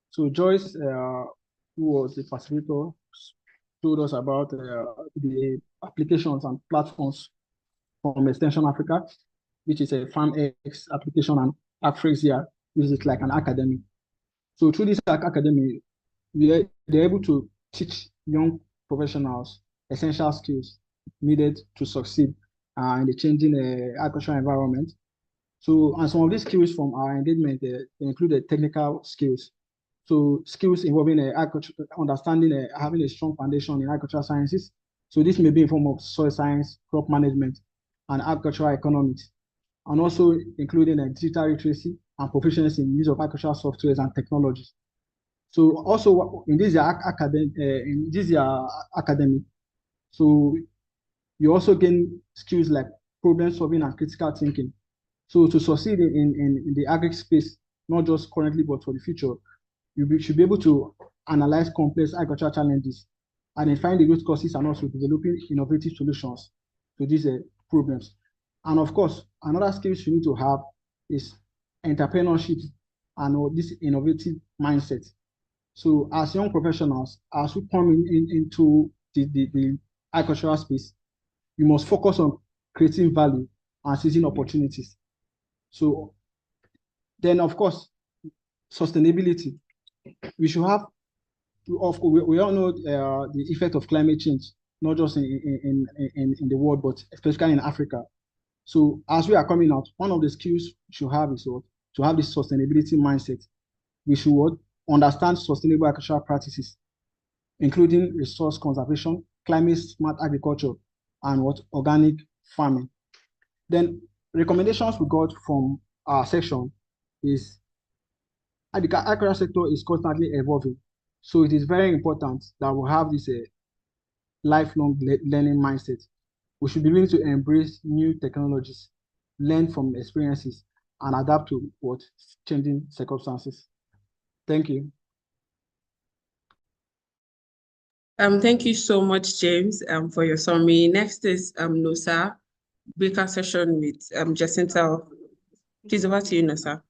So Joyce, who was the facilitator, told us about the applications and platforms from Extension Africa, which is a FarmX application, and Aphrixia, which is like an academy. So through this academy, they're able to teach young professionals essential skills needed to succeed in the changing agricultural environment. So, and some of these skills from our engagement, they include the technical skills. So skills involving understanding, having a strong foundation in agricultural sciences. So this may be in form of soil science, crop management, and agricultural economics, and also including digital literacy and proficiency in use of agricultural softwares and technologies. So also in this year academy, so you also gain skills like problem solving and critical thinking. So to succeed in the agri space, not just currently, but for the future, you should be able to analyze complex agricultural challenges, identifying the root causes, and also developing innovative solutions to these problems. And of course, another skill you need to have is entrepreneurship and this innovative mindset. So as young professionals, as we come into the agricultural space, you must focus on creating value and seizing opportunities. So then, of course, sustainability. We should have, we all know the effect of climate change, not just in the world, but especially in Africa. So as we are coming out, one of the skills we should have is to have this sustainability mindset. We should understand sustainable agricultural practices, including resource conservation, climate smart agriculture, and organic farming. Then recommendations we got from our section is the agricultural sector is constantly evolving. So it is very important that we have this lifelong learning mindset. We should be willing to embrace new technologies, learn from experiences, and adapt to changing circumstances. Thank you. Thank you so much, James, for your summary. Next is Nosa, breakout session with Jacinta. Please, over to you, Nosa.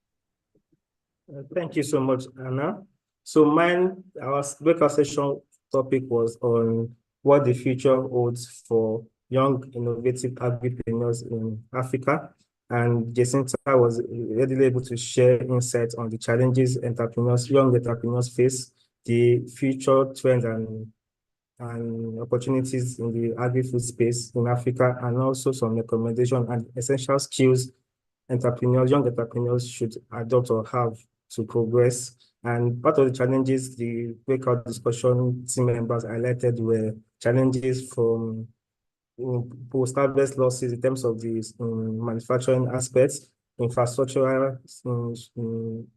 Thank you so much, Anna. So our breakout session topic was on what the future holds for young, innovative agripreneurs in Africa. And Jacinta was readily able to share insights on the challenges young entrepreneurs face, the future trends and opportunities in the agri-food space in Africa, and also some recommendations and essential skills young entrepreneurs should adopt or have to progress. And part of the challenges the breakout discussion team members highlighted were challenges from post-harvest losses in terms of the manufacturing aspects, infrastructural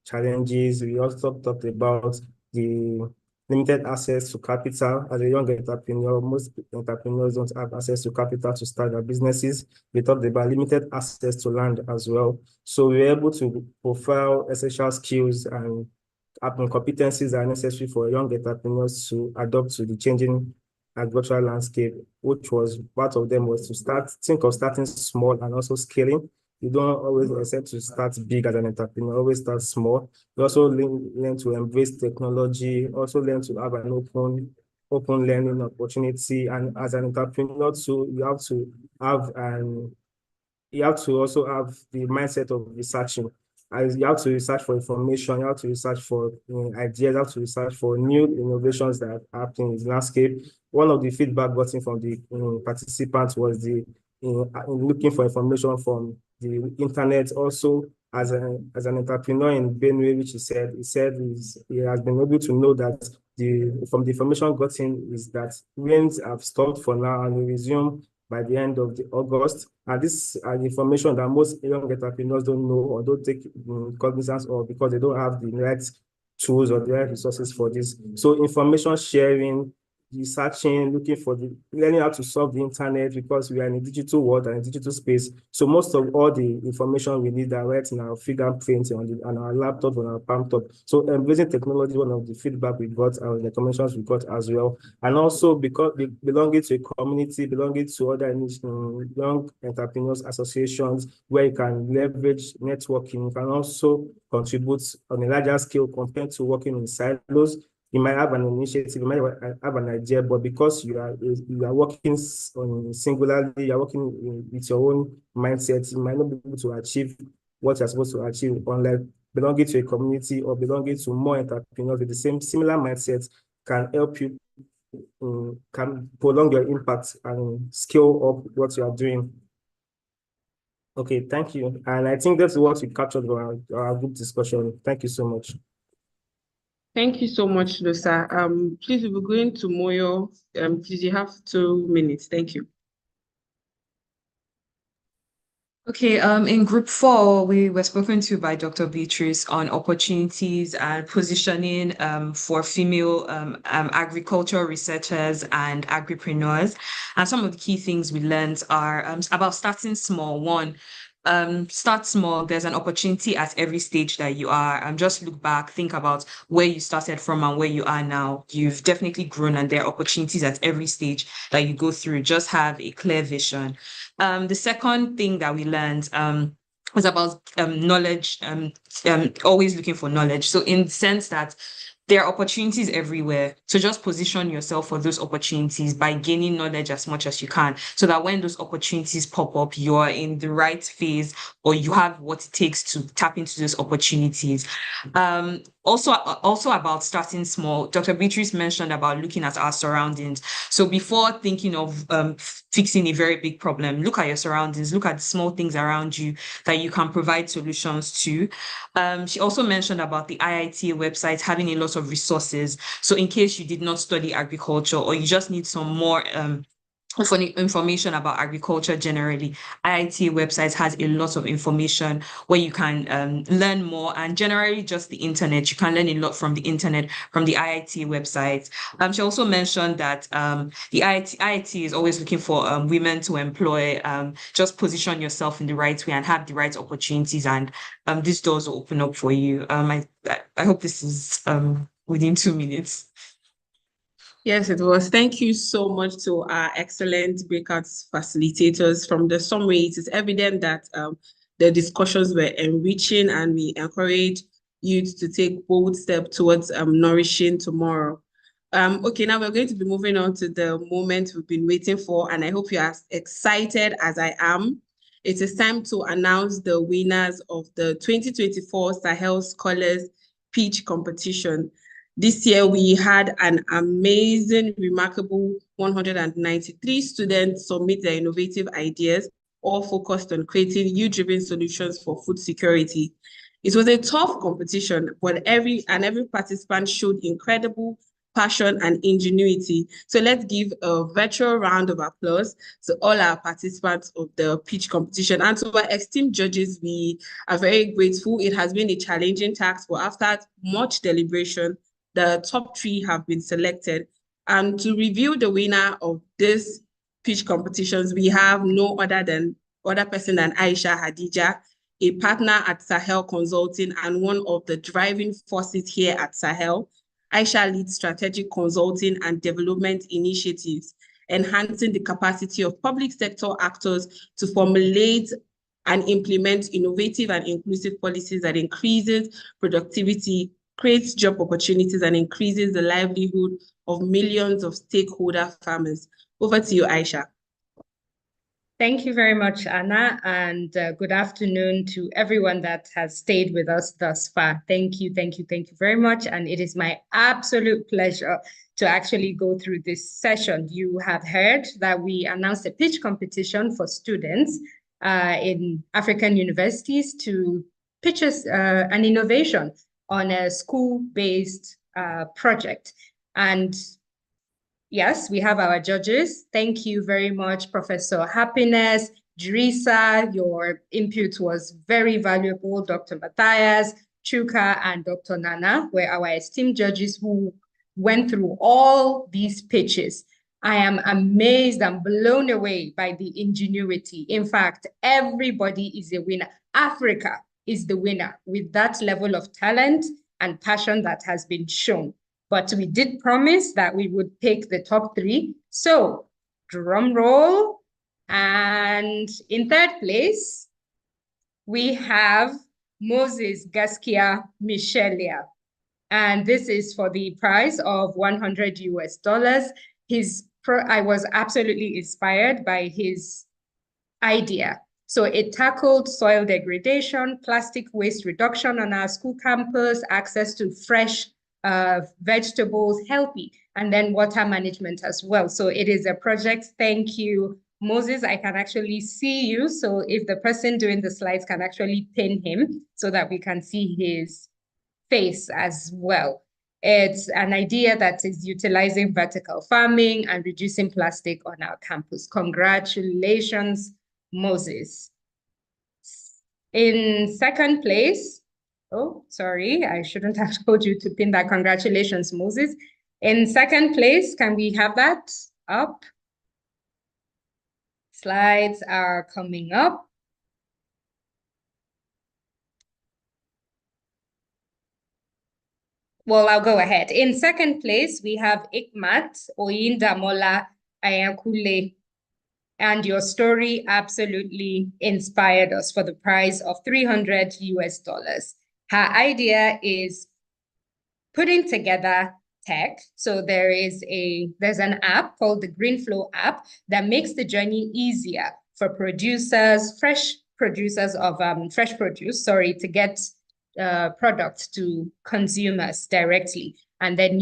challenges. We also talked about the limited access to capital. As a young entrepreneur, most entrepreneurs don't have access to capital to start their businesses. We talked about limited access to land as well. So we were able to profile essential skills and competencies that are necessary for young entrepreneurs to adopt to the changing agricultural landscape, which was part of them was to think of starting small and also scaling. You don't always accept to start big as an entrepreneur, always start small. You also learn to embrace technology, also learn to have an open learning opportunity. And as an entrepreneur too, you have to also have the mindset of researching. You have to research for information, you have to research for ideas, you have to research for new innovations that are happening in the landscape. One of the feedback gotten from the participants was looking for information from the internet. Also, as an entrepreneur in Benue, which he said he has been able to know that from the information gotten is that rains have stopped for now and will resume by the end of August. And this is information that most young entrepreneurs don't know or don't take cognizance of because they don't have the right tools or the right resources for this. So information sharing, researching, learning how to solve the internet, because we are in a digital world and a digital space. So most of all the information we need are right in our fingerprint on our laptop, on our palm top. So embracing technology, one of the feedback we got and the recommendations we got as well. And also because belonging to a community, belonging to other young entrepreneurs associations where you can leverage networking, you can also contribute on a larger scale compared to working in silos. You might have an initiative, you might have an idea, but because you are working singularly, you are working with your own mindset, you might not be able to achieve what you're supposed to achieve. Unlike belonging to a community or belonging to more entrepreneurs with the similar mindset can help you, can prolong your impact and scale up what you are doing. Okay, thank you. And I think that's what we captured on our group discussion. Thank you so much. Thank you so much, Lusa. Please, we'll be going to Moyo. Please, you have 2 minutes. Thank you. Okay, in group 4, we were spoken to by Dr. Beatrice on opportunities and positioning for female agricultural researchers and agripreneurs. And some of the key things we learned are about starting small. One, start small. There's an opportunity at every stage that you are. Just look back, think about where you started from and where you are now. You've definitely grown, and there are opportunities at every stage that you go through. Just have a clear vision. The second thing that we learned was about knowledge, always looking for knowledge. So in the sense that there are opportunities everywhere. So just position yourself for those opportunities by gaining knowledge as much as you can, so that when those opportunities pop up, you are in the right phase, or you have what it takes to tap into those opportunities. Also about starting small, Dr. Beatrice mentioned about looking at our surroundings. So before thinking of fixing a very big problem, look at your surroundings, look at the small things around you that you can provide solutions to. She also mentioned about the IITA website having a lot of resources. So in case you did not study agriculture, or you just need some more information about agriculture generally, IITA website has a lot of information where you can learn more. And generally just the internet, you can learn a lot from the internet, from the IITA website. She also mentioned that the IITA is always looking for women to employ. Just position yourself in the right way and have the right opportunities, and these doors will open up for you. I hope this is within 2 minutes. Yes, it was. Thank you so much to our excellent breakout facilitators. From the summary, it is evident that the discussions were enriching, and we encourage youth to take bold steps towards nourishing tomorrow. Okay, now we're going to be moving on to the moment we've been waiting for, and I hope you are as excited as I am. It is time to announce the winners of the 2024 Sahel Scholars Pitch Competition. This year, we had an amazing, remarkable 193 students submit their innovative ideas, all focused on creating youth-driven solutions for food security. It was a tough competition, but every participant showed incredible passion and ingenuity. So let's give a virtual round of applause to all our participants of the pitch competition. And to our esteemed judges, we are very grateful. It has been a challenging task, but after much deliberation, the top 3 have been selected. And to reveal the winner of this pitch competitions, we have no other person than Aisha Hadija, a partner at Sahel Consulting and one of the driving forces here at Sahel. Aisha leads strategic consulting and development initiatives, enhancing the capacity of public sector actors to formulate and implement innovative and inclusive policies that increases productivity, creates job opportunities, and increases the livelihood of millions of stakeholder farmers. Over to you, Aisha. Thank you very much, Anna, and good afternoon to everyone that has stayed with us thus far. Thank you very much. And it is my absolute pleasure to actually go through this session. You have heard that we announced a pitch competition for students in African universities to pitch us an innovation on a school-based project. And yes, we have our judges. Thank you very much, Professor Happiness, Drisa. Your input was very valuable. Dr. Matthias, Chuka, and Dr. Nana were our esteemed judges who went through all these pitches. I am amazed and blown away by the ingenuity. In fact, everybody is a winner. Africa is the winner with that level of talent and passion that has been shown. But we did promise that we would pick the top 3. So, drum roll. And in 3rd place, we have Moses Gaskia Michelia. And this is for the price of $100 US. I was absolutely inspired by his idea. So it tackled soil degradation, plastic waste reduction on our school campus, access to fresh vegetables, healthy, and then water management as well. So it is a project. Thank you, Moses. I can actually see you. So if the person doing the slides can actually pin him so that we can see his face as well. It's an idea that is utilizing vertical farming and reducing plastic on our campus. Congratulations, Moses. In 2nd place, oh, sorry, I shouldn't have told you to pin that. Congratulations, Moses. In 2nd place, can we have that up? Slides are coming up. Well, I'll go ahead. In 2nd place, we have Ikmat Oyindamola Ayankule. And your story absolutely inspired us for the price of $300 US. Her idea is putting together tech. So there's an app called the Greenflow app that makes the journey easier for producers, fresh producers of fresh produce, to get products to consumers directly. And then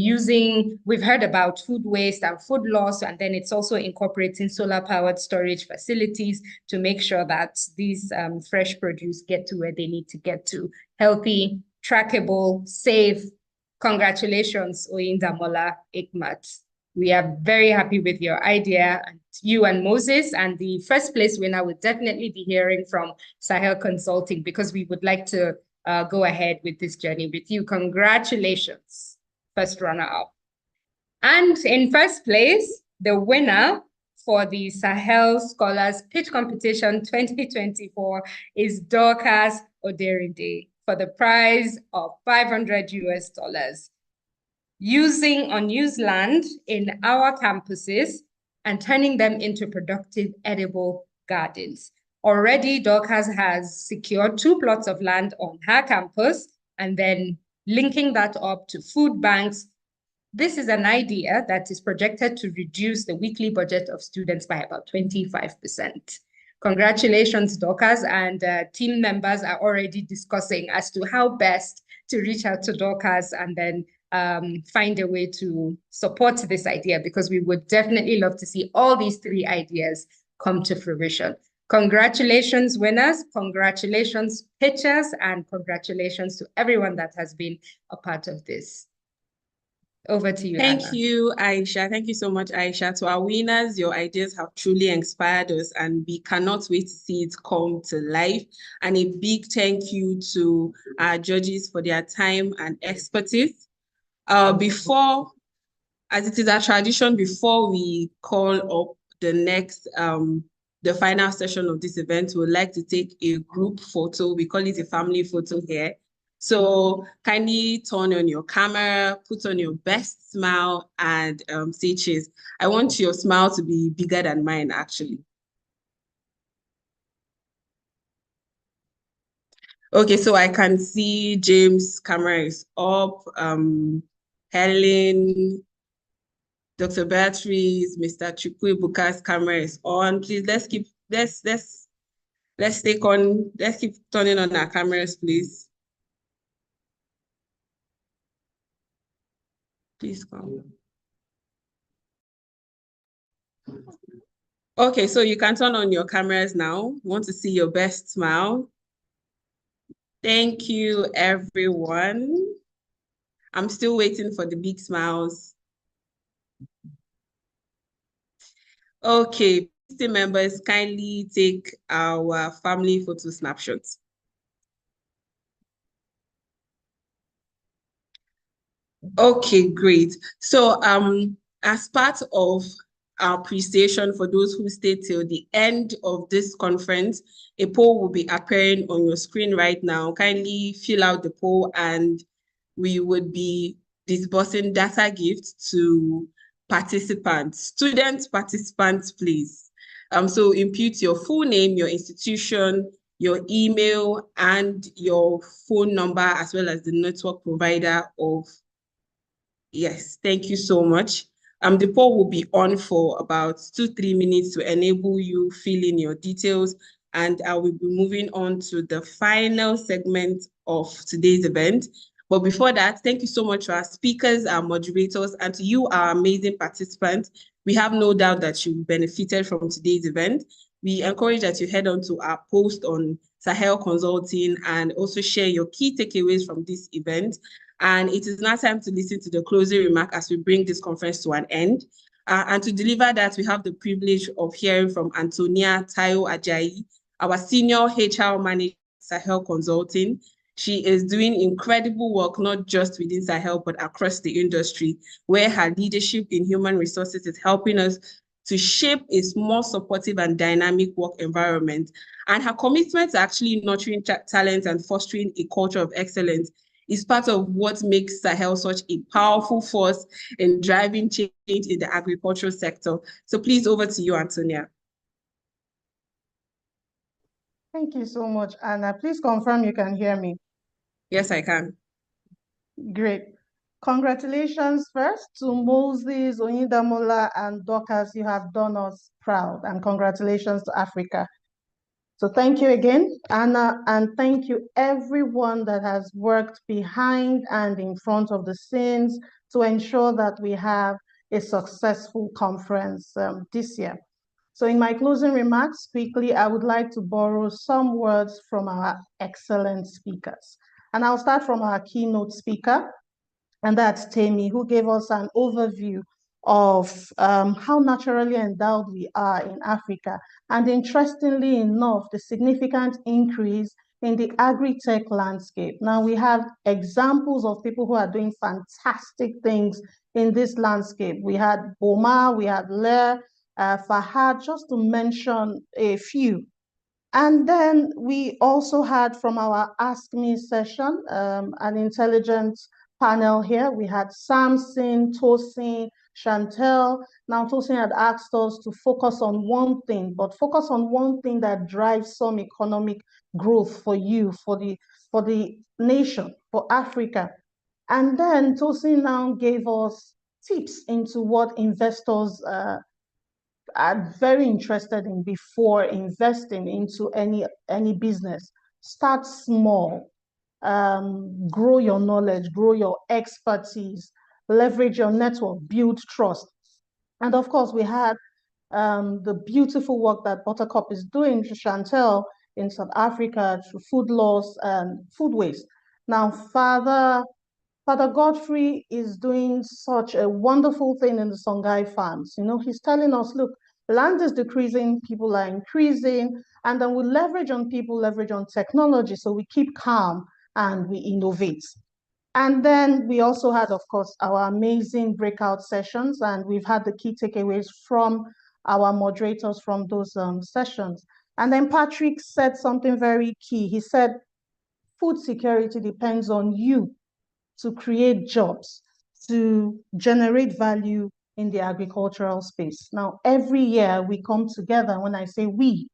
we've heard about food waste and food loss, and then it's also incorporating solar-powered storage facilities to make sure that these fresh produce get to where they need to get to. Healthy, trackable, safe. Congratulations, Oyindamola Ikmat. We are very happy with your idea, and you and Moses, and the 1st place winner will definitely be hearing from Sahel Consulting, because we would like to go ahead with this journey with you. Congratulations, 1st runner-up. And in 1st place, the winner for the Sahel Scholars Pitch Competition 2024 is Dorcas Oderinde for the prize of $500 US. Using unused land in our campuses and turning them into productive edible gardens. Already, Dorcas has secured 2 plots of land on her campus and then linking that up to food banks. This is an idea that is projected to reduce the weekly budget of students by about 25%. Congratulations, Dorcas, and team members are already discussing as to how best to reach out to Dorcas and then find a way to support this idea, because we would definitely love to see all these 3 ideas come to fruition. Congratulations, winners. Congratulations, pitchers, and congratulations to everyone that has been a part of this. Over to you, Thank Anna. you, Aisha. Thank you so much, Aisha. To our winners, your ideas have truly inspired us, and we cannot wait to see it come to life. And a big thank you to our judges for their time and expertise. Before, as it is our tradition, before we call up the next, the final session of this event, we would like to take a group photo. We call it a family photo here. So kindly turn on your camera, put on your best smile, and say cheers. I want your smile to be bigger than mine, actually. Okay, so I can see James' camera is up. Helen, Dr. Beatrice, Mr. Chukwu-Ebuka's camera is on. Please, let's keep turning on our cameras, please. Please come. Okay, so you can turn on your cameras now. Want to see your best smile. Thank you, everyone. I'm still waiting for the big smiles. Okay, team members, kindly take our family photo snapshots. Okay, great. So as part of our appreciation for those who stayed till the end of this conference, a poll will be appearing on your screen right now. Kindly fill out the poll and we would be disbursing data gifts to participants. Student participants, please. So input your full name, your institution, your email, and your phone number, as well as the network provider of. Yes, thank you so much. The poll will be on for about 2-3 minutes to enable you fill in your details, and I will be moving on to the final segment of today's event. But before that, thank you so much to our speakers, our moderators, and to you, our amazing participants. We have no doubt that you benefited from today's event. We encourage that you head on to our post on Sahel Consulting and also share your key takeaways from this event. And it is now time to listen to the closing remark as we bring this conference to an end. And to deliver that, we have the privilege of hearing from Antonia Tayo Ajayi, our Senior HR Manager at Sahel Consulting. She is doing incredible work, not just within Sahel, but across the industry, where her leadership in human resources is helping us to shape a more supportive and dynamic work environment. And her commitment to actually nurturing talent and fostering a culture of excellence is part of what makes Sahel such a powerful force in driving change in the agricultural sector. So please, over to you, Antonia. Thank you so much, Anna. Please confirm you can hear me. Yes, I can. Great. Congratulations first to Moses, Oyindamola, and Dorcas. You have done us proud, and congratulations to Africa. So thank you again, Anna, and thank you everyone that has worked behind and in front of the scenes to ensure that we have a successful conference this year. So in my closing remarks, quickly, I would like to borrow some words from our excellent speakers. And I'll start from our keynote speaker, and that's Temi, who gave us an overview of how naturally endowed we are in Africa. And interestingly enough, the significant increase in the agri-tech landscape. Now we have examples of people who are doing fantastic things in this landscape. We had Boma, we had Lair, Fahad, just to mention a few. And then we also had from our Ask Me session, an intelligence panel here. We had Samson, Tosin, Chantel. Now Tosin had asked us to focus on one thing, but focus on one thing that drives some economic growth for you, for the nation, for Africa. And then Tosin now gave us tips into what investors are very interested in before investing into any business. Start small, grow your knowledge, grow your expertise, leverage your network, build trust. And of course, we had the beautiful work that Buttercup is doing to Chantel in South Africa through food loss and food waste. Now, Father Godfrey is doing such a wonderful thing in the Songhai farms. You know, he's telling us, look, land is decreasing, people are increasing, and then we leverage on people, leverage on technology, so we keep calm and we innovate. And then we also had, of course, our amazing breakout sessions, and we've had the key takeaways from our moderators from those sessions. And then Patrick said something very key. He said, food security depends on you to create jobs, to generate value in the agricultural space. Now, every year we come together. When I say we,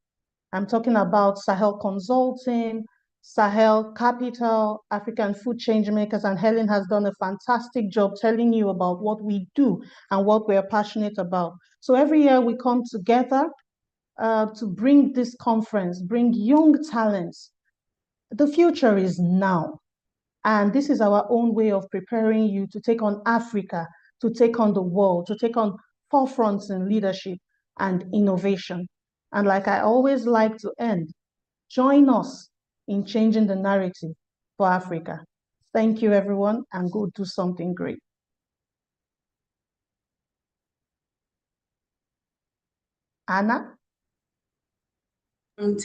I'm talking about Sahel Consulting, Sahel Capital, African Food Changemakers, and Helen has done a fantastic job telling you about what we do and what we're passionate about. So every year we come together to bring this conference, bring young talents. The future is now. And this is our own way of preparing you to take on Africa, to take on the world, to take on forefronts in leadership and innovation. And like I always like to end, join us in changing the narrative for Africa. Thank you, everyone, and go do something great. Anna?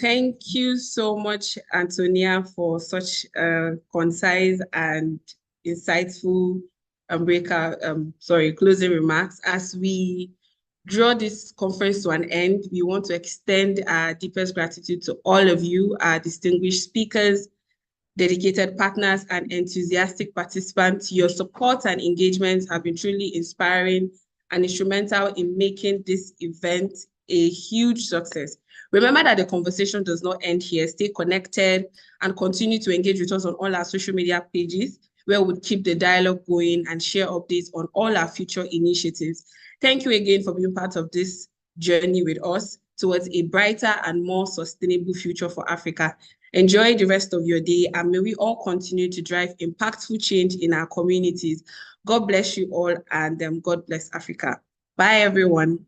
Thank you so much, Antonia, for such a concise and insightful closing remarks. As we draw this conference to an end, we want to extend our deepest gratitude to all of you, our distinguished speakers, dedicated partners, and enthusiastic participants. Your support and engagement have been truly inspiring and instrumental in making this event a huge success. Remember that the conversation does not end here. Stay connected and continue to engage with us on all our social media pages, where we'll keep the dialogue going and share updates on all our future initiatives. Thank you again for being part of this journey with us towards a brighter and more sustainable future for Africa. Enjoy the rest of your day, and may we all continue to drive impactful change in our communities. God bless you all, and God bless Africa. Bye, everyone.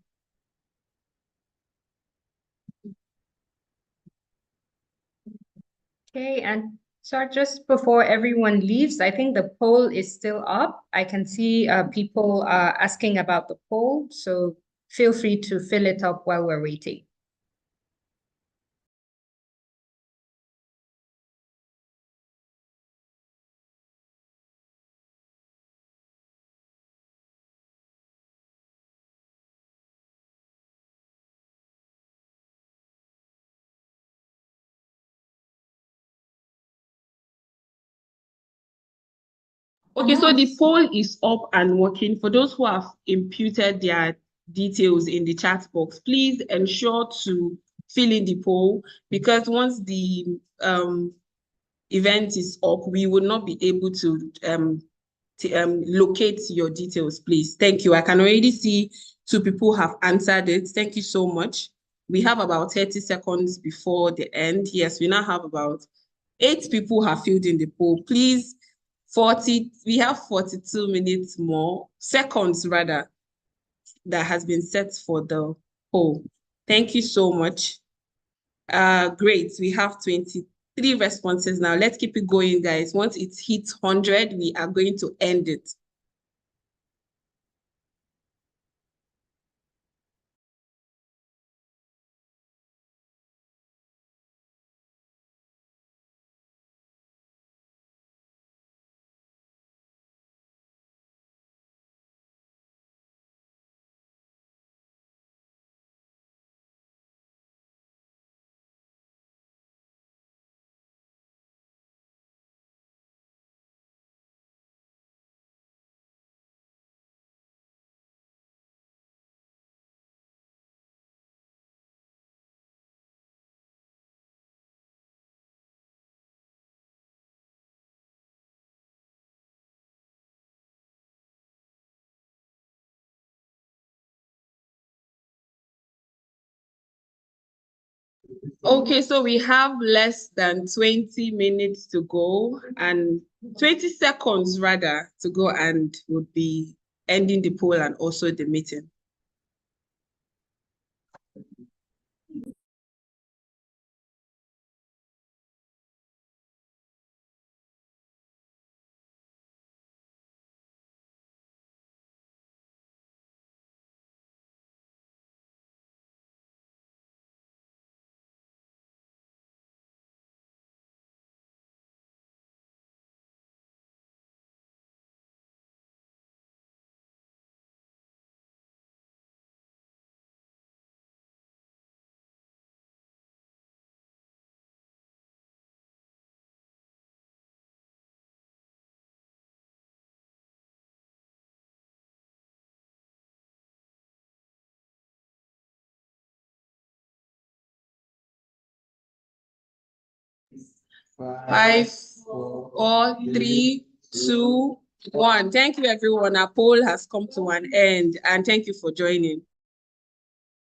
Okay, and so just before everyone leaves, I think the poll is still up. I can see people asking about the poll, so feel free to fill it up while we're waiting. Okay, so the poll is up and working. For those who have imputed their details in the chat box, please ensure to fill in the poll, because once the event is up, we will not be able to locate your details, please. Thank you. I can already see 2 people have answered it. Thank you so much. We have about 30 seconds before the end. Yes, we now have about 8 people have filled in the poll. Please, we have 42 minutes more, seconds rather, that has been set for the poll. Thank you so much. Great, we have 23 responses now. Let's keep it going, guys. Once it hits 100, we are going to end it. Okay, so we have less than 20 minutes to go, and 20 seconds rather to go, and would be ending the poll and also the meeting. Five, four, three, two, one. Thank you, everyone. Our poll has come to an end, and thank you for joining.